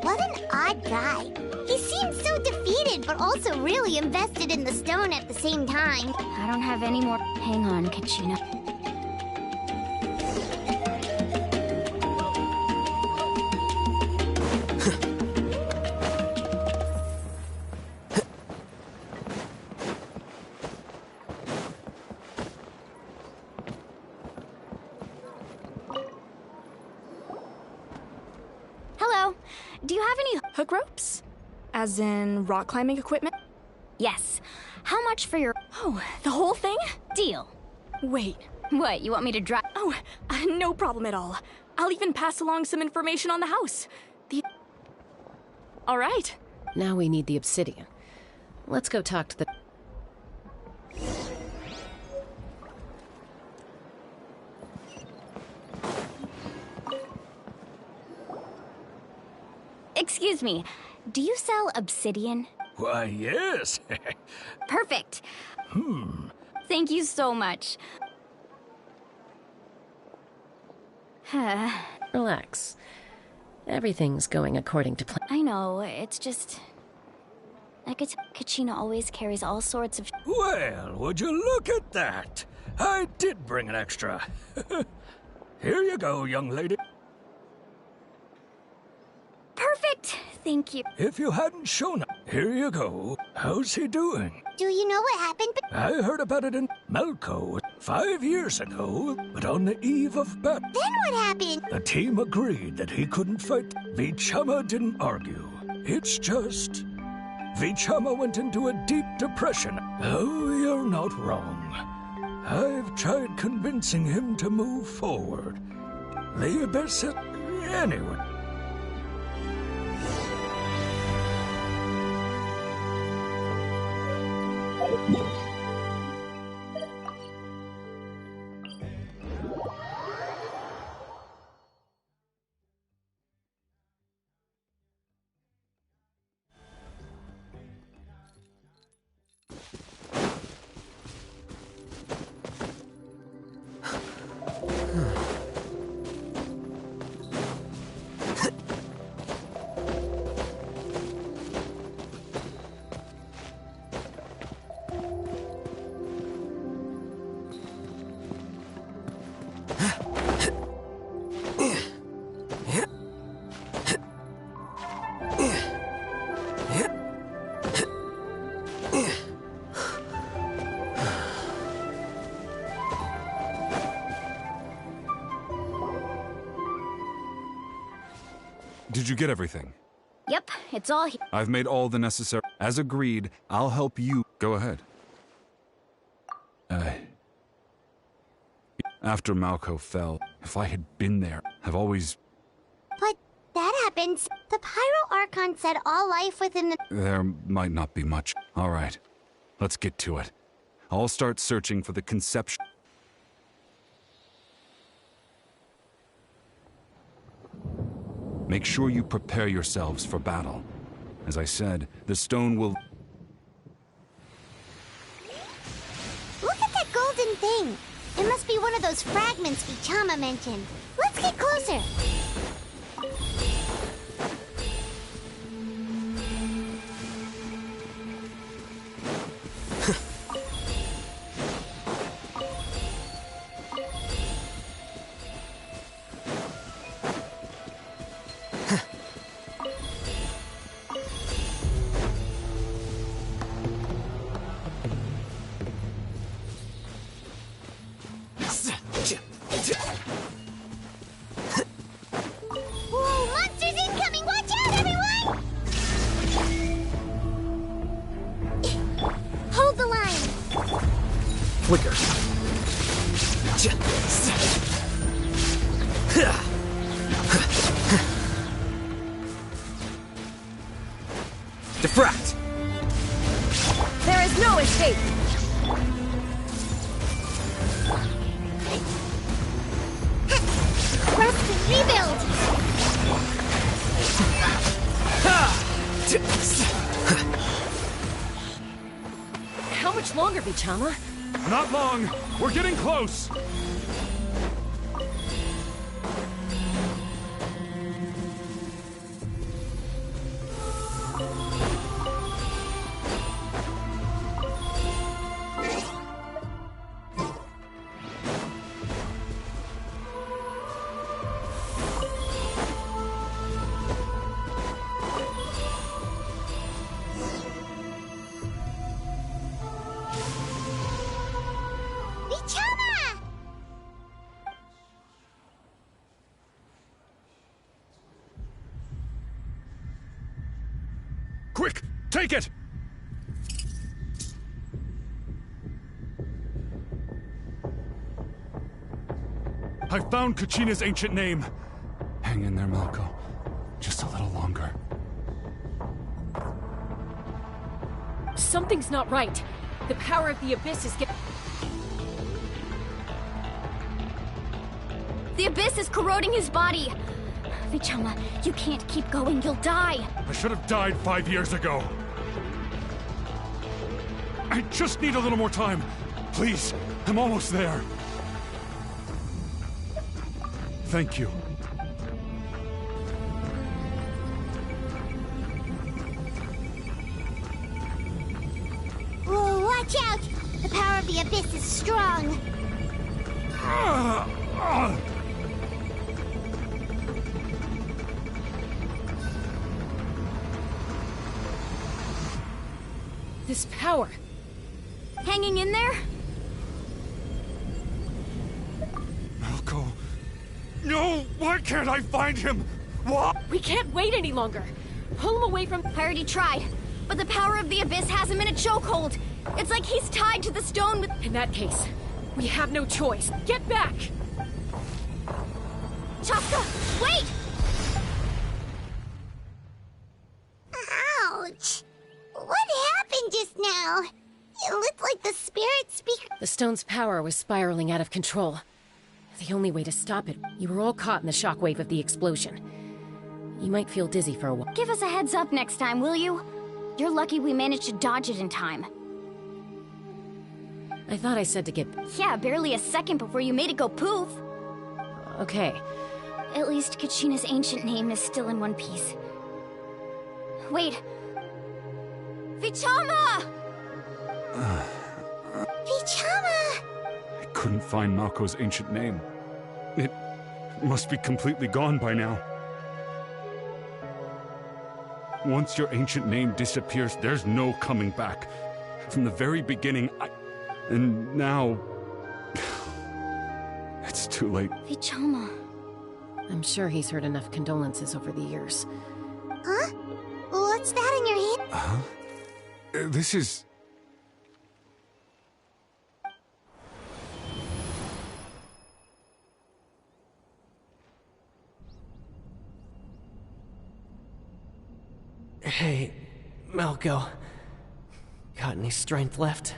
What an odd guy. He seems so defeated, but also really invested in the stone at the same time. I don't have any more... Hang on, Kachina. Hello. Do you have any hook ropes? As in rock climbing equipment? Yes. How much for your... Oh, the whole thing? Deal. Wait. What, you want me to drive... Oh, no problem at all. I'll even pass along some information on the house. All right. Now we need the obsidian. Let's go talk to the... Excuse me. Do you sell obsidian? Why, yes. Perfect. Thank you so much. Relax. Everything's going according to plan. I know, it's just... Kachina always carries all sorts of... Well, would you look at that? I did bring an extra. Here you go, young lady. Perfect! Thank you. If you hadn't shown up, here you go. How's he doing? Do you know what happened? I heard about it in Malco 5 years ago, but on the eve of battle. Then what happened? The team agreed that he couldn't fight. Vichama didn't argue. It's just... Vichama went into a deep depression. Oh, you're not wrong. I've tried convincing him to move forward. The Abyss is... Anyway. Did you get everything? Yep, it's all here. I've made all the necessary... As agreed, I'll help you. Go ahead. After Malco fell, if I had been there, I've always... But that happens. The Pyro Archon said all life within the... There might not be much. All right, let's get to it. I'll start searching for the conception... Make sure you prepare yourselves for battle. As I said, the stone will... Look at that golden thing. It must be one of those fragments Vichama mentioned. Let's get closer. Whoa, monsters incoming! Watch out, everyone! Hold the line. Flicker. Diffract! There is no escape! Let's rebuild! How much longer, Vichama? Not long! We're getting close! Vichama! Quick! Take it! I found Kachina's ancient name. Hang in there, Malco. Just a little longer. Something's not right. The power of the Abyss is getting... The Abyss is corroding his body. Vichama, you can't keep going. You'll die. I should have died 5 years ago. I just need a little more time. Please, I'm almost there. Thank you. Whoa, watch out! The power of the Abyss is strong. This power. Hanging in there? Malco. No! Why can't I find him? What? We can't wait any longer. Pull him away from... I already tried, but the power of the Abyss has him in a chokehold. It's like he's tied to the stone with... In that case, we have no choice. Get back! Chaska, wait! Ouch! What happened just now? It looked like the spirit speaker... The stone's power was spiraling out of control. The only way to stop it, you were all caught in the shockwave of the explosion. You might feel dizzy for a while. Give us a heads up next time, will you? You're lucky we managed to dodge it in time. I thought I said to get... Yeah, barely a second before you made it go poof. Okay. At least Kachina's ancient name is still in one piece. Wait. Vichama! Vichama! I couldn't find Malco's ancient name. It must be completely gone by now. Once your ancient name disappears, there's no coming back. From the very beginning, And now... it's too late. Vichama. I'm sure he's heard enough condolences over the years. Huh? What's that in your hand? Huh? This is... Hey, Malco. Got any strength left?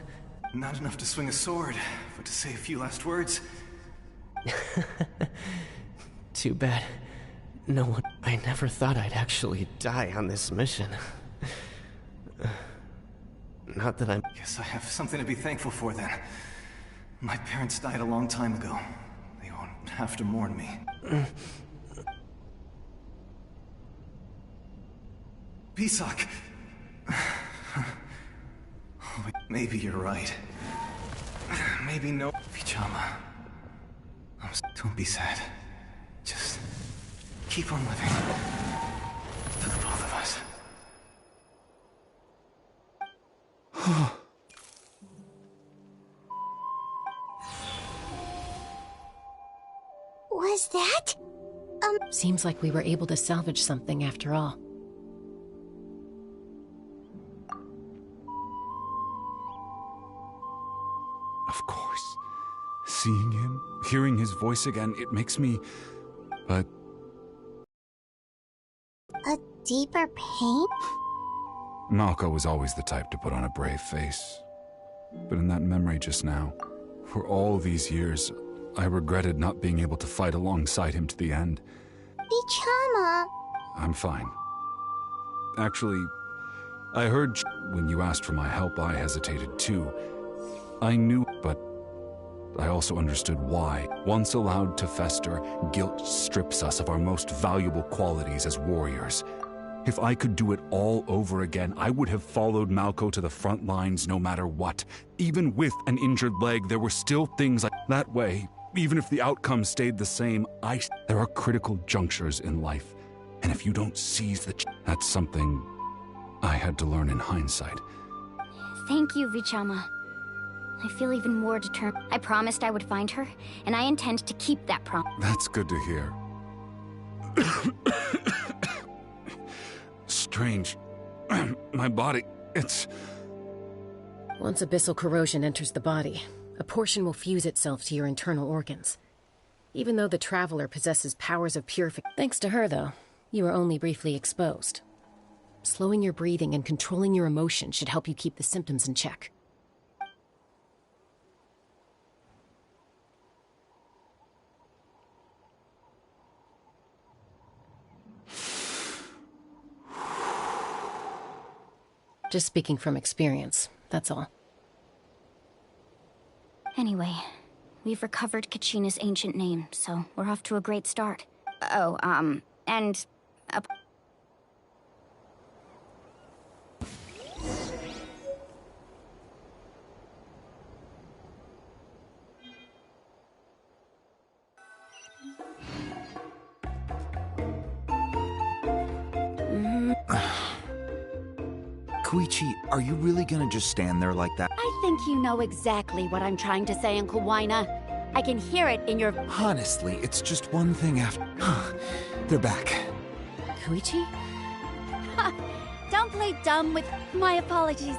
Not enough to swing a sword, but to say a few last words. Too bad. No one... I never thought I'd actually die on this mission. Not that I'm... Guess I have something to be thankful for then. My parents died a long time ago. They won't have to mourn me. Pisak! Maybe you're right. Maybe no... Vichama. Don't be sad. Just... keep on living. For the both of us. Was that? Seems like we were able to salvage something after all. Of course. Seeing him, hearing his voice again, it makes me... But... A deeper pain? Malco was always the type to put on a brave face. But in that memory just now, for all these years, I regretted not being able to fight alongside him to the end. Vichama. I'm fine. Actually, I heard when you asked for my help, I hesitated too. I knew, but I also understood why. Once allowed to fester, guilt strips us of our most valuable qualities as warriors. If I could do it all over again, I would have followed Malco to the front lines no matter what. Even with an injured leg, there were still things that way. Even if the outcome stayed the same, there are critical junctures in life. And if you don't seize that's something I had to learn in hindsight. Thank you, Vichama. I feel even more determined. I promised I would find her, and I intend to keep that promise. That's good to hear. Strange. My body, it's... Once abyssal corrosion enters the body, a portion will fuse itself to your internal organs. Even though the Traveler possesses powers of purification. Thanks to her, though, you are only briefly exposed. Slowing your breathing and controlling your emotions should help you keep the symptoms in check. Just speaking from experience, that's all. Anyway, we've recovered Kachina's ancient name, so we're off to a great start. Oh, and... Koichi, are you really gonna just stand there like that? I think you know exactly what I'm trying to say, Uncle Waina. I can hear it in your... Honestly, it's just one thing after... They're back. Koichi? Don't play dumb with... My apologies,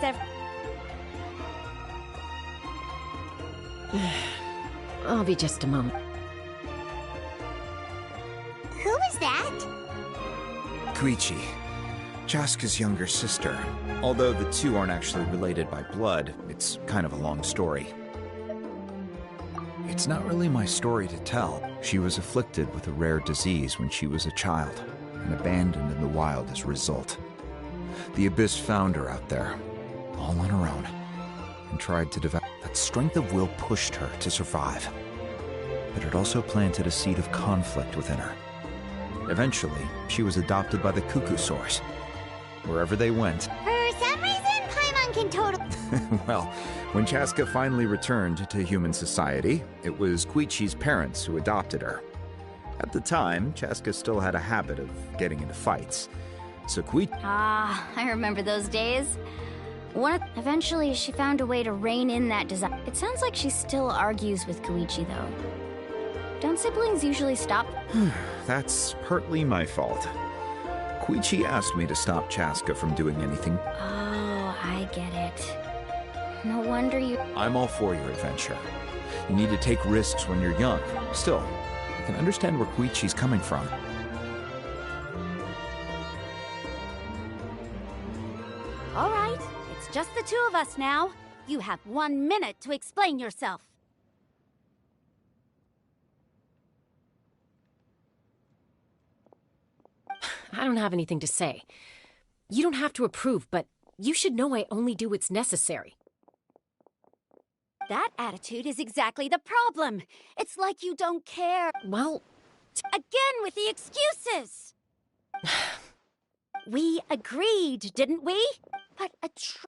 I'll be just a moment. Who is that? Koichi, Chaska's younger sister. Although the two aren't actually related by blood, it's kind of a long story. It's not really my story to tell. She was afflicted with a rare disease when she was a child, and abandoned in the wild as a result. The Abyss found her out there, all on her own, and tried to develop. That strength of will pushed her to survive. But it also planted a seed of conflict within her. Eventually, she was adopted by the Cuckoo Source. Wherever they went... For some reason, Paimon can totally... Well, when Chaska finally returned to human society, it was Koichi's parents who adopted her. At the time, Chaska still had a habit of getting into fights. So Koichi... Ah, I remember those days. Eventually, she found a way to rein in that desire. It sounds like she still argues with Koichi, though. Don't siblings usually stop? That's partly my fault. Koichi asked me to stop Chaska from doing anything. Oh, I get it. No wonder you... I'm all for your adventure. You need to take risks when you're young. Still, I can understand where Koichi's coming from. All right, it's just the two of us now. You have 1 minute to explain yourself. I don't have anything to say. You don't have to approve, but you should know I only do what's necessary. That attitude is exactly the problem. It's like you don't care. Well... Again with the excuses! We agreed, didn't we? But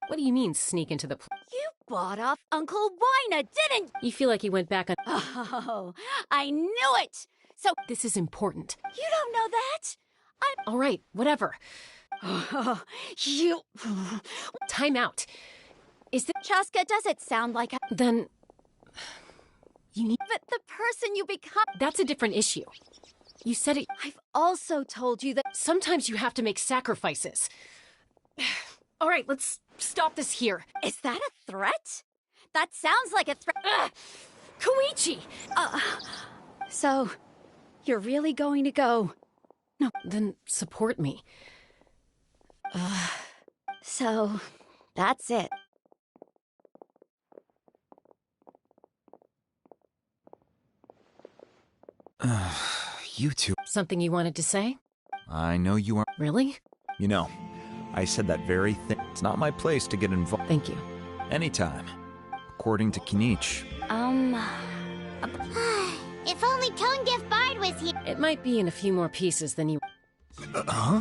What do you mean, sneak into the... You bought off Uncle Waina, didn't... You feel like he went back on... Oh, I knew it! So... This is important. You don't know that? All right, whatever. You... Time out. Is the... Chaska, does it sound like a... Then... You need... But the person you become... That's a different issue. You said it... I've also told you that... Sometimes you have to make sacrifices. All right, let's stop this here. Is that a threat? That sounds like a threat. Koichi! So, you're really going to go... No, then support me. So, that's it. You two... Something you wanted to say? I know you aren't... Really? You know, I said that very thing. It's not my place to get involved. Thank you. Anytime. According to Kinich. If only Tone-Deaf Bard was here. It might be in a few more pieces than you... Huh?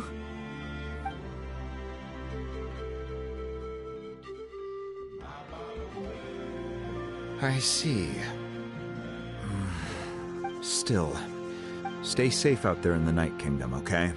I see. Still, stay safe out there in the Night Kingdom, okay?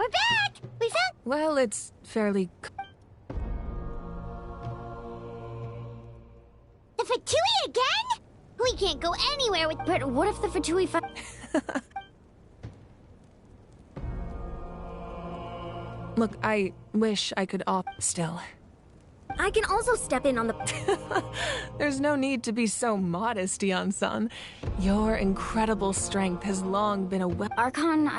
We're back! We found— Well, it's fairly... The Fatui again? We can't go anywhere with— But what if the Fatui Look, I wish I could opt still. I can also step in on the... There's no need to be so modest, Dion-san. Your incredible strength has long been a Archon,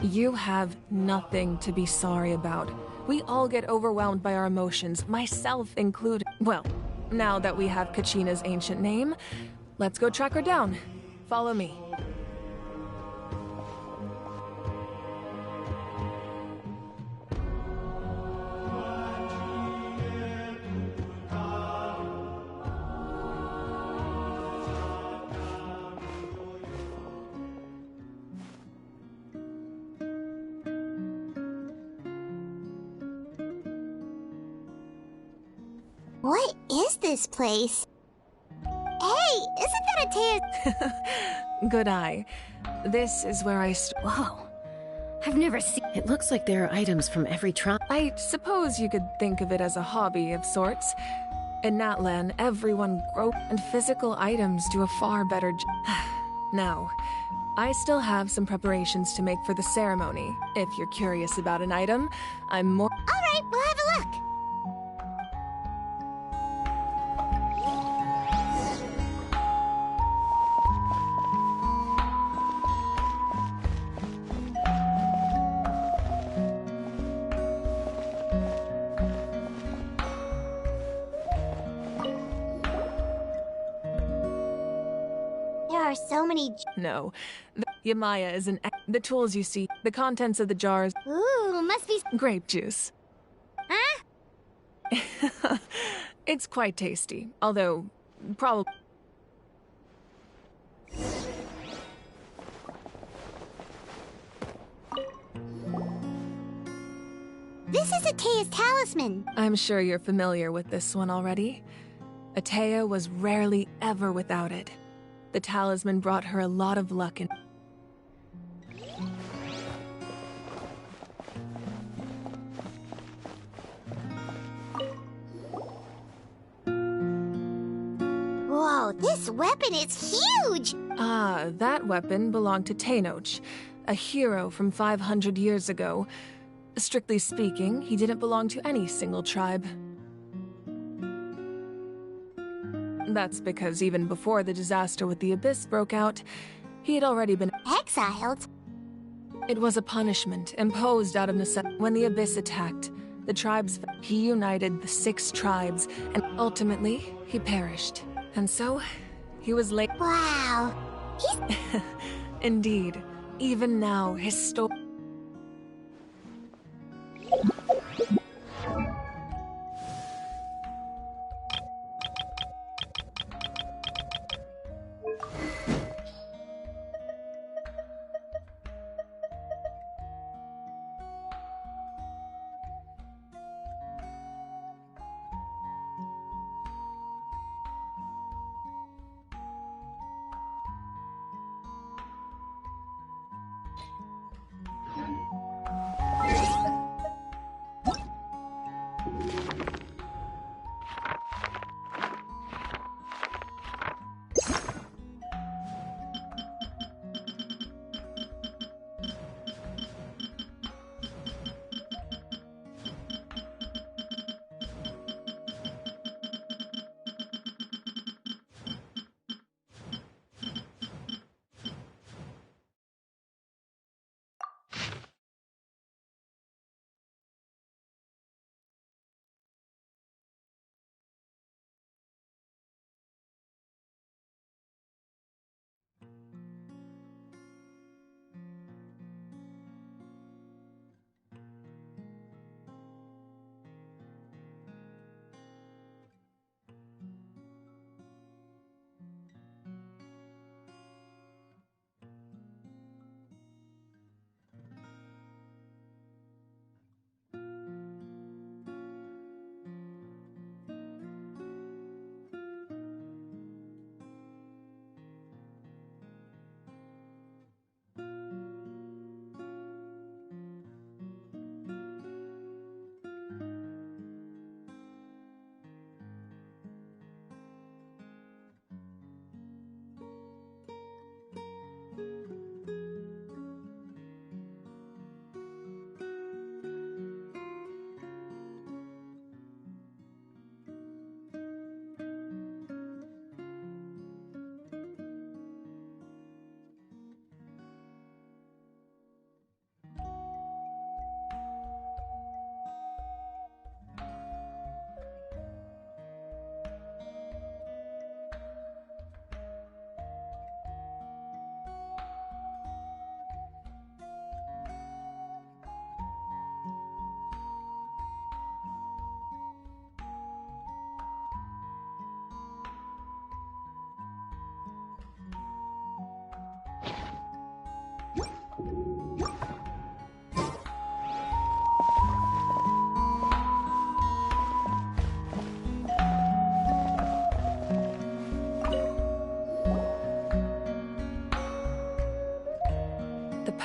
You have nothing to be sorry about. We all get overwhelmed by our emotions, myself included. Well, now that we have Kachina's ancient name, let's go track her down. Follow me. What is this place? Hey, isn't that Atea's— Good eye. This is where I Whoa. I've never seen... It looks like there are items from every tribe. I suppose you could think of it as a hobby of sorts. In Natlan, everyone grows, and physical items do a far better Now, I still have some preparations to make for the ceremony. If you're curious about an item, I'm more— Alright, we'll have a look. There are so many— No. Yamaya is the tools you see, the contents of the jars. Ooh, must be— Grape juice. Huh? It's quite tasty, although probably... This is Atea's talisman. I'm sure you're familiar with this one already. Atea was rarely ever without it. The talisman brought her a lot of luck and... Whoa, this weapon is huge! Ah, that weapon belonged to Tenoch, a hero from 500 years ago. Strictly speaking, he didn't belong to any single tribe. That's because even before the disaster with the Abyss broke out, he had already been exiled. It was a punishment imposed out of necessity. When the Abyss attacked, the tribes, he united the 6 tribes, and ultimately, he perished. And so, he was late. Wow. Indeed. Even now, his story...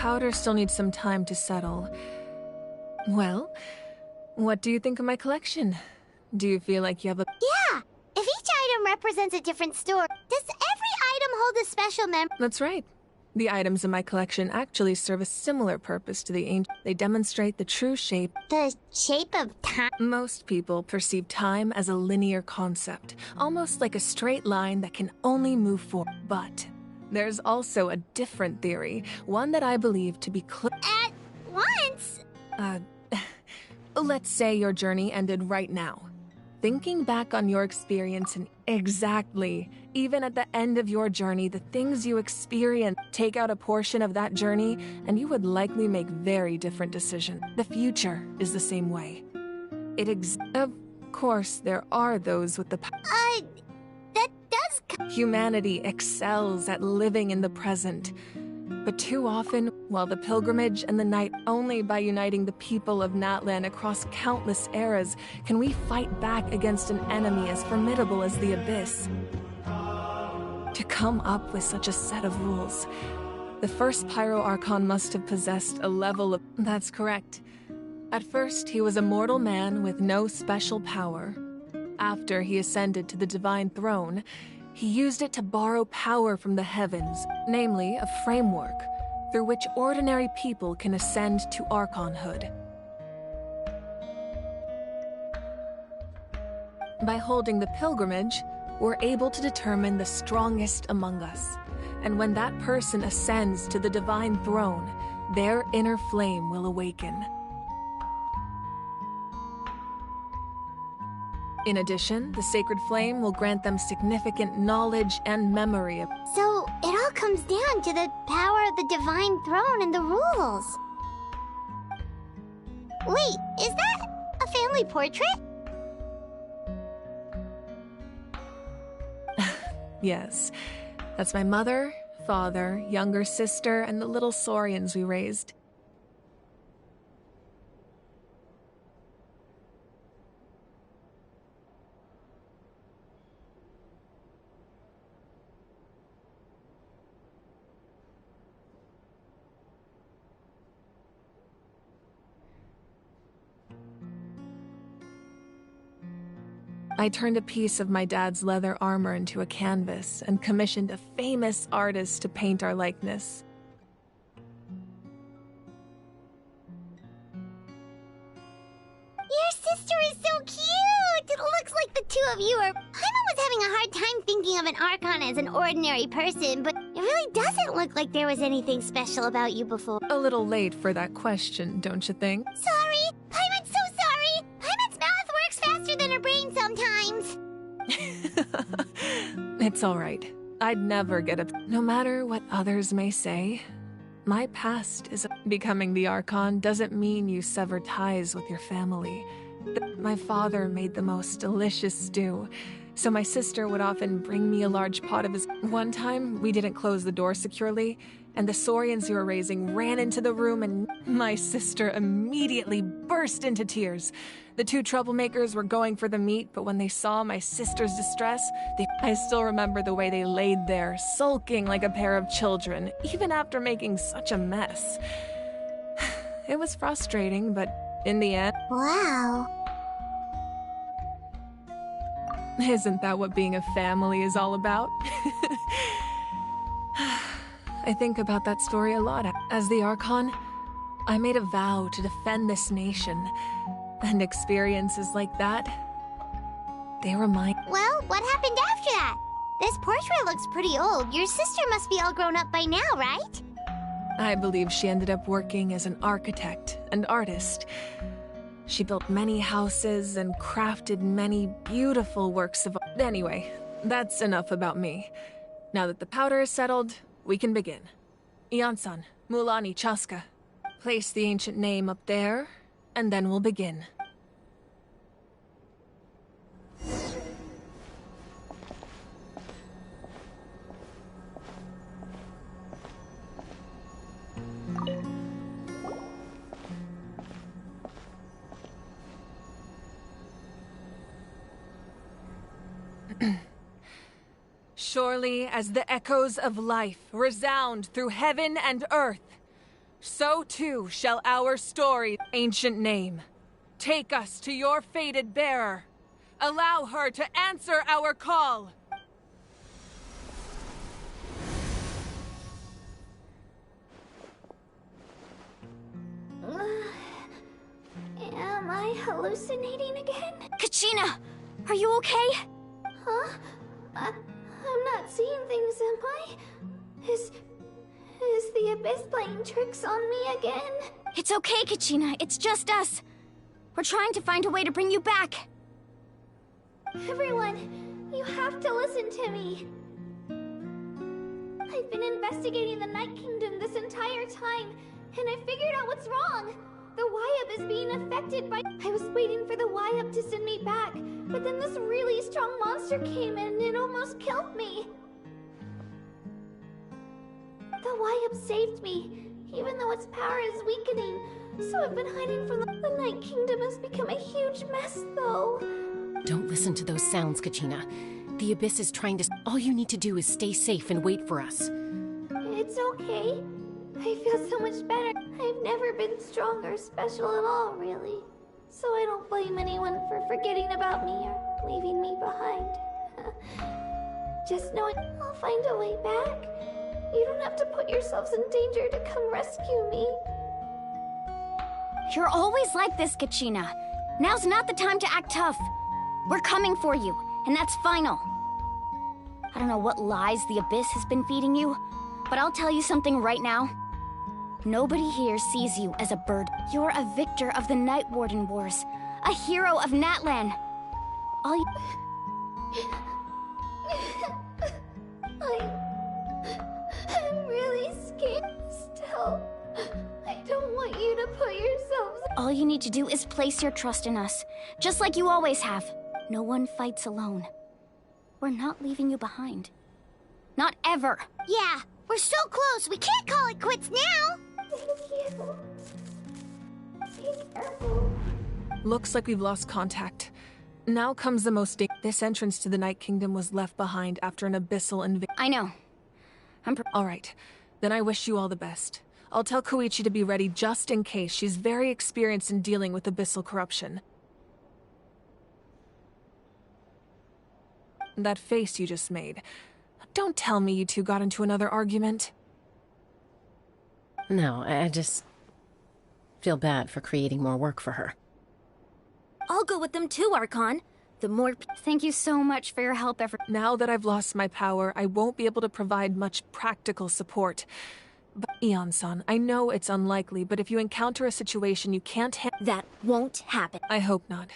powder still needs some time to settle. Well, what do you think of my collection? Do you feel like you have a... Yeah! If each item represents a different story, does every item hold a special That's right. The items in my collection actually serve a similar purpose to the ancient. They demonstrate the true shape. The shape of time? Most people perceive time as a linear concept, almost like a straight line that can only move forward. But there's also a different theory, one that I believe to be At once? Let's say your journey ended right now. Thinking back on your experience and exactly, even at the end of your journey, the things you experienced, take out a portion of that journey, and you would likely make very different decisions. The future is the same way. Of course, there are those with the that does... Humanity excels at living in the present. But too often, while the pilgrimage and the night, only by uniting the people of Natlan across countless eras can we fight back against an enemy as formidable as the Abyss. To come up with such a set of rules, the first Pyro Archon must have possessed a level of... That's correct. At first, he was a mortal man with no special power. After he ascended to the Divine Throne, he used it to borrow power from the heavens, namely a framework, through which ordinary people can ascend to Archonhood. By holding the pilgrimage, we're able to determine the strongest among us, and when that person ascends to the Divine Throne, their inner flame will awaken. In addition, the sacred flame will grant them significant knowledge and memory of... So, it all comes down to the power of the Divine Throne and the rules. Wait, is that a family portrait? Yes. That's my mother, father, younger sister, and the little Saurians we raised. I turned a piece of my dad's leather armor into a canvas and commissioned a famous artist to paint our likeness. Your sister is so cute! It looks like the two of you are... Paimon was having a hard time thinking of an Archon as an ordinary person, but it really doesn't look like there was anything special about you before. A little late for that question, don't you think? Sorry! Paimon's so sorry! Paimon's mouth works faster than her brain sometimes! It's all right. I'd never get up. No matter what others may say, my past is... Becoming the Archon doesn't mean you sever ties with your family. My father made the most delicious stew, so my sister would often bring me a large pot of his... One time, we didn't close the door securely, and the Saurians we were raising ran into the room, and my sister immediately burst into tears. The two troublemakers were going for the meat, but when they saw my sister's distress, I still remember the way they laid there, sulking like a pair of children, even after making such a mess. It was frustrating, but in the end... Wow. Isn't that what being a family is all about? I think about that story a lot. As the Archon, I made a vow to defend this nation, and experiences like that, they remind... Well, what happened after that? This portrait looks pretty old. Your sister must be all grown up by now, right? I believe she ended up working as an architect and artist. She built many houses and crafted many beautiful works of art. Anyway, that's enough about me. Now that the powder is settled, we can begin. Iansan, Mulani, Chaska. Place the ancient name up there, and then we'll begin. Surely as the echoes of life resound through heaven and earth, so too shall our story, ancient name. Take us to your fated bearer. Allow her to answer our call. Am I hallucinating again? Kachina! Are you okay? Huh? I'm not seeing things, am I? Is the Abyss playing tricks on me again? It's okay, Kachina. It's just us. We're trying to find a way to bring you back. Everyone, you have to listen to me. I've been investigating the Night Kingdom this entire time, and I figured out what's wrong. The Wayab is being affected by... I was waiting for the Wayab to send me back, but then this really strong monster came in and it almost killed me. The Wayab saved me, even though its power is weakening. So I've been hiding from the Night Kingdom has become a huge mess, though. Don't listen to those sounds, Kachina. The Abyss is trying to... All you need to do is stay safe and wait for us. It's okay. I feel so much better. I've never been strong or special at all, really. So I don't blame anyone for forgetting about me or leaving me behind. Just knowing I'll find a way back. You don't have to put yourselves in danger to come rescue me. You're always like this, Kachina. Now's not the time to act tough. We're coming for you, and that's final. I don't know what lies the Abyss has been feeding you, but I'll tell you something right now. Nobody here sees you as a bird. You're a victor of the Night Warden Wars, a hero of Natlan. All you... I'm really scared still. I don't want you to put yourselves... All you need to do is place your trust in us, just like you always have. No one fights alone. We're not leaving you behind. Not ever. Yeah, we're so close. We can't call it quits now. Thank you. Be careful. Looks like we've lost contact. Now comes the most... This entrance to the Night Kingdom was left behind after an abyssal invasion. I know. All right. Then I wish you all the best. I'll tell Koichi to be ready just in case. She's very experienced in dealing with abyssal corruption. That face you just made. Don't tell me you two got into another argument. No, I just feel bad for creating more work for her. I'll go with them too, Archon. The more... Thank you so much for your help, Now that I've lost my power, I won't be able to provide much practical support. But Eon-san, I know it's unlikely, but if you encounter a situation you can't That won't happen. I hope not.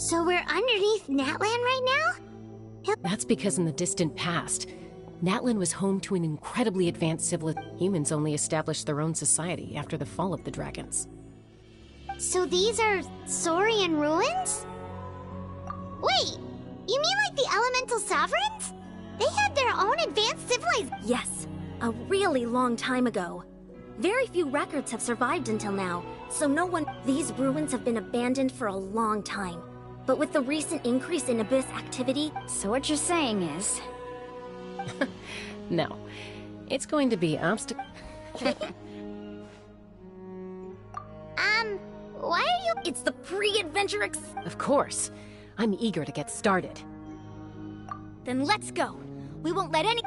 So we're underneath Natlan right now? That's because in the distant past, Natlan was home to an incredibly advanced civilization. Humans only established their own society after the fall of the dragons. So these are Saurian ruins? Wait, you mean like the elemental sovereigns? They had their own advanced civilization? Yes, a really long time ago. Very few records have survived until now, so no one... These ruins have been abandoned for a long time. But with the recent increase in Abyss activity... So what you're saying is... No. It's going to be obstacle... Why are you... It's the pre-adventure Of course. I'm eager to get started. Then let's go. We won't let any...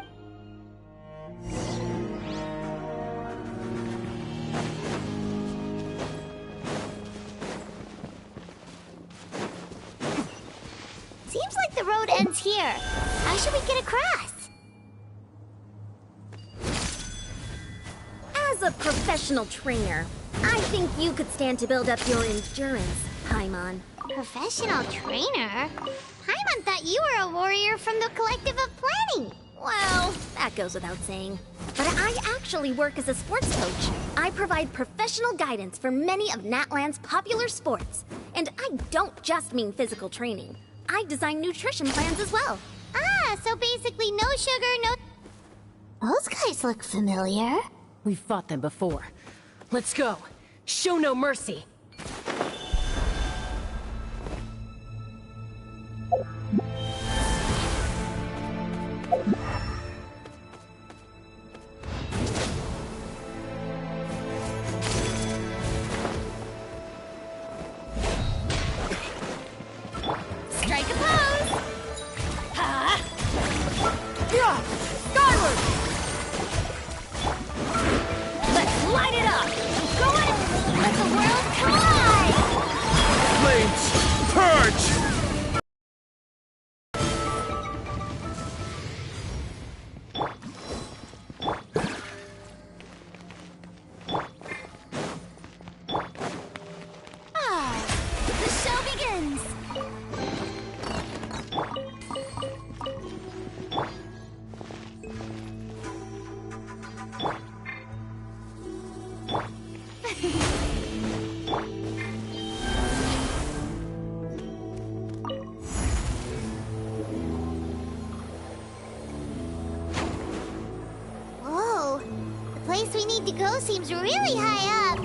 Seems like the road ends here. How should we get across? As a professional trainer, I think you could stand to build up your endurance, Paimon. Professional trainer? Paimon thought you were a warrior from the Collective of Planning. Well, that goes without saying. But I actually work as a sports coach. I provide professional guidance for many of Natlan's popular sports. And I don't just mean physical training. I design nutrition plans as well. Ah, so basically no sugar, no... Those guys look familiar. We've fought them before. Let's go. Show no mercy. Strike a pose! Ha! Yeah! Skyward! Let's light it up! Go on! Let the world collide! Flames! Purge! The show begins! Whoa, the place we need to go seems really high up.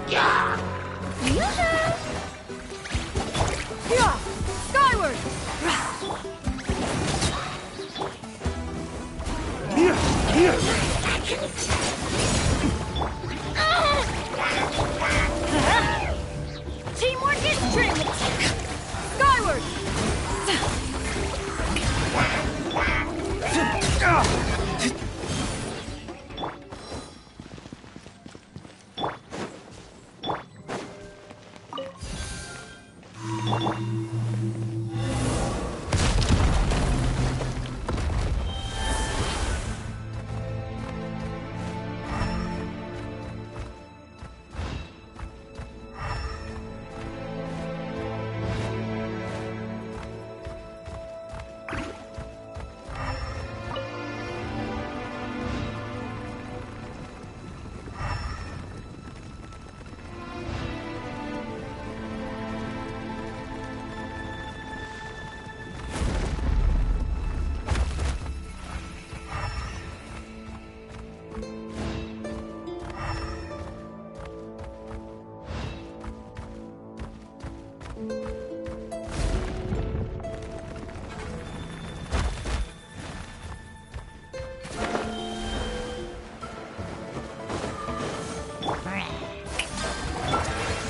Yeah! Skyward! Teamwork is strength! Skyward!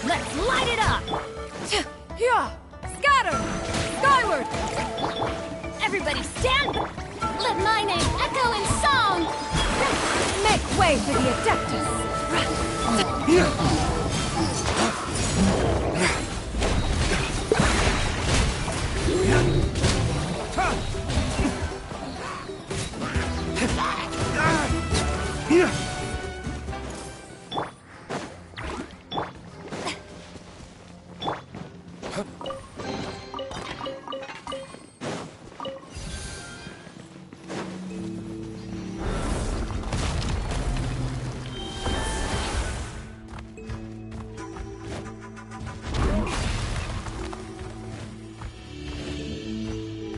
Let's light it up! Yeah! Scatter! Skyward! Everybody stand! Let my name echo in song! Make way for the Adeptus!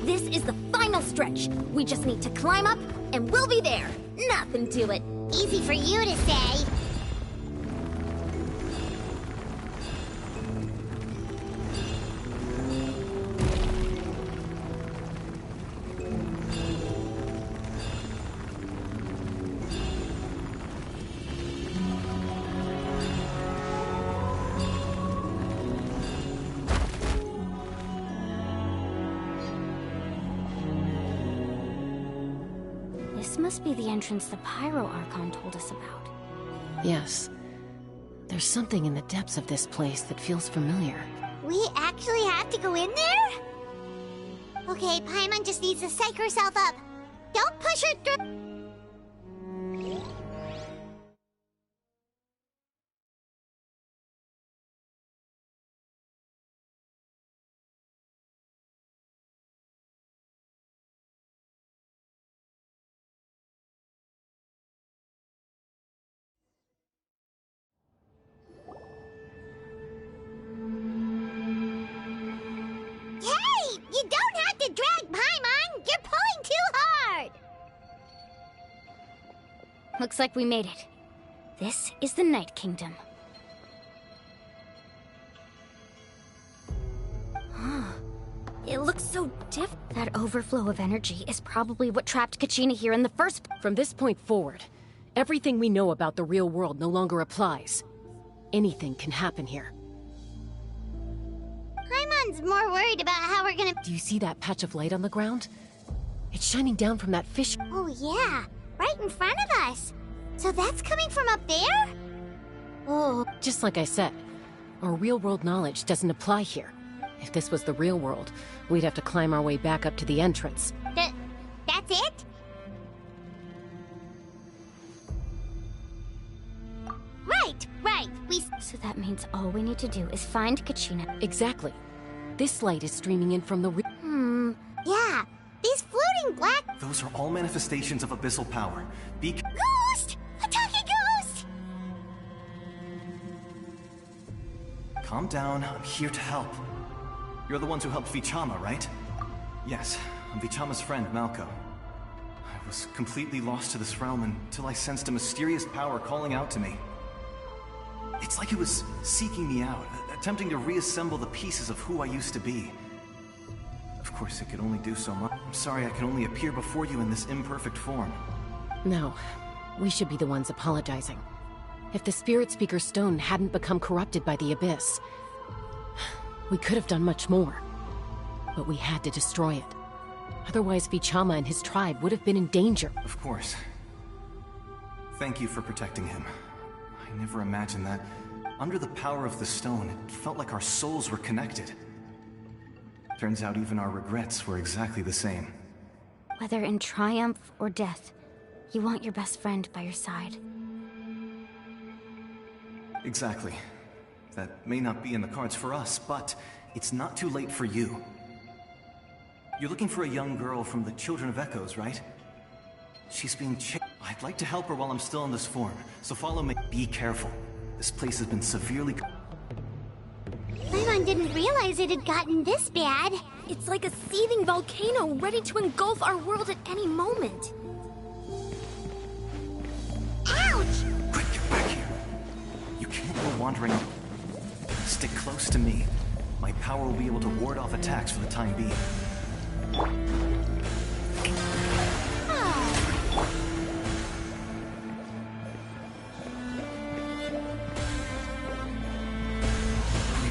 This is the final stretch. We just need to climb up, and we'll be there. Nothing to it. Easy for you to say. This must be the entrance the Pyro Archon told us about. Yes. There's something in the depths of this place that feels familiar. We actually have to go in there? Okay, Paimon just needs to psych herself up. Don't push her through. Hey! You don't have to drag Paimon! You're pulling too hard! Looks like we made it. This is the Night Kingdom. It looks so different. That overflow of energy is probably what trapped Kachina here in the first... From this point forward, everything we know about the real world no longer applies. Anything can happen here. Paimon's more worried about how we're gonna... Do you see that patch of light on the ground? It's shining down from that fish... Oh yeah, right in front of us. So that's coming from up there? Oh. Just like I said, our real-world knowledge doesn't apply here. If this was the real world, we'd have to climb our way back up to the entrance. That's it? Right. So that means all we need to do is find Kachina. Exactly. This light is streaming in from the Yeah, these floating black... Those are all manifestations of abyssal power. Ghost! A talking ghost! Calm down, I'm here to help. You're the ones who helped Vichama, right? Yes, I'm Vichama's friend, Malko. I was completely lost to this realm until I sensed a mysterious power calling out to me. It's like it was seeking me out, attempting to reassemble the pieces of who I used to be. Of course, it could only do so much. I'm sorry I can only appear before you in this imperfect form. No, we should be the ones apologizing. If the Spirit Speaker's stone hadn't become corrupted by the Abyss, we could have done much more. But we had to destroy it. Otherwise, Vichama and his tribe would have been in danger. Of course. Thank you for protecting him. I never imagined that. Under the power of the stone, it felt like our souls were connected. Turns out even our regrets were exactly the same. Whether in triumph or death, you want your best friend by your side. Exactly. That may not be in the cards for us, but it's not too late for you. You're looking for a young girl from the Children of Echoes, right? She's being chased. I'd like to help her while I'm still in this form, so follow me. Be careful. This place has been severely... Paimon didn't realize it had gotten this bad. It's like a seething volcano ready to engulf our world at any moment. Ouch! Quick, get back here. You can't go wandering. Stick close to me. My power will be able to ward off attacks for the time being. We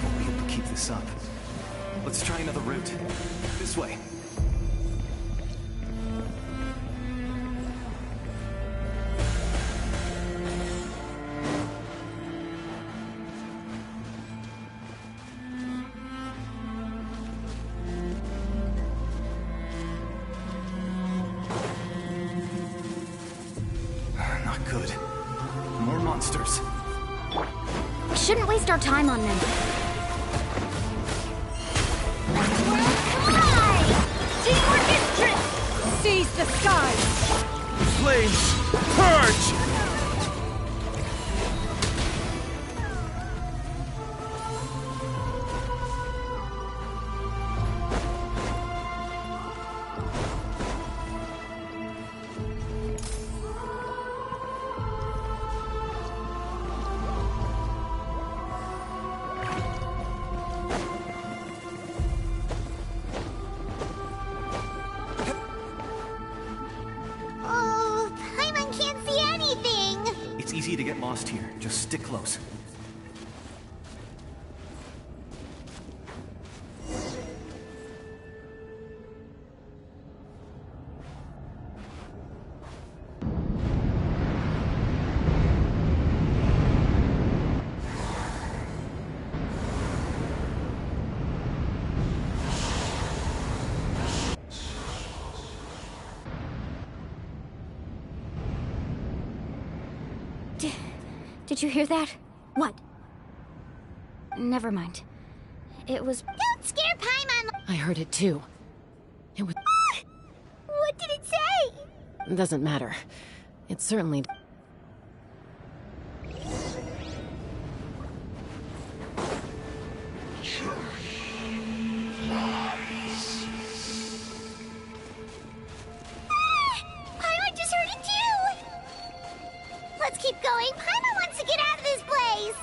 won't be able to keep this up. Let's try another route. This way. Not good. More monsters. We shouldn't waste our time on them. Teamwork is strength! Seize the skies! Flames, purge! to get lost here. Just stick close. Did you hear that? What? Never mind. It was... Don't scare Paimon! I heard it too. It was... What did it say? Doesn't matter. It certainly... Paimon just heard it too! Let's keep going. Paimon wants to get out of this place!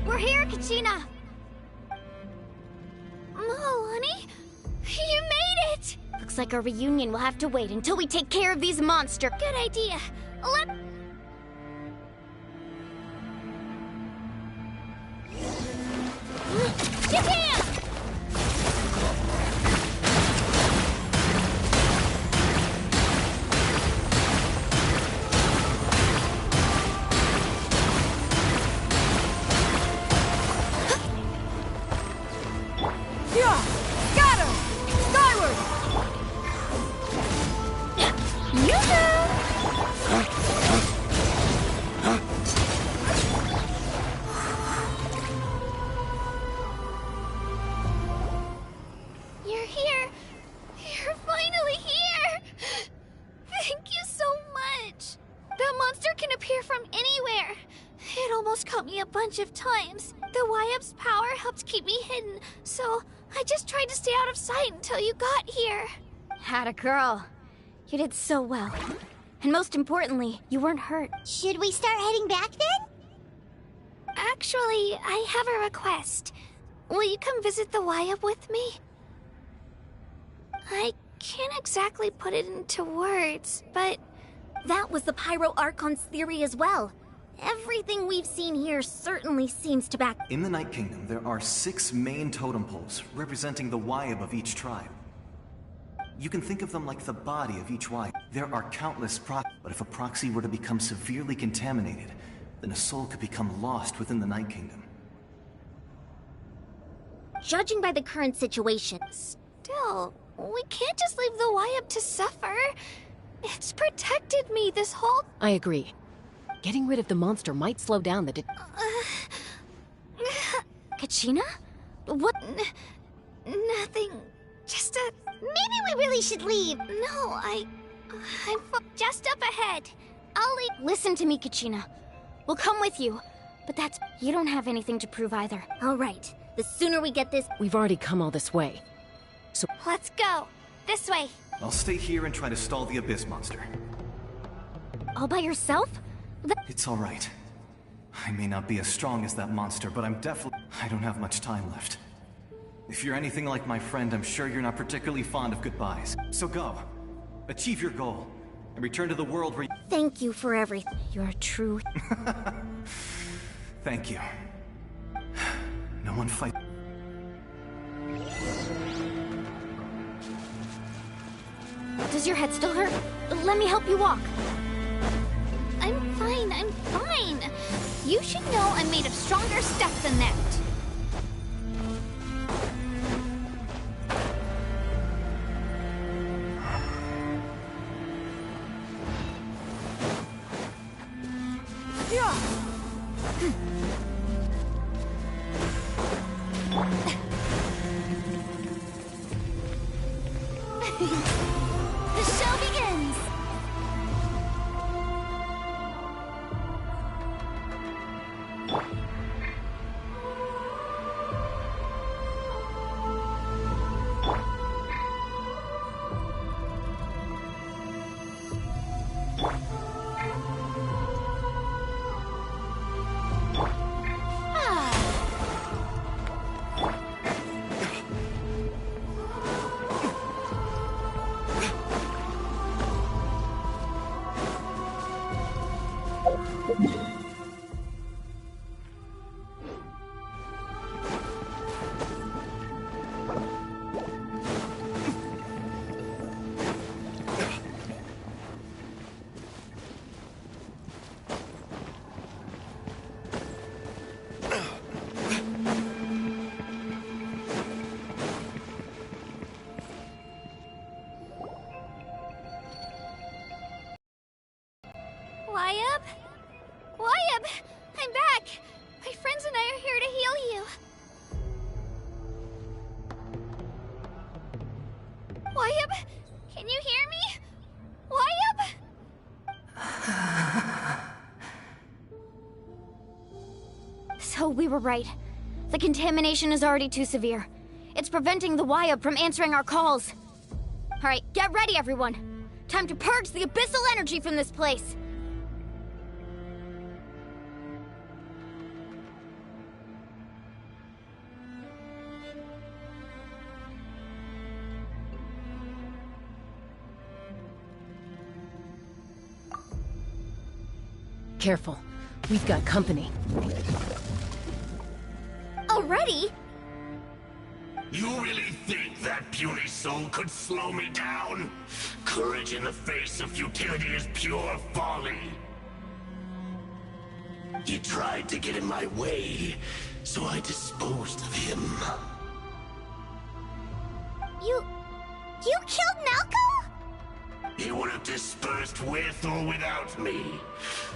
We're here, Kachina! Oh, honey? You made it! Looks like our reunion will have to wait until we take care of these monsters. Good idea. Let... Japan! You're here. You're finally here. Thank you so much. That monster can appear from anywhere. It almost caught me a bunch of times. The Wyup's power helped keep me hidden, so I just tried to stay out of sight until you got here. Atta girl. You did so well. And most importantly, you weren't hurt. Should we start heading back then? Actually, I have a request. Will you come visit the Wyup with me? I can't exactly put it into words, but... That was the Pyro Archon's theory as well. Everything we've seen here certainly seems to back... In the Night Kingdom, there are 6 main totem poles representing the Wyup of each tribe. You can think of them like the body of each Wyup. There are countless but if a proxy were to become severely contaminated, then a soul could become lost within the Night Kingdom. Judging by the current situation... Still, we can't just leave the Wyup to suffer. It's protected me this whole... I agree. Getting rid of the monster might slow down the... Kachina? What? Nothing. Just a... Maybe we really should leave. No, I'm just up ahead. I'll leave... Listen to me, Kachina. We'll come with you. But that's... You don't have anything to prove either. All right. The sooner we get this... We've already come all this way. So... Let's go. This way. I'll stay here and try to stall the Abyss monster. All by yourself? It's all right. I may not be as strong as that monster, but I don't have much time left. If you're anything like my friend, I'm sure you're not particularly fond of goodbyes. So go. Achieve your goal. And return to the world where Thank you for everything. You're true. Thank you. No one fight. Does your head still hurt? Let me help you walk. I'm fine. You should know I'm made of stronger stuff than that. The show begins! Wyabb? Wyabb! I'm back! My friends and I are here to heal you. Wyabb? Can you hear me? Wyabb? So we were right. The contamination is already too severe. It's preventing the Wyabb from answering our calls. Alright, get ready everyone! Time to purge the abyssal energy from this place! Careful. We've got company. Already? You really think that puny soul could slow me down? Courage in the face of futility is pure folly. He tried to get in my way, so I disposed of him. You killed Malcolm? He would have dispersed with or without me.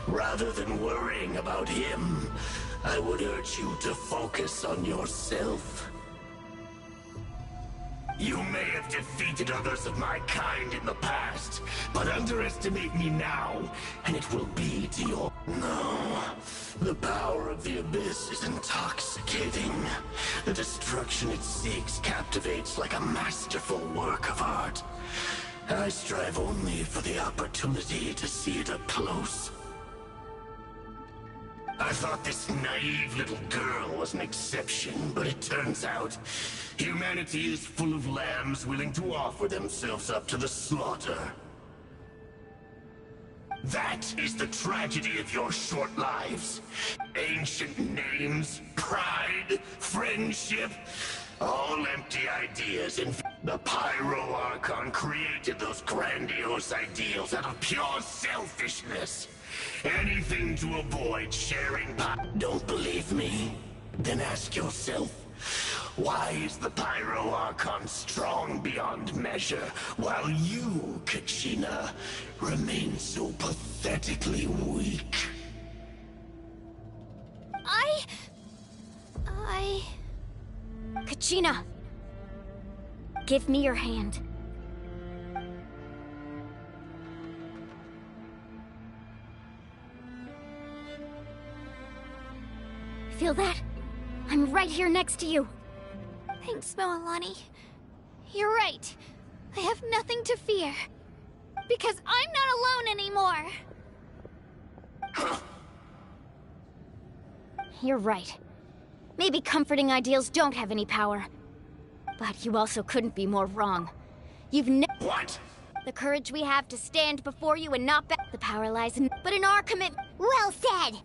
Rather than worrying about him, I would urge you to focus on yourself. You may have defeated others of my kind in the past, but underestimate me now, and it will be to your... No. The power of the Abyss is intoxicating. The destruction it seeks captivates like a masterful work of art. I strive only for the opportunity to see it up close. I thought this naive little girl was an exception, but it turns out humanity is full of lambs willing to offer themselves up to the slaughter. That is the tragedy of your short lives. Ancient names, pride, friendship, all empty ideas. The Pyro Archon created those grandiose ideals out of pure selfishness. Anything to avoid sharing Don't believe me? Then ask yourself, why is the Pyro Archon strong beyond measure, while you, Kachina, remain so pathetically weak? Kachina! Give me your hand. Feel that? I'm right here next to you. Thanks, Moalani. You're right. I have nothing to fear. Because I'm not alone anymore. You're right. Maybe comforting ideals don't have any power. But you also couldn't be more wrong. What? The courage we have to stand before you and not back. The power lies in... But in our commitment... Well said!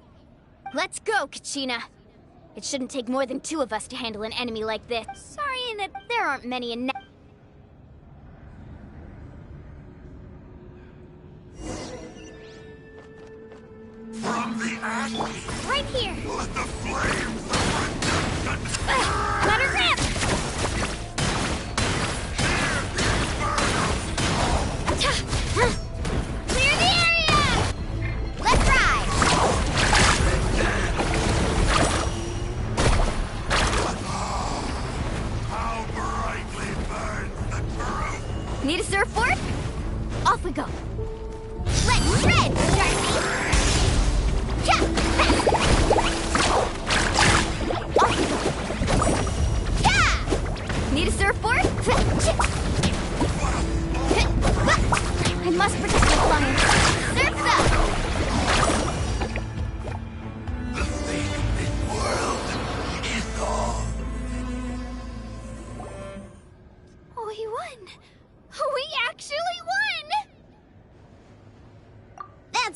Let's go, Kachina. It shouldn't take more than two of us to handle an enemy like this. Sorry in that there aren't many in... From the ash... Right here! Let the flames of redemption... Let her rip! Clear the area! Let's ride! How brightly burns the truth! Need a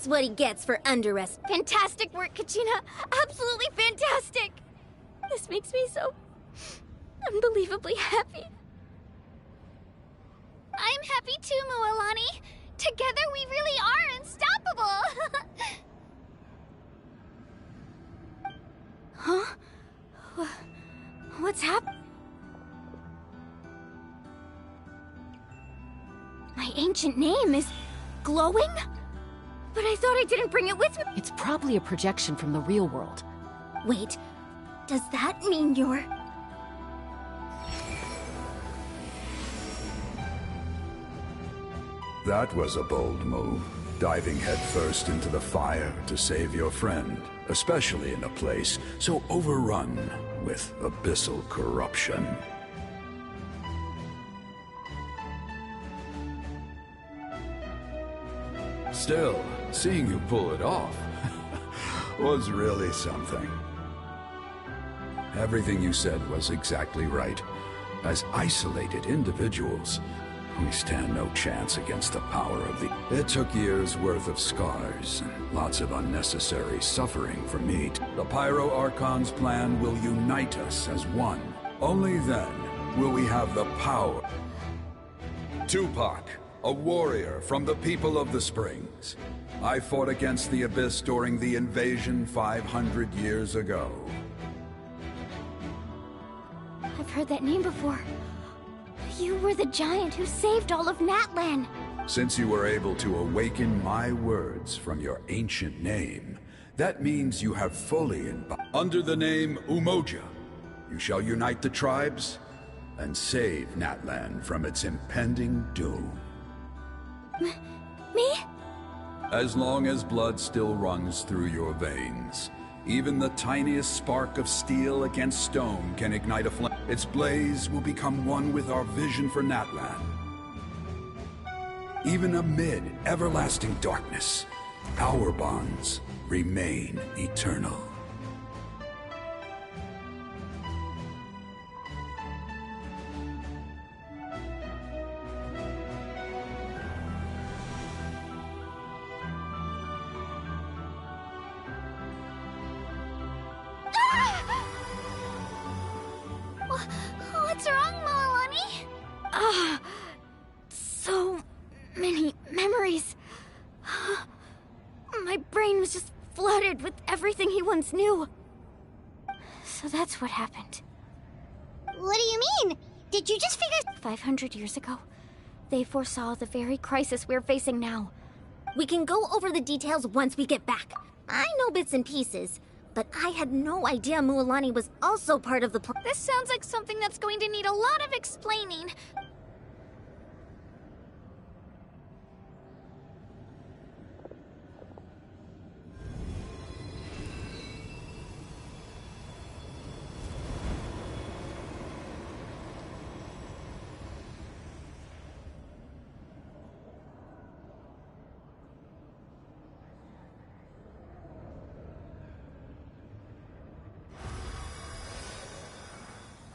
That's what he gets for underestimate. Fantastic work, Kachina. Absolutely fantastic. This makes me so unbelievably happy. I'm happy too, Mualani. Together we really are unstoppable. Huh? What's happening? My ancient name is glowing? But I thought I didn't bring it with me. It's probably a projection from the real world. Wait, does that mean you're... That was a bold move, diving headfirst into the fire to save your friend, especially in a place so overrun with abyssal corruption. Still, seeing you pull it off was really something. Everything you said was exactly right. As isolated individuals, we stand no chance against the power of the... It took years' worth of scars and lots of unnecessary suffering for me. The Pyro Archon's plan will unite us as one. Only then will we have the power. Tupac, a warrior from the people of the Springs. I fought against the Abyss during the invasion 500 years ago. I've heard that name before. You were the giant who saved all of Natlan. Since you were able to awaken my words from your ancient name, that means you have fully under the name Umoja, you shall unite the tribes and save Natlan from its impending doom. Me? As long as blood still runs through your veins, even the tiniest spark of steel against stone can ignite a flame. Its blaze will become one with our vision for Natlan. Even amid everlasting darkness, our bonds remain eternal. What's wrong, Mualani? Ah, so many memories. My brain was just flooded with everything he once knew. So that's what happened. What do you mean? Did you just figure... 500 years ago, they foresaw the very crisis we're facing now. We can go over the details once we get back. I know bits and pieces, but I had no idea Mualani was also part of the plan. This sounds like something that's going to need a lot of explaining.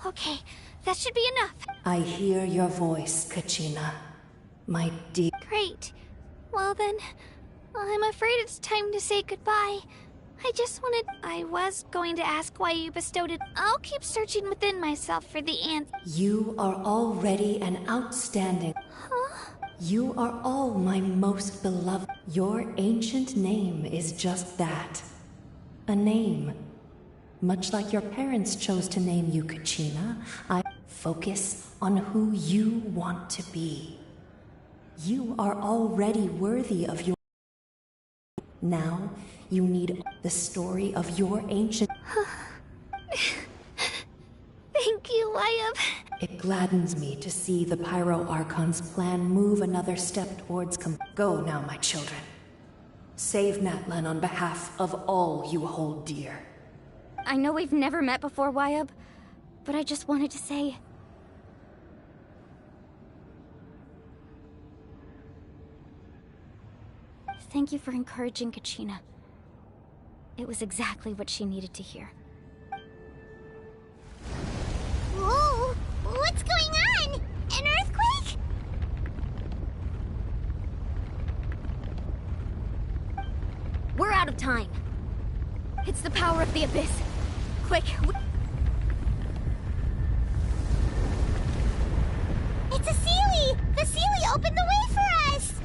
Okay, that should be enough. I hear your voice, Kachina. My dear... Great. Well then, I'm afraid it's time to say goodbye. I was going to ask why you bestowed it. I'll keep searching within myself for the answer. You are already an outstanding... Huh? You are all my most beloved. Your ancient name is just that. A name. Much like your parents chose to name you Kachina, I focus on who you want to be. You are already worthy of your... Now, you need the story of your ancient... Thank you, Wayab. It gladdens me to see the Pyro Archon's plan move another step towards Go now, my children. Save Natlan on behalf of all you hold dear. I know we've never met before, Wayab, but I just wanted to say... Thank you for encouraging Kachina. It was exactly what she needed to hear. Whoa! What's going on? An earthquake? time. It's the power of the Abyss. Quick, It's a Seelie! The Seelie opened the way for us!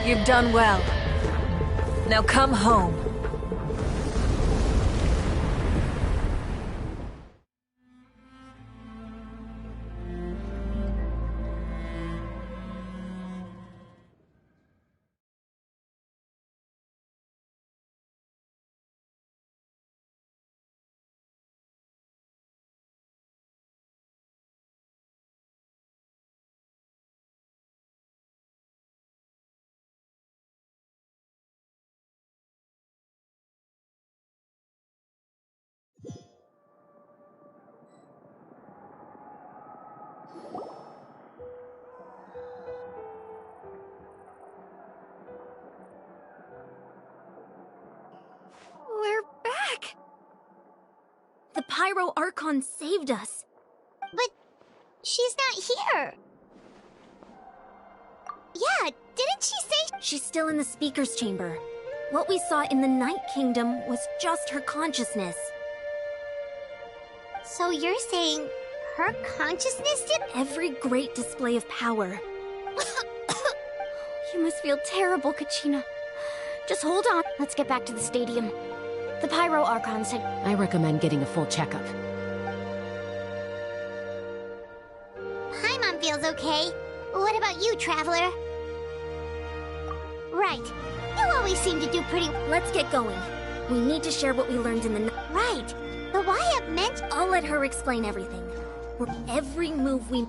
You've done well. Now come home. we're back! The Pyro Archon saved us. But she's not here. Yeah, didn't she say— She's still in the Speaker's Chamber. What we saw in the Night Kingdom was just her consciousness. So you're saying her consciousness did— Every great display of power. You must feel terrible, Kachina. Just hold on. Let's get back to the stadium. The Pyro Archon said— I recommend getting a full checkup. Paimon feels okay. What about you, Traveler? Right. You always seem to do pretty— Let's get going. We need to share what we learned in the— Right. The Wyatt meant— I'll let her explain everything. Every move we—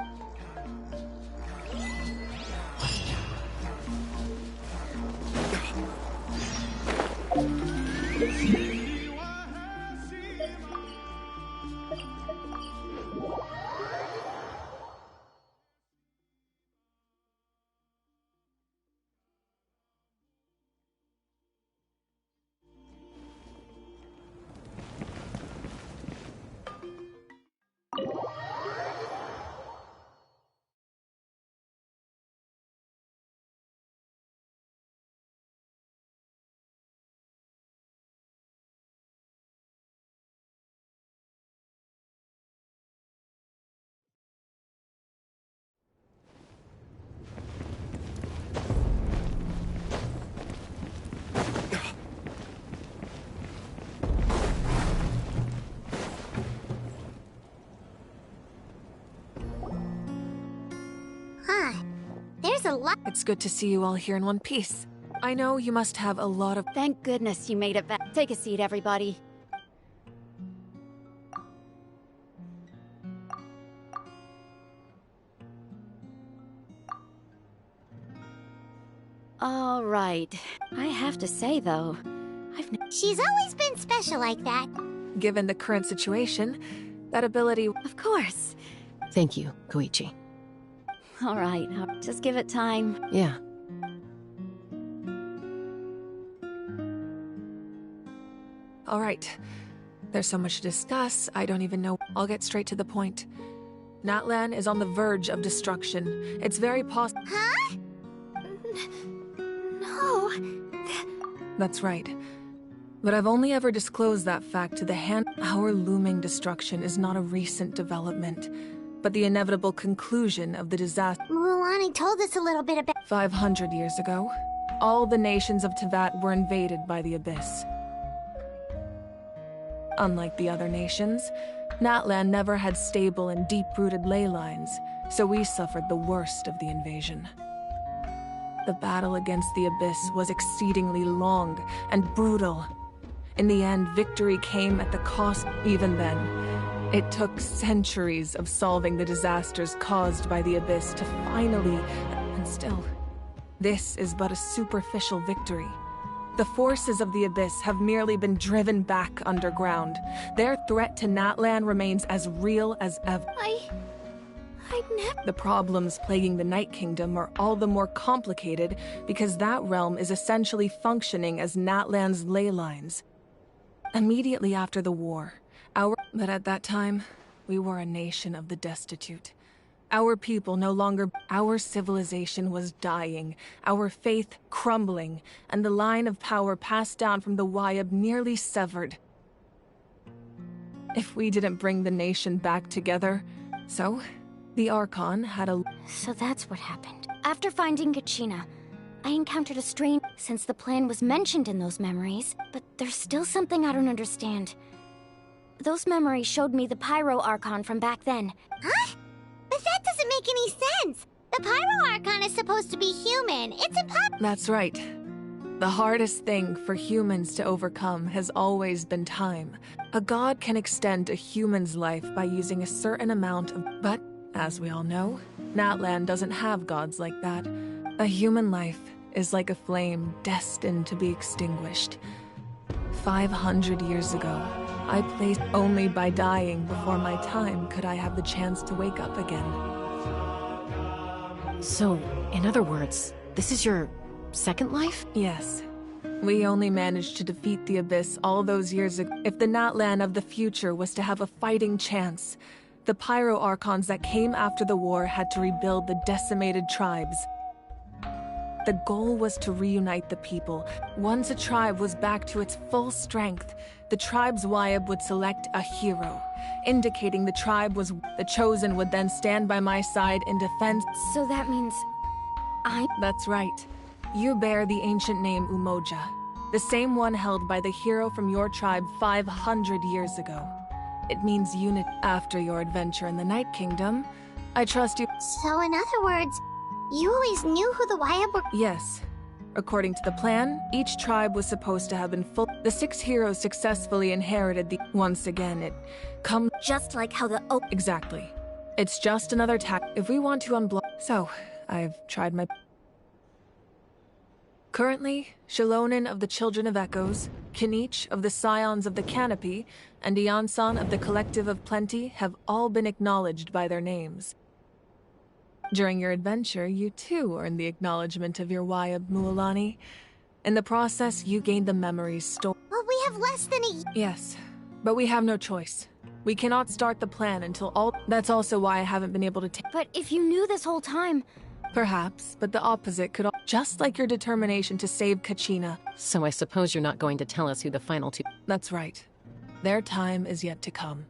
lot. It's good to see you all here in one piece. I know you must have a lot of— Thank goodness you made it back. Take a seat, everybody. All right. I have to say, though, She's always been special like that. Given the current situation, that ability— Of course. Thank you, Koichi. All right, just give it time. Yeah. All right. There's so much to discuss, I don't even know. I'll get straight to the point. Natlan is on the verge of destruction. It's very possible— Huh? No. That's right. But I've only ever disclosed that fact to the hand. Our looming destruction is not a recent development, but the inevitable conclusion of the disaster. Mualani told us a little bit about— 500 years ago, all the nations of Teyvat were invaded by the Abyss. Unlike the other nations, Natlan never had stable and deep-rooted ley lines, so we suffered the worst of the invasion. The battle against the Abyss was exceedingly long and brutal. In the end, victory came at the cost. Even then, it took centuries of solving the disasters caused by the Abyss to finally— And still, this is but a superficial victory. The forces of the Abyss have merely been driven back underground. Their threat to Natlan remains as real as ever. I'd never— The problems plaguing the Night Kingdom are all the more complicated because that realm is essentially functioning as Natlan's ley lines. Immediately after the war, but at that time, we were a nation of the destitute. Our people no longer— Our civilization was dying, our faith crumbling, and the line of power passed down from the Wayab nearly severed. If we didn't bring the nation back together, so the Archon had a— So that's what happened. After finding Kachina, I encountered a strange— Since the plan was mentioned in those memories, but there's still something I don't understand. Those memories showed me the Pyro Archon from back then. Huh? But that doesn't make any sense! The Pyro Archon is supposed to be human. It's impossible. That's right. The hardest thing for humans to overcome has always been time. A god can extend a human's life by using a certain amount of— But, as we all know, Natlan doesn't have gods like that. A human life is like a flame destined to be extinguished. 500 years ago, I placed— Only by dying before my time could I have the chance to wake up again. So, in other words, this is your second life? Yes. We only managed to defeat the Abyss all those years ago. If the Natlan of the future was to have a fighting chance, the Pyro Archons that came after the war had to rebuild the decimated tribes. The goal was to reunite the people. Once a tribe was back to its full strength, the tribe's Wayab would select a hero, indicating the tribe was— The Chosen would then stand by my side in defense. So that means That's right. You bear the ancient name Umoja, the same one held by the hero from your tribe 500 years ago. It means unit. After your adventure in the Night Kingdom, I trust you— So in other words, you always knew who the Wayab were— Yes. According to the plan, each tribe was supposed to have been full— The 6 heroes successfully inherited the— Once again, it comes— Just like how the— Exactly. It's just another if we want to unblock— So, I've tried my— Currently, Shilonin of the Children of Echoes, Kinich of the Scions of the Canopy, and Iansan of the Collective of Plenty have all been acknowledged by their names. During your adventure, you too earned the acknowledgement of your Wayab, Mualani. In the process, you gained the memories stored— But we have less than a— Yes, but we have no choice. We cannot start the plan until all— That's also why I haven't been able to take— But if you knew this whole time— Perhaps, but the opposite could— Just like your determination to save Kachina. So I suppose you're not going to tell us who the final 2— That's right. Their time is yet to come.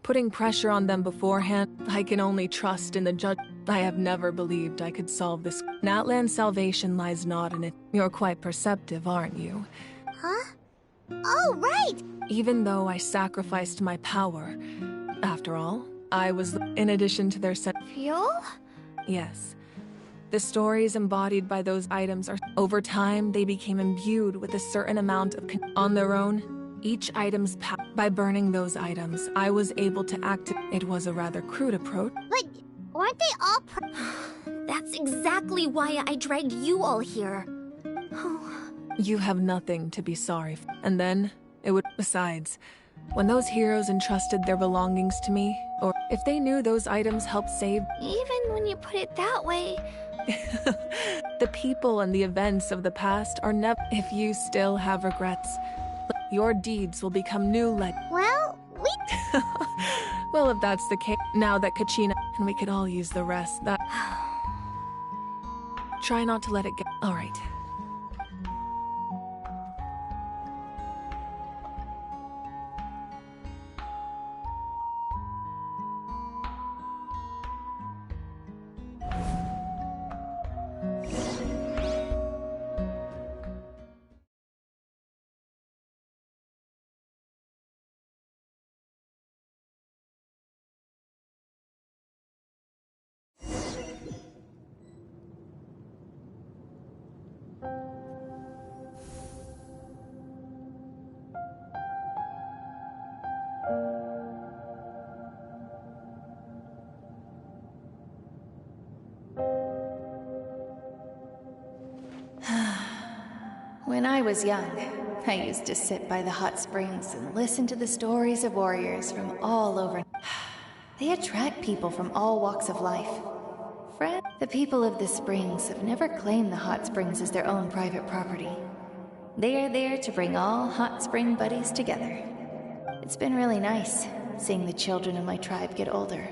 Putting pressure on them beforehand, I can only trust in the judge. I have never believed I could solve this. Natlan's salvation lies not in it. You're quite perceptive, aren't you? Huh? Oh, right! Even though I sacrificed my power, after all, I was— In addition to their Fuel? Yes. The stories embodied by those items are, over time, they became imbued with a certain amount of on their own. Each item's by burning those items, I was able to activate. It was a rather crude approach. But weren't they all That's exactly why I dragged you all here. You have nothing to be sorry for. And then, it would. Besides, when those heroes entrusted their belongings to me, or if they knew those items helped save. Even when you put it that way. The people and the events of the past are never. If you still have regrets, your deeds will become new Well, we. Well, if that's the case, now that Kachina and we could all use the rest, that. Try not to let it get. All right. When I was young, I used to sit by the hot springs and listen to the stories of warriors from all over. They attract people from all walks of life. The people of the springs have never claimed the hot springs as their own private property. They are there to bring all hot spring buddies together. It's been really nice, seeing the children of my tribe get older.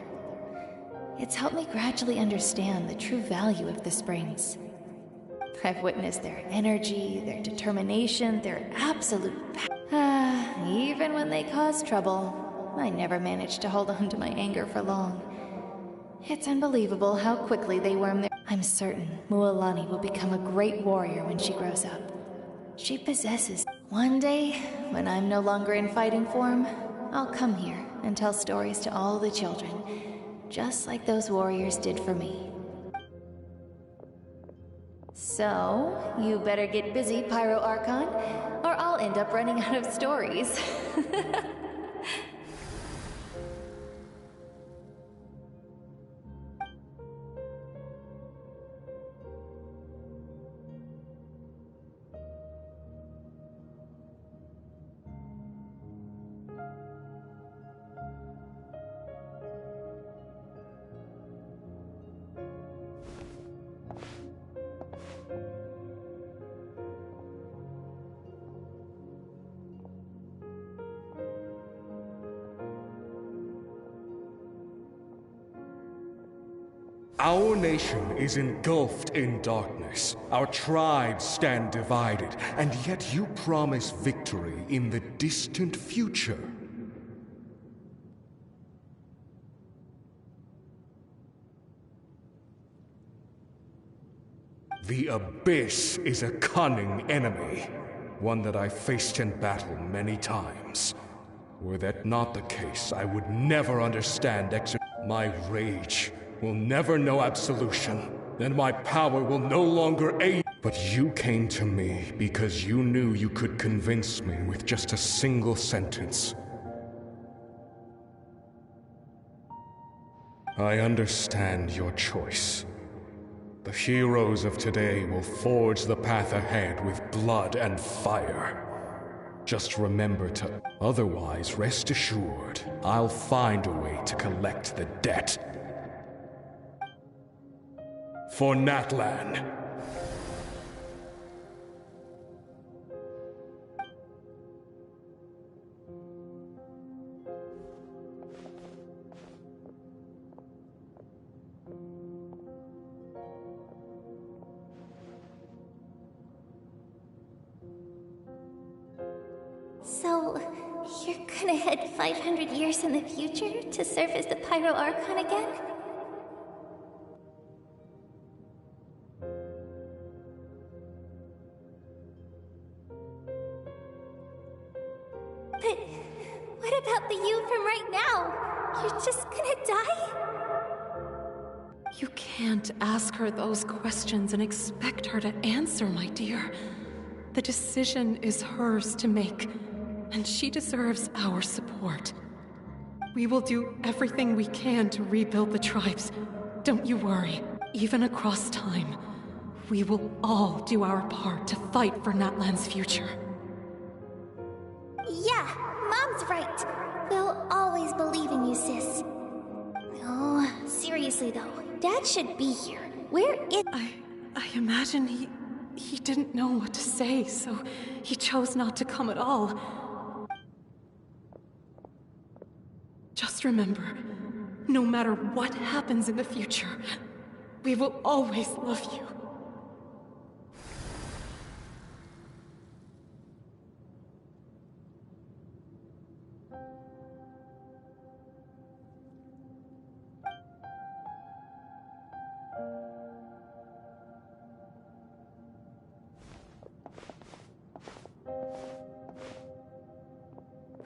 It's helped me gradually understand the true value of the springs. I've witnessed their energy, their determination, their absolute even when they cause trouble, I never managed to hold on to my anger for long. It's unbelievable how quickly they worm their— I'm certain Mualani will become a great warrior when she grows up. She possesses— One day, when I'm no longer in fighting form, I'll come here and tell stories to all the children, just like those warriors did for me. So, you better get busy, Pyro Archon, or I'll end up running out of stories. Our nation is engulfed in darkness. Our tribes stand divided, and yet you promise victory in the distant future. The Abyss is a cunning enemy, one that I faced in battle many times. Were that not the case, I would never understand my rage will never know absolution, and my power will no longer aid. But you came to me because you knew you could convince me with just a single sentence. I understand your choice. The heroes of today will forge the path ahead with blood and fire. Just remember to— Otherwise, rest assured, I'll find a way to collect the debt. For Natlan. So, you're gonna head 500 years in the future to serve as the Pyro Archon again? But what about the you from right now? You're just gonna die? You can't. can't ask her those questions and expect her to answer, my dear. The decision is hers to make, and she deserves our support. We will do everything we can to rebuild the tribes. Don't you worry. Even across time, we will all do our part to fight for Natlan's future. Yeah, Mom's right. We'll always believe in you, sis. Oh, seriously though, Dad should be here. Where is... I imagine he didn't know what to say, so he chose not to come at all. Just remember, no matter what happens in the future, we will always love you.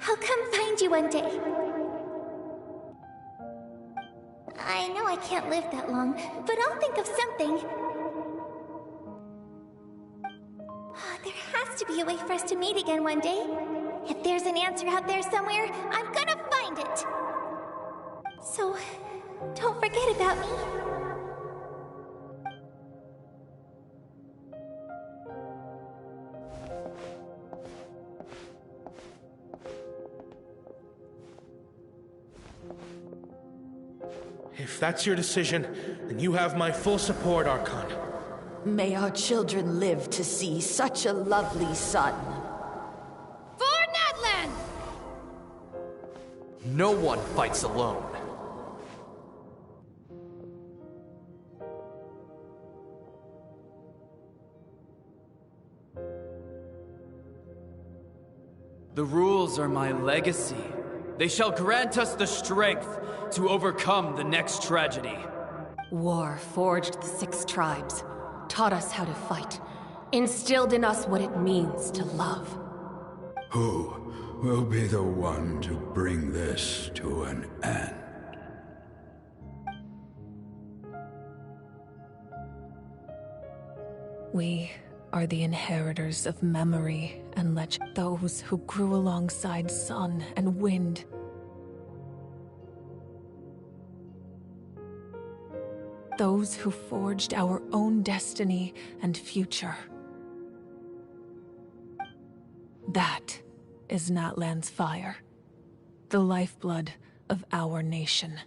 I'll come find you one day. I know I can't live that long, but I'll think of something. There has to be a way for us to meet again one day. If there's an answer out there somewhere, I'm gonna find it. So, don't forget about me. If that's your decision, then you have my full support, Archon. May our children live to see such a lovely son. For Natlan! No one fights alone. The rules are my legacy. They shall grant us the strength to overcome the next tragedy. War forged the 6 tribes, taught us how to fight, instilled in us what it means to love. Who will be the one to bring this to an end? We are the inheritors of memory and legend, those who grew alongside sun and wind. Those who forged our own destiny and future. That is Natlan's fire, the lifeblood of our nation.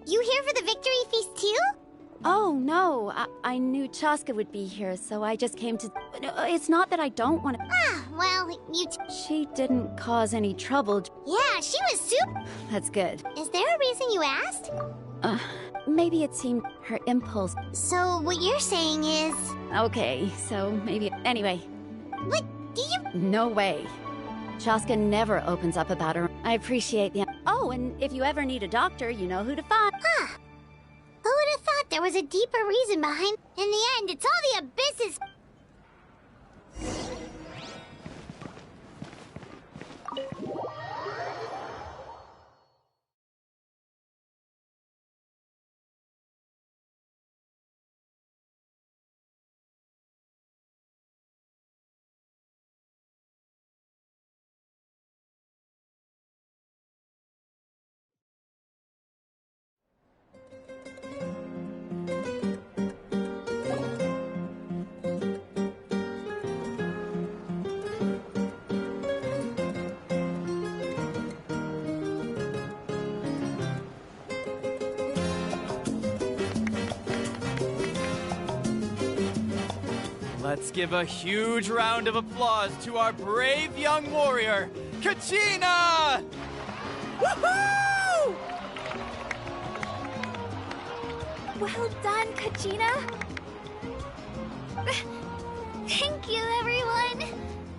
You here for the victory feast too? Oh, no. I knew Chaska would be here, so I just came to... No, it's not that I don't want to... Ah, well, She didn't cause any trouble. Yeah, she was super... That's good. Is there a reason you asked? Maybe it seemed her impulse... So, what you're saying is... Okay, so maybe... Anyway. But Do you? No way. Shaska never opens up about her. I appreciate the... Oh, and if you ever need a doctor, you know who to find. Huh. Who would have thought there was a deeper reason behind... In the end, it's all the Abyss's... Let's give a huge round of applause to our brave young warrior, Kachina! Woohoo! Well done, Kachina. Thank you, everyone.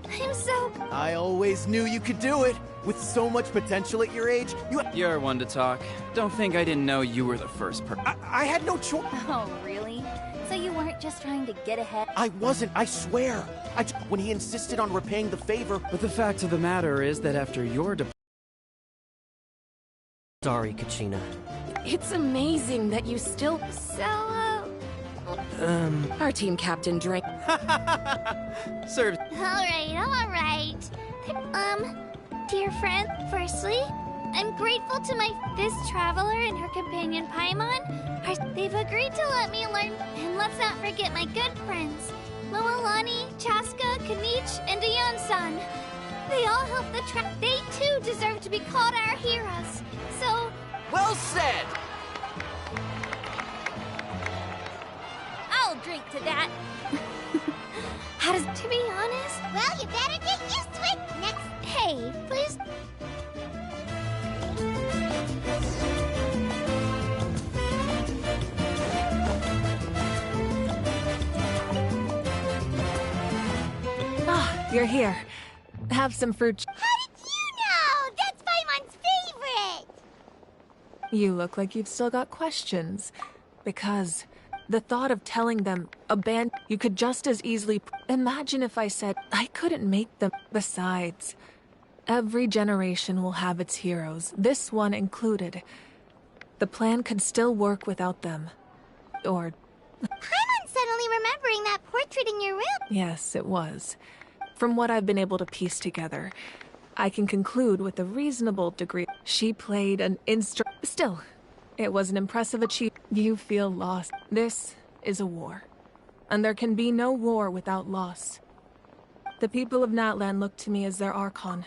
I'm so... I always knew you could do it. With so much potential at your age, You're one to talk. Don't think I didn't know you were the first person. I had no choice. Oh, really? So you weren't just trying to get ahead? I wasn't, I swear. When he insisted on repaying the favor... But the fact of the matter is that after your Sorry, Kachina. It's amazing that you still... So, Our team captain drank... Serves. Alright. Dear friend, firstly, I'm grateful to this traveler and her companion Paimon. They've agreed to let me learn, and let's not forget my good friends, Moalani, Chaska, Kanich, and Ayan-san. They all helped the They too deserve to be called our heroes. So... Well said! I'll drink to that. How does... To be honest, well, you better get used to it. Next... Hey, please... You're here. Have some fruit. How did you know? That's Paimon's favorite! You look like you've still got questions. Because the thought of telling them, you could just as easily... Imagine if I said, I couldn't make them. Besides, every generation will have its heroes, this one included. The plan could still work without them. Or... Paimon's suddenly remembering that portrait in your room. Yes, it was. From what I've been able to piece together, I can conclude with a reasonable degree she played an Still, it was an impressive achievement. You feel lost. This is a war. And there can be no war without loss. The people of Natlan look to me as their Archon.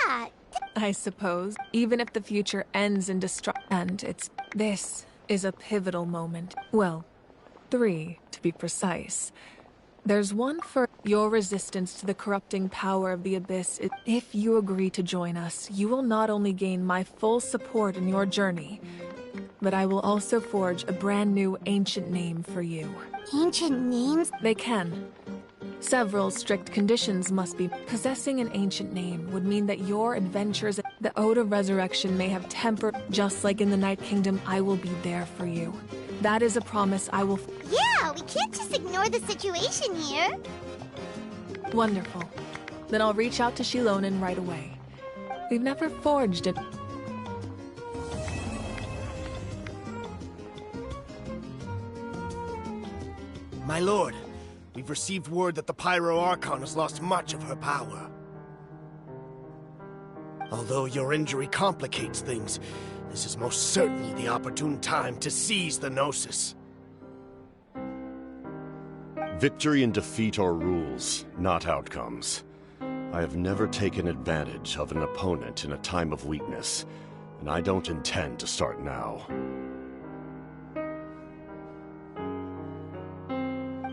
Yeah. I suppose, even if the future ends in destruction. And this is a pivotal moment. Well, 3, to be precise. There's one for your resistance to the corrupting power of the Abyss. If you agree to join us, you will not only gain my full support in your journey, but I will also forge a brand new ancient name for you. Ancient names? They can. Several strict conditions must be. Possessing an ancient name would mean that your adventures, the Ode of Resurrection may have tempered. Just like in the Night Kingdom, I will be there for you. That is a promise I will... Yeah, we can't just ignore the situation here. Wonderful. Then I'll reach out to Shilonen right away. We've never forged it. My lord, we've received word that the Pyro Archon has lost much of her power. Although your injury complicates things, this is most certainly the opportune time to seize the Gnosis. Victory and defeat are rules, not outcomes. I have never taken advantage of an opponent in a time of weakness, and I don't intend to start now.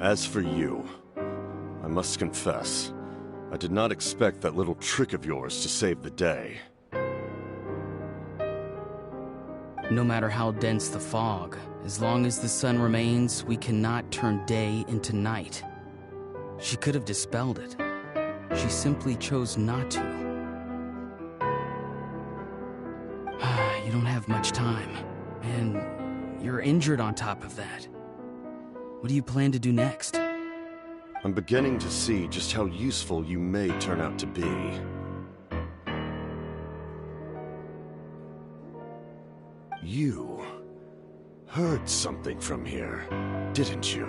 As for you, I must confess, I did not expect that little trick of yours to save the day. No matter how dense the fog, as long as the sun remains, we cannot turn day into night. She could have dispelled it. She simply chose not to. You don't have much time, and you're injured on top of that. What do you plan to do next? I'm beginning to see just how useful you may turn out to be. You heard something from here, didn't you?